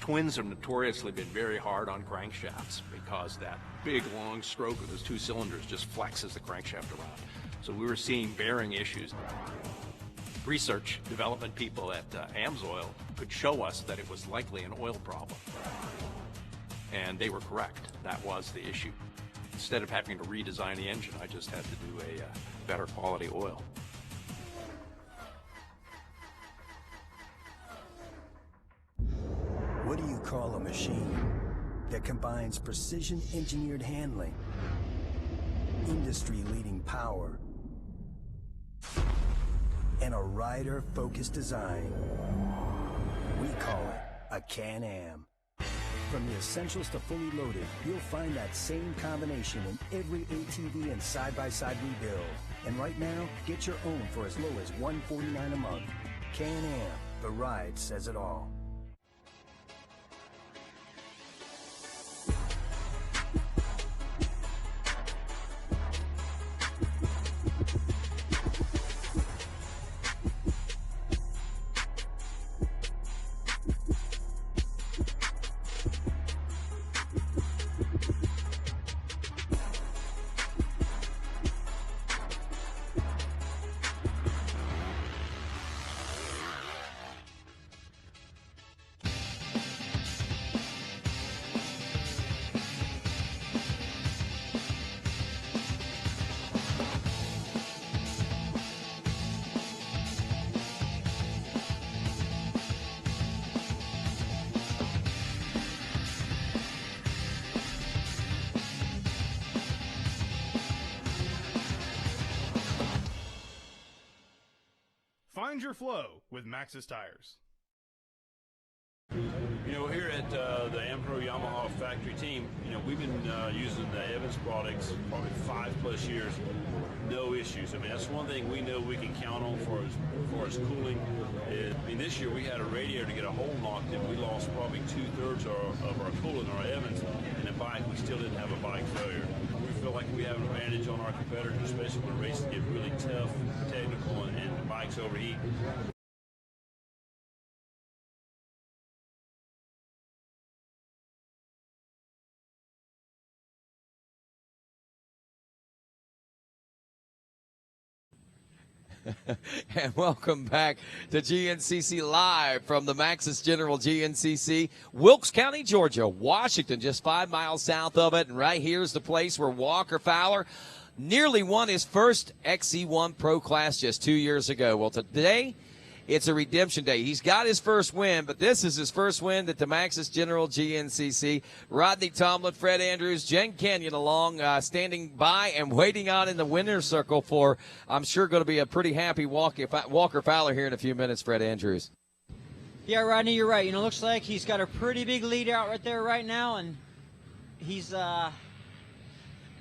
Twins have notoriously been very hard on crankshafts because that big long stroke of those 2 cylinders just flexes the crankshaft around. So we were seeing bearing issues. Research development people at AMSOIL could show us that it was likely an oil problem. And they were correct. That was the issue. Instead of having to redesign the engine, I just had to do a better quality oil. What do you call a machine that combines precision-engineered handling, industry-leading power, and a rider-focused design? We call it a Can-Am. From the essentials to fully loaded, you'll find that same combination in every ATV and side-by-side we build. And right now, get your own for as low as $149 a month. Can-Am, the ride says it all. Find your flow with Maxxis Tires. You know, here at the M-Pro Yamaha factory team, you know, we've been using the Evans products probably 5+ years, no issues. I mean, that's one thing we know we can count on for as cooling. I mean, this year we had a radiator to get a hole knocked in. We lost probably 2/3 of our coolant in our Evans, and the bike, we still didn't have a bike failure. We feel like we have an advantage on our competitors, especially when races get really tough, technical, and the bikes overheat. And welcome back to GNCC Live from the Maxis General GNCC, Wilkes County, Georgia. Washington, just 5 miles south of it. And right here is the place where Walker Fowler nearly won his first XC1 Pro Class just 2 years ago. Well, today it's a redemption day. He's got his first win, but this is his first win at the Maxis General GNCC. Rodney Tomlin, Fred Andrews, Jen Kenyon along, standing by and waiting on in the winner's circle for, I'm sure, going to be a pretty happy Walker Fowler here in a few minutes, Fred Andrews. Yeah, Rodney, you're right. Looks like he's got a pretty big lead out right there right now, and he's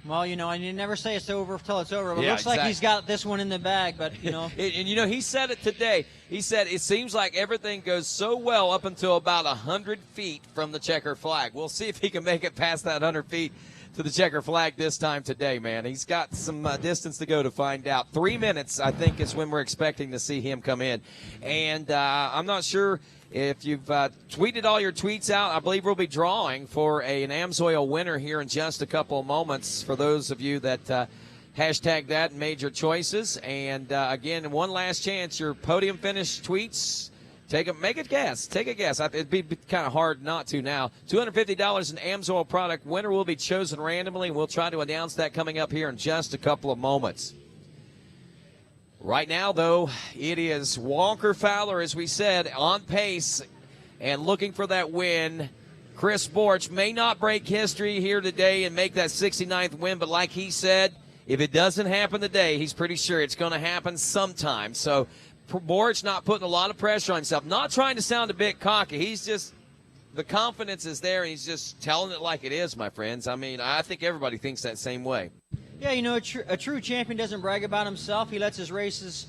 well, I never say it's over until it's over, but it looks like he's got this one in the bag, but, And, he said it today. He said it seems like everything goes so well up until about 100 feet from the checker flag. We'll see if he can make it past that 100 feet to the checker flag this time today, man. He's got some distance to go to find out. 3 minutes, I think, is when we're expecting to see him come in. And I'm not sure if you've tweeted all your tweets out. I believe we'll be drawing for an AMSOIL winner here in just a couple of moments for those of you that hashtag that and made your choices. And, again, one last chance, your podium finish tweets. Make a guess. Take a guess. It'd be kind of hard not to now. $250 in AMSOIL product. Winner will be chosen randomly. We'll try to announce that coming up here in just a couple of moments. Right now, though, it is Walker Fowler, as we said, on pace and looking for that win. Chris Borch may not break history here today and make that 69th win, but like he said, if it doesn't happen today, he's pretty sure it's going to happen sometime. So Borch not putting a lot of pressure on himself, not trying to sound a bit cocky. He's just, the confidence is there, and he's just telling it like it is, my friends. I mean, I think everybody thinks that same way. Yeah, a true champion doesn't brag about himself. He lets his races,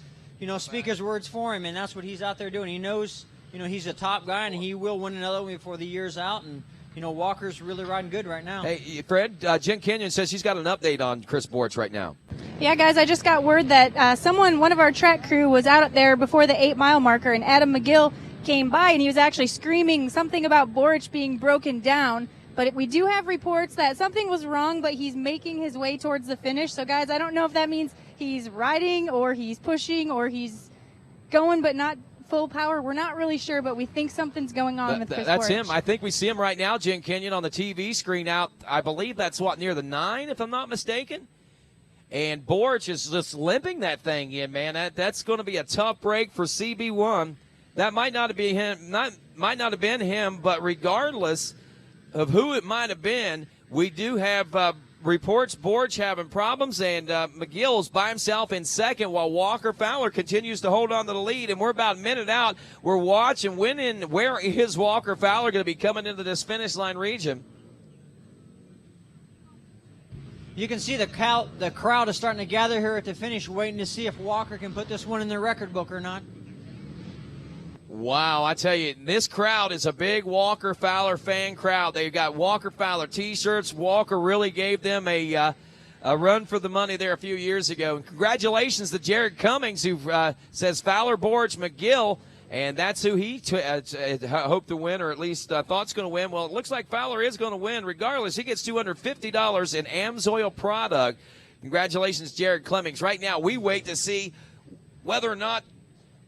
speak his words for him, and that's what he's out there doing. He knows, he's a top guy, and he will win another one before the year's out, and, Walker's really riding good right now. Hey, Fred, Jen Kenyon says she's got an update on Chris Borch right now. Yeah, guys, I just got word that one of our track crew was out there before the 8-mile marker, and Adam McGill came by, and he was actually screaming something about Borch being broken down. But we do have reports that something was wrong, but he's making his way towards the finish. So, guys, I don't know if that means he's riding or he's pushing or he's going but not full power. We're not really sure, but we think something's going on with Chris That's Borch. him. I think we see him right now, Jen Kenyon, on the TV screen out. I believe that's, near the 9, if I'm not mistaken. And Borch is just limping that thing in, man. That's going to be a tough break for CB1. That might not have been him, but regardless of who it might have been, we do have reports Borch having problems, and McGill's by himself in second while Walker Fowler continues to hold on to the lead. And we're about a minute out. We're watching where is Walker Fowler going to be coming into this finish line region. You can see the crowd is starting to gather here at the finish, waiting to see if Walker can put this one in the record book or not. Wow, I tell you, this crowd is a big Walker Fowler fan crowd. They've got Walker Fowler T-shirts. Walker really gave them a run for the money there a few years ago. And congratulations to Jared Cummings, who says Fowler, Borch, McGill, and that's who he hoped to win, or at least thought's going to win. Well, it looks like Fowler is going to win. Regardless, he gets $250 in AMSOIL product. Congratulations, Jared Cummings. Right now, we wait to see whether or not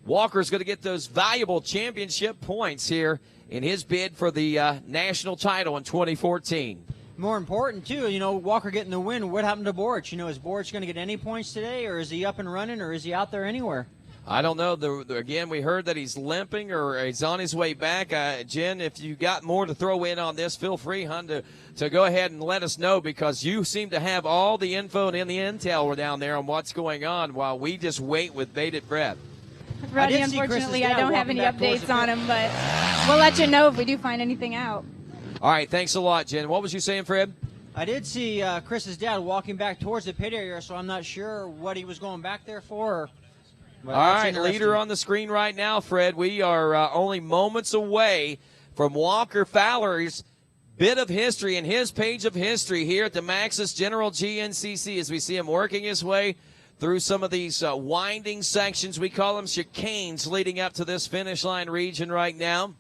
Walker's going to get those valuable championship points here in his bid for the national title in 2014. More important, too, Walker getting the win. What happened to Borch? Is Borch going to get any points today, or is he up and running, or is he out there anywhere? I don't know. Again, we heard that he's limping or he's on his way back. Jen, if you got more to throw in on this, feel free, hon, to go ahead and let us know, because you seem to have all the info and the intel down there on what's going on while we just wait with bated breath. Rodney, unfortunately, I don't have any updates on him, but we'll let you know if we do find anything out. All right, thanks a lot, Jen. What was you saying, Fred? I did see Chris's dad walking back towards the pit area, so I'm not sure what he was going back there for. All right, leader on the screen right now, Fred. We are only moments away from Walker Fowler's bit of history and his page of history here at the Maxis General GNCC as we see him working his way through some of these winding sections. We call them chicanes leading up to this finish line region right now.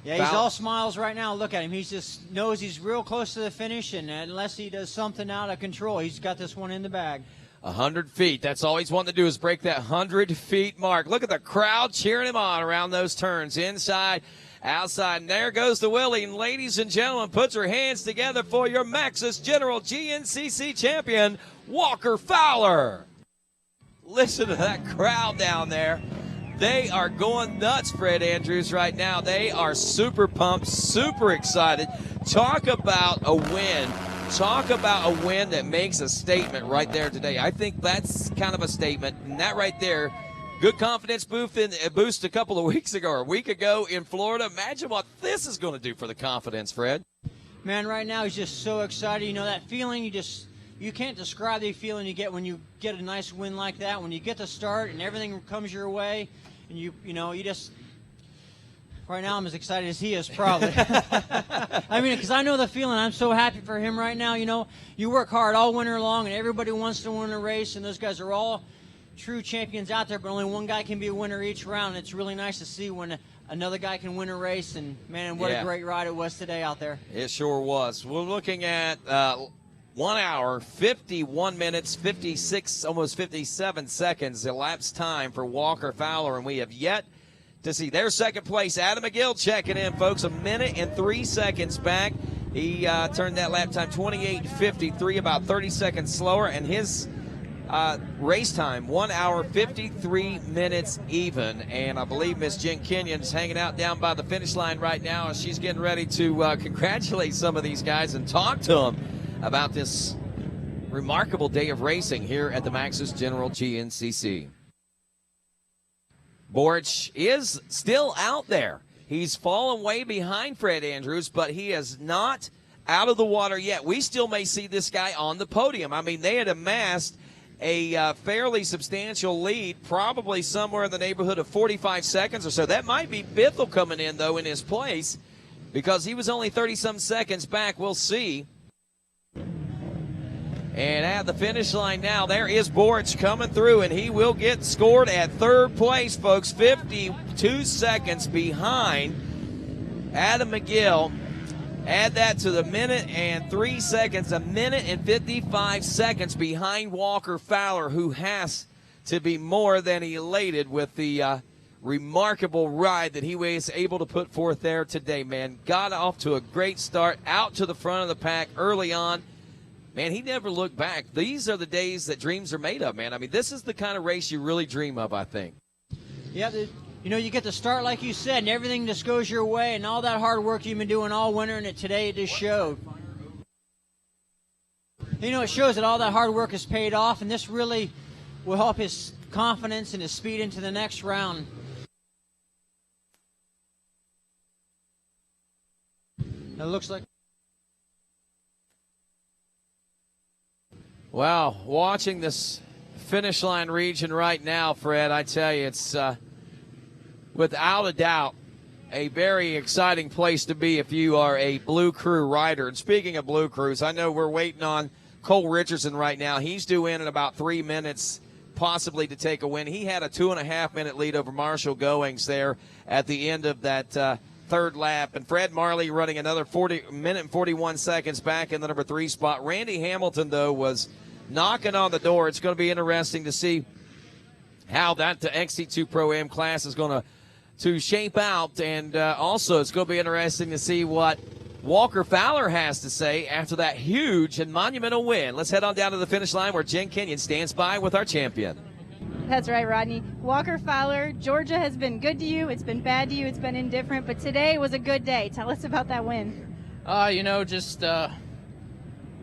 Yeah, he's all smiles right now. Look at him. He just knows he's real close to the finish, and unless he does something out of control, he's got this one in the bag. 100 feet. That's all he's wanting to do is break that 100-feet mark. Look at the crowd cheering him on around those turns, inside, outside. And there goes the Willie. And ladies and gentlemen, put your hands together for your Maxxis General GNCC champion, Walker Fowler. Listen to that crowd down there. They are going nuts, Fred Andrews, right now. They are super pumped, super excited. Talk about a win. Talk about a win that makes a statement right there today. I think that's kind of a statement. And that right there, good confidence boost a couple of weeks ago or a week ago in Florida. Imagine what this is going to do for the confidence, Fred. Man, right now he's just so excited. You know, that feeling you can't describe the feeling you get when you get a nice win like that. When you get to start and everything comes your way, and you just, right now I'm as excited as he is probably. I mean, because I know the feeling. I'm so happy for him right now. You know, you work hard all winter long, and everybody wants to win a race, and those guys are all true champions out there, but only one guy can be a winner each round. It's really nice to see when another guy can win a race, and man, what a great ride it was today out there. It sure was. We're looking at 1 hour, 51 minutes, 56, almost 57 seconds elapsed time for Walker Fowler, and we have yet to see their second place. Adam McGill checking in, folks, 1 minute and 3 seconds back. He turned that lap time 28:53, about 30 seconds slower, and his race time 1 hour 53 minutes even. And I believe Miss Jen Kenyon's hanging out down by the finish line right now, and she's getting ready to congratulate some of these guys and talk to them about this remarkable day of racing here at the Maxxis General GNCC. Borich is still out there. He's fallen way behind Fred Andrews, but he is not out of the water yet. We still may see this guy on the podium. I mean, they had amassed a fairly substantial lead, probably somewhere in the neighborhood of 45 seconds or so. That might be Bithell coming in, though, in his place, because he was only 30-some seconds back. We'll see. And at the finish line now, there is Borich coming through, and he will get scored at third place, folks, 52 seconds behind Adam McGill. Add that to the minute and 3 seconds, a minute and 55 seconds behind Walker Fowler, who has to be more than elated with the remarkable ride that he was able to put forth there today, man. Got off to a great start, out to the front of the pack early on. Man, he never looked back. These are the days that dreams are made of, man. I mean, this is the kind of race you really dream of, I think. Yeah, you know, you get to start like you said, and everything just goes your way, and all that hard work you've been doing all winter, and today it just showed. You know, it shows that all that hard work has paid off, and this really will help his confidence and his speed into the next round. It looks like... Wow, watching this finish line region right now, Fred, I tell you, it's without a doubt a very exciting place to be if you are a Blue Crew rider. And speaking of Blue Crews, I know we're waiting on Cole Richardson right now. He's due in about 3 minutes, possibly to take a win. He had a 2.5-minute lead over Marshall Goings there at the end of that third lap. And Fred Marley running another 40-minute and 41 seconds back in the number 3 spot. Randy Hamilton, though, was knocking on the door. It's going to be interesting to see how that XC2 Pro-Am class is going to shape out. And also it's going to be interesting to see what Walker Fowler has to say after that huge and monumental win. Let's head on down to the finish line where Jen Kenyon stands by with our champion. That's right, Rodney. Walker Fowler, Georgia has been good to you. It's been bad to you. It's been indifferent. But today was a good day. Tell us about that win. You know, just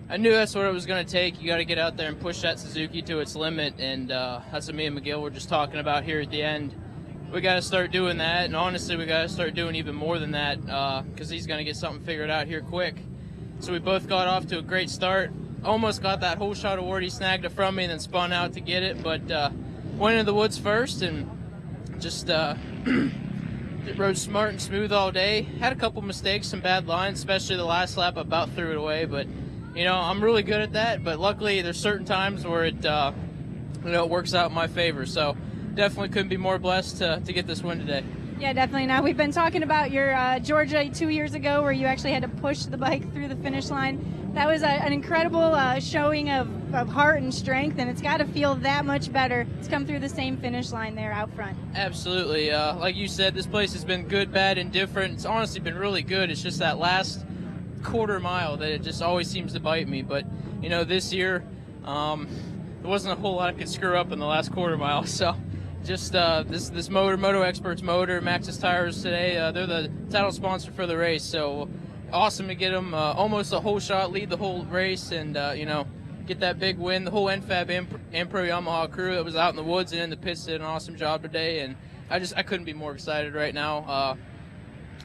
I knew that's what it was going to take. You got to get out there and push that Suzuki to its limit. And that's what me and McGill were just talking about here at the end. We got to start doing that. And honestly, we got to start doing even more than that because he's going to get something figured out here quick. So we both got off to a great start. Almost got that whole shot award. He snagged it from me and then spun out to get it. But went into the woods first and just rode smart and smooth all day. Had a couple mistakes, some bad lines, especially the last lap. I about threw it away, but you know, I'm really good at that. But luckily, there's certain times where it, it works out in my favor. So definitely couldn't be more blessed to get this win today. Yeah, definitely. Now, we've been talking about your Georgia 2 years ago where you actually had to push the bike through the finish line. That was an incredible showing of heart and strength, and it's got to feel that much better to come through the same finish line there out front. Absolutely. Like you said, this place has been good, bad, and different. It's honestly been really good. It's just that last quarter mile that it just always seems to bite me. But, you know, this year, there wasn't a whole lot I could screw up in the last quarter mile. So just this motor, Moto Experts motor, Maxxis Tires today, they're the title sponsor for the race. So awesome to get them almost a whole shot, lead the whole race, and, you know, get that big win. The whole NFAB Impro Yamaha crew that was out in the woods and in the pits did an awesome job today, and I couldn't be more excited right now.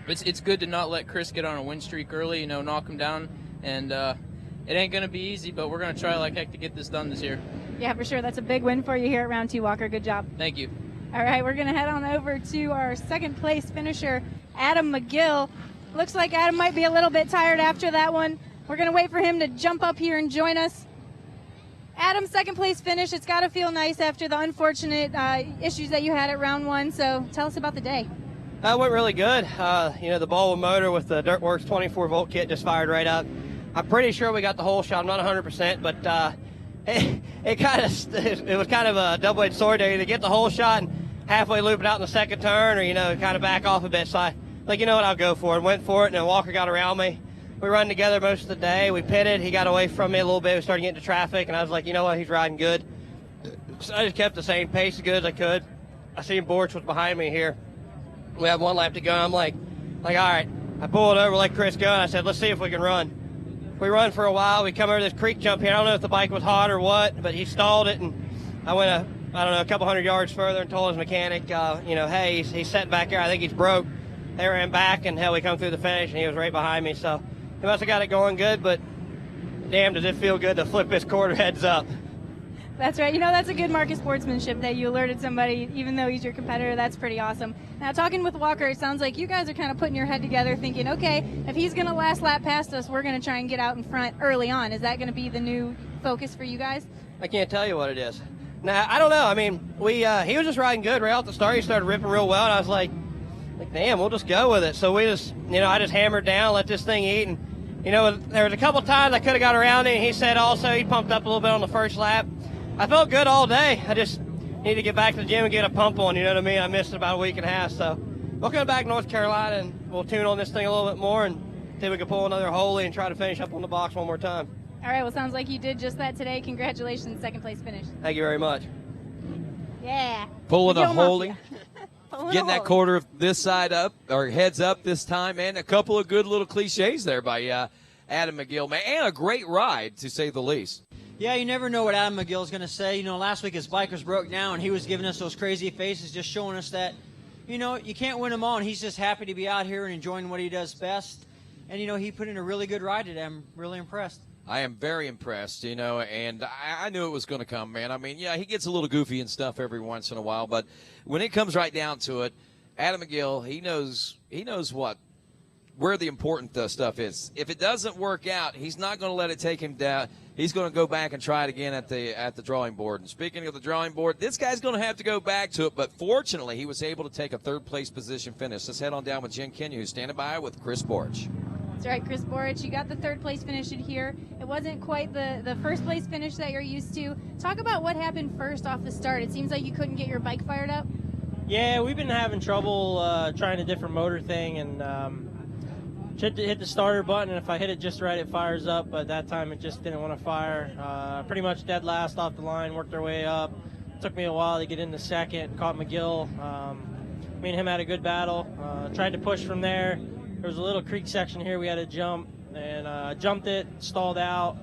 It's good to not let Chris get on a win streak early, you know, knock him down, and it ain't going to be easy, but we're going to try like heck to get this done this year. Yeah, for sure. That's a big win for you here at Round 2, Walker. Good job. Thank you. All right, we're going to head on over to our second place finisher, Adam McGill. Looks like Adam might be a little bit tired after that one. We're going to wait for him to jump up here and join us. Adam, second place finish. It's got to feel nice after the unfortunate issues that you had at round 1. So tell us about the day. It went really good. You know, the Baldwin motor with the Dirtworks 24-volt kit just fired right up. I'm pretty sure we got the whole shot. I'm not 100%, but it was kind of a double-edged sword there. Either get the whole shot and halfway loop it out in the second turn, or, you know, kind of back off a bit. So I, like, you know what, I'll go for it. Went for it, and then Walker got around me. We run together most of the day. We pitted. He got away from me a little bit. We started getting into traffic, and I was like, you know what, he's riding good. So I just kept the same pace as good as I could. I seen Borch was behind me here. We had 1 lap to go, and I'm like, all right. I pulled over, let Chris go, and I said, let's see if we can run. We run for a while. We come over this creek jump here. I don't know if the bike was hot or what, but he stalled it, and I went, a couple hundred yards further and told his mechanic, you know, hey, he's sitting back there. I think he's broke. They ran back, and hell, we come through the finish, and he was right behind me. So he must have got it going good, but damn, does it feel good to flip this quarter heads up. That's right. You know, that's a good mark of sportsmanship that you alerted somebody, even though he's your competitor. That's pretty awesome. Now, talking with Walker, it sounds like you guys are kind of putting your head together thinking, okay, if he's going to last lap past us, we're going to try and get out in front early on. Is that going to be the new focus for you guys? I can't tell you what it is. Now, I don't know. I mean, he was just riding good right off the start. He started ripping real well, and I was like, damn, we'll just go with it. So we just, you know, I just hammered down, let this thing eat, and, you know, there was a couple times I could have got around him, and he said also he pumped up a little bit on the first lap. I felt good all day. I just need to get back to the gym and get a pump on, you know what I mean? I missed it about a week and a half, so we'll come back to North Carolina, and we'll tune on this thing a little bit more and see if we can pull another holy and try to finish up on the box one more time. All right, well, sounds like you did just that today. Congratulations, second place finish. Thank you very much. Yeah. Pulling a holy. Getting that quarter of this side up, or heads up this time, and a couple of good little cliches there by Adam McGill, man, and a great ride, to say the least. Yeah, you never know what Adam McGill is going to say. You know, last week his bike was broke down, and he was giving us those crazy faces, just showing us that, you know, you can't win them all, and he's just happy to be out here and enjoying what he does best. And, you know, he put in a really good ride today. I'm really impressed. I am very impressed, you know, and I knew it was going to come, man. I mean, yeah, he gets a little goofy and stuff every once in a while, but when it comes right down to it, Adam McGill, he knows where the important stuff is. If it doesn't work out, he's not going to let it take him down. He's going to go back and try it again at the drawing board. And speaking of the drawing board, this guy's going to have to go back to it, but fortunately he was able to take a third-place position finish. Let's head on down with Jen Kenya, who's standing by with Chris Borch. That's right, Chris Borch. You got the third place finish in here. It wasn't quite the first place finish that you're used to. Talk about what happened first off the start. It seems like you couldn't get your bike fired up. Yeah, we've been having trouble trying a different motor thing, and hit the starter button, and if I hit it just right, it fires up, but that time it just didn't want to fire. Pretty much dead last off the line, worked our way up. Took me a while to get into second, caught McGill. Me and him had a good battle. Tried to push from there. There was a little creek section here we had to jump, and jumped it, stalled out,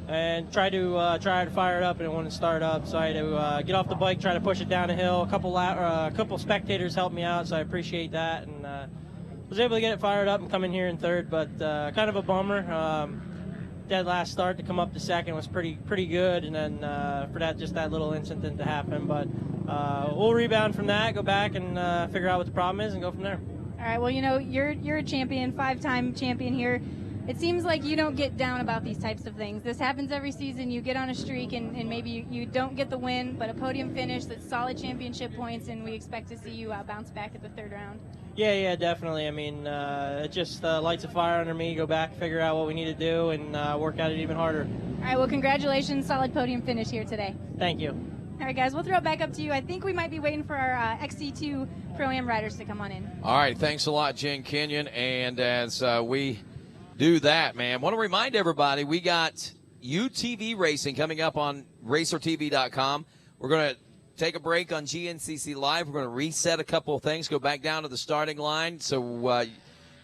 and tried to fire it up, and it wouldn't start up. So I had to get off the bike, try to push it down a hill. A couple spectators helped me out, so I appreciate that, and was able to get it fired up and come in here in third. But kind of a bummer. Dead last start to come up to second was pretty good, and then for that little incident to happen. But we'll rebound from that, go back and figure out what the problem is, and go from there. All right, well, you know, you're a champion, 5-time champion here. It seems like you don't get down about these types of things. This happens every season. You get on a streak, and maybe you don't get the win, but a podium finish, that's solid championship points, and we expect to see you bounce back at the third round. Yeah, definitely. I mean, it just lights a fire under me, go back, figure out what we need to do, and work at it even harder. All right, well, congratulations. Solid podium finish here today. Thank you. All right, guys, we'll throw it back up to you. I think we might be waiting for our XC2 Pro-Am riders to come on in. All right, thanks a lot, Jen Kenyon. And as we do that, man, want to remind everybody we got UTV racing coming up on RacerTV.com. We're going to take a break on GNCC Live. We're going to reset a couple of things, go back down to the starting line. So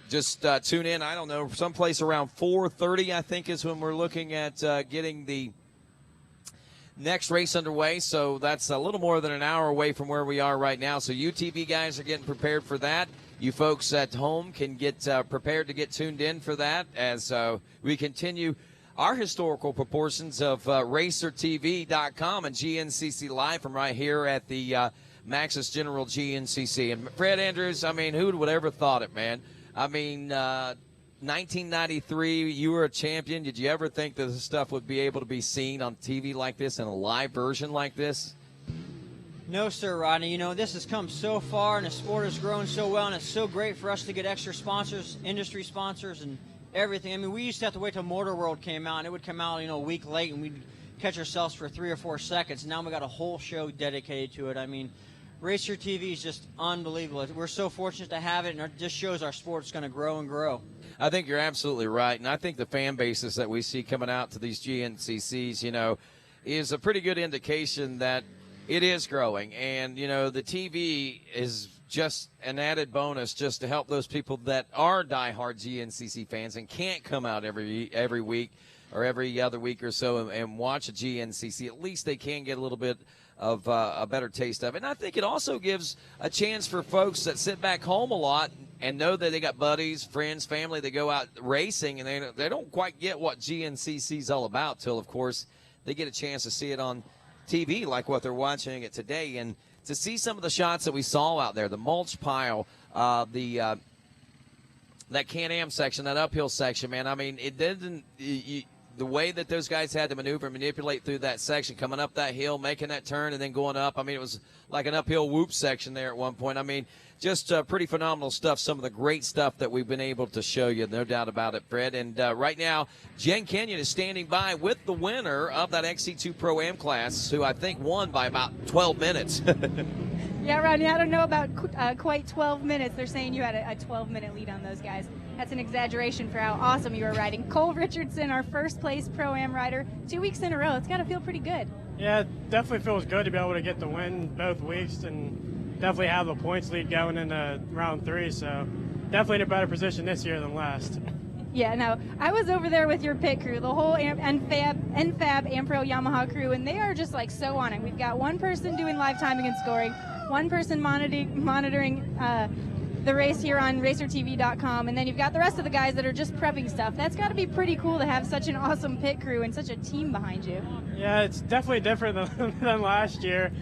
just tune in, I don't know, someplace around 4:30, I think, is when we're looking at getting the next race underway. So that's a little more than an hour away from where we are right now. So UTV guys are getting prepared for that. You folks at home can get prepared to get tuned in for that as we continue our historical proportions of RacerTV.com and GNCC Live from right here at the Maxis General GNCC. And Fred Andrews, I mean, who would ever thought it, man? I mean, 1993, you were a champion. Did you ever think that this stuff would be able to be seen on TV like this, in a live version like this? No, sir, Rodney. You know, this has come so far, and the sport has grown so well, and it's so great for us to get extra sponsors, industry sponsors, and everything. I mean, we used to have to wait till Motor World came out, and it would come out, a week late, and we'd catch ourselves for 3 or 4 seconds. Now we got a whole show dedicated to it. I mean, Racer TV is just unbelievable. We're so fortunate to have it, and it just shows our sport's going to grow and grow. I think you're absolutely right, and I think the fan bases that we see coming out to these GNCCs, is a pretty good indication that it is growing. And, the TV is just an added bonus just to help those people that are diehard GNCC fans and can't come out every week or every other week or so and watch a GNCC. At least they can get a little bit of a better taste of it. And I think it also gives a chance for folks that sit back home a lot and know that they got buddies, friends, family that go out racing, and they don't quite get what GNCC is all about till, of course, they get a chance to see it on TV like what they're watching it today. And to see some of the shots that we saw out there, the mulch pile, that Can-Am section, that uphill section, man, I mean, it didn't the way that those guys had to maneuver and manipulate through that section, coming up that hill, making that turn, and then going up. I mean, it was like an uphill whoop section there at one point. I mean, just pretty phenomenal stuff. Some of the great stuff that we've been able to show you, no doubt about it, Fred. And right now, Jen Kenyon is standing by with the winner of that XC2 Pro-Am class, who I think won by about 12 minutes. Yeah, Rodney, I don't know about quite 12 minutes. They're saying you had a 12-minute lead on those guys. That's an exaggeration for how awesome you were riding. Cole Richardson, our first-place Pro-Am rider, 2 weeks in a row. It's got to feel pretty good. Yeah, it definitely feels good to be able to get the win both weeks and definitely have the points lead going into round 3. So definitely in a better position this year than last. Yeah, no, I was over there with your pit crew, the whole NFAB Ampro Yamaha crew, and they are just like so on it. We've got one person doing live timing and scoring, one person monitoring the race here on RacerTV.com, and then you've got the rest of the guys that are just prepping stuff. That's got to be pretty cool to have such an awesome pit crew and such a team behind you. Yeah, it's definitely different than last year.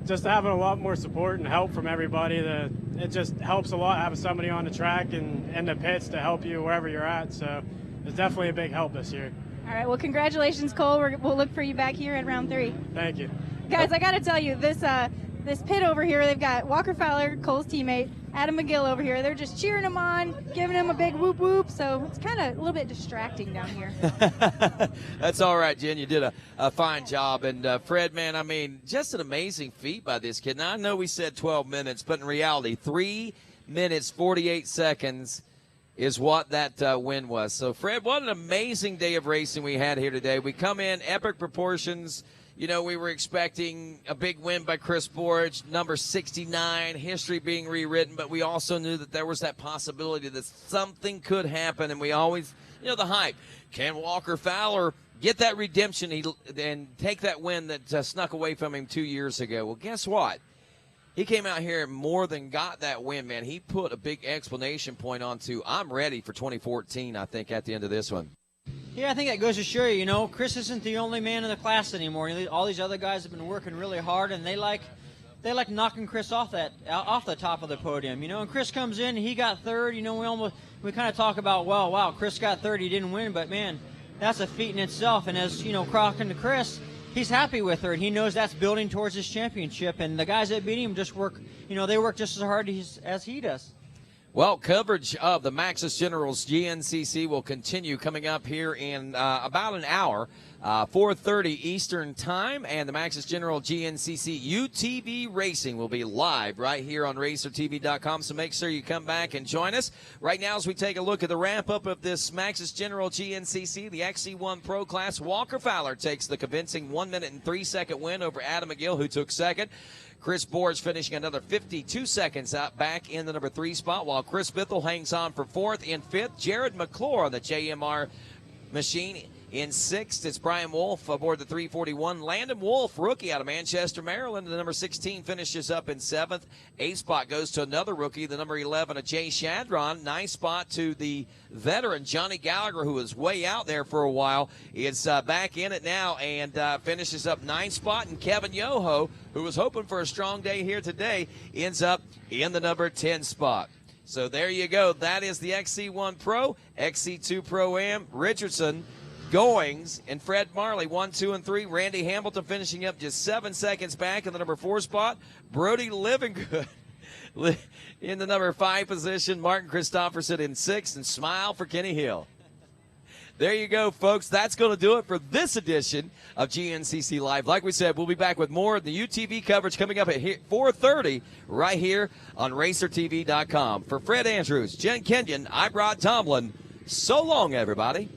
Just having a lot more support and help from everybody. It just helps a lot having somebody on the track and the pits to help you wherever you're at. So it's definitely a big help this year. All right, well, congratulations, Cole. We'll look for you back here at round 3. Thank you. Guys, I got to tell you, this pit over here, they've got Walker Fowler, Cole's teammate, Adam McGill over here. They're just cheering him on, giving him a big whoop whoop. So it's kind of a little bit distracting down here. That's all right, Jen. You did a fine job. And Fred, man, I mean, just an amazing feat by this kid. Now, I know we said 12 minutes, but in reality, 3 minutes, 48 seconds is what that win was. So, Fred, what an amazing day of racing we had here today. We come in, epic proportions. You know, we were expecting a big win by Chris Borge, number 69, history being rewritten, but we also knew that there was that possibility that something could happen, and we always, the hype. Can Walker Fowler get that redemption and take that win that snuck away from him 2 years ago? Well, guess what? He came out here and more than got that win, man. He put a big explanation point onto, I'm ready for 2014, I think, at the end of this one. Yeah, I think that goes to show you, Chris isn't the only man in the class anymore. All these other guys have been working really hard, and they like they like knocking Chris off the top of the podium, you know. And Chris comes in, he got third. You know, we kind of talk about, well, wow, Chris got third, he didn't win, but man, that's a feat in itself. And as you know, talking to Chris, he's happy with her, and he knows that's building towards his championship. And the guys that beat him just work, you know, they work just as hard as he does. Well, coverage of the Maxxis Generals GNCC will continue coming up here in about an hour, 4:30 Eastern Time, and the Maxxis General GNCC UTV Racing will be live right here on RacerTV.com, so make sure you come back and join us. Right now, as we take a look at the wrap-up of this Maxxis General GNCC, the XC1 Pro Class, Walker Fowler takes the convincing 1 minute and 3 second win over Adam McGill, who took second. Chris Borge finishing another 52 seconds out back in the number 3 spot, while Chris Bithell hangs on for 4th. In 5th, Jared McClure on the JMR machine. In 6th, it's Brian Wolf aboard the 341. Landon Wolf, rookie out of Manchester, Maryland. The number 16 finishes up in 7th. 8th spot goes to another rookie, the number 11, a Jay Shadron. 9th spot to the veteran, Johnny Gallagher, who was way out there for a while. Is back in it now and finishes up 9th spot. And Kevin Yoho, who was hoping for a strong day here today, ends up in the number 10 spot. So there you go. That is the XC1 Pro, XC2 Pro-Am, Richardson, Goings, and Fred Marley, 1, 2, and 3. Randy Hamilton finishing up just 7 seconds back in the number 4 spot. Brody Livingood in the number 5 position. Martin Christopherson in 6th, and smile for Kenny Hill. There you go, folks. That's going to do it for this edition of GNCC Live. Like we said, we'll be back with more of the UTV coverage coming up at 4:30 right here on RacerTV.com. For Fred Andrews, Jen Kenyon, I'm Rod Tomlin. So long, everybody.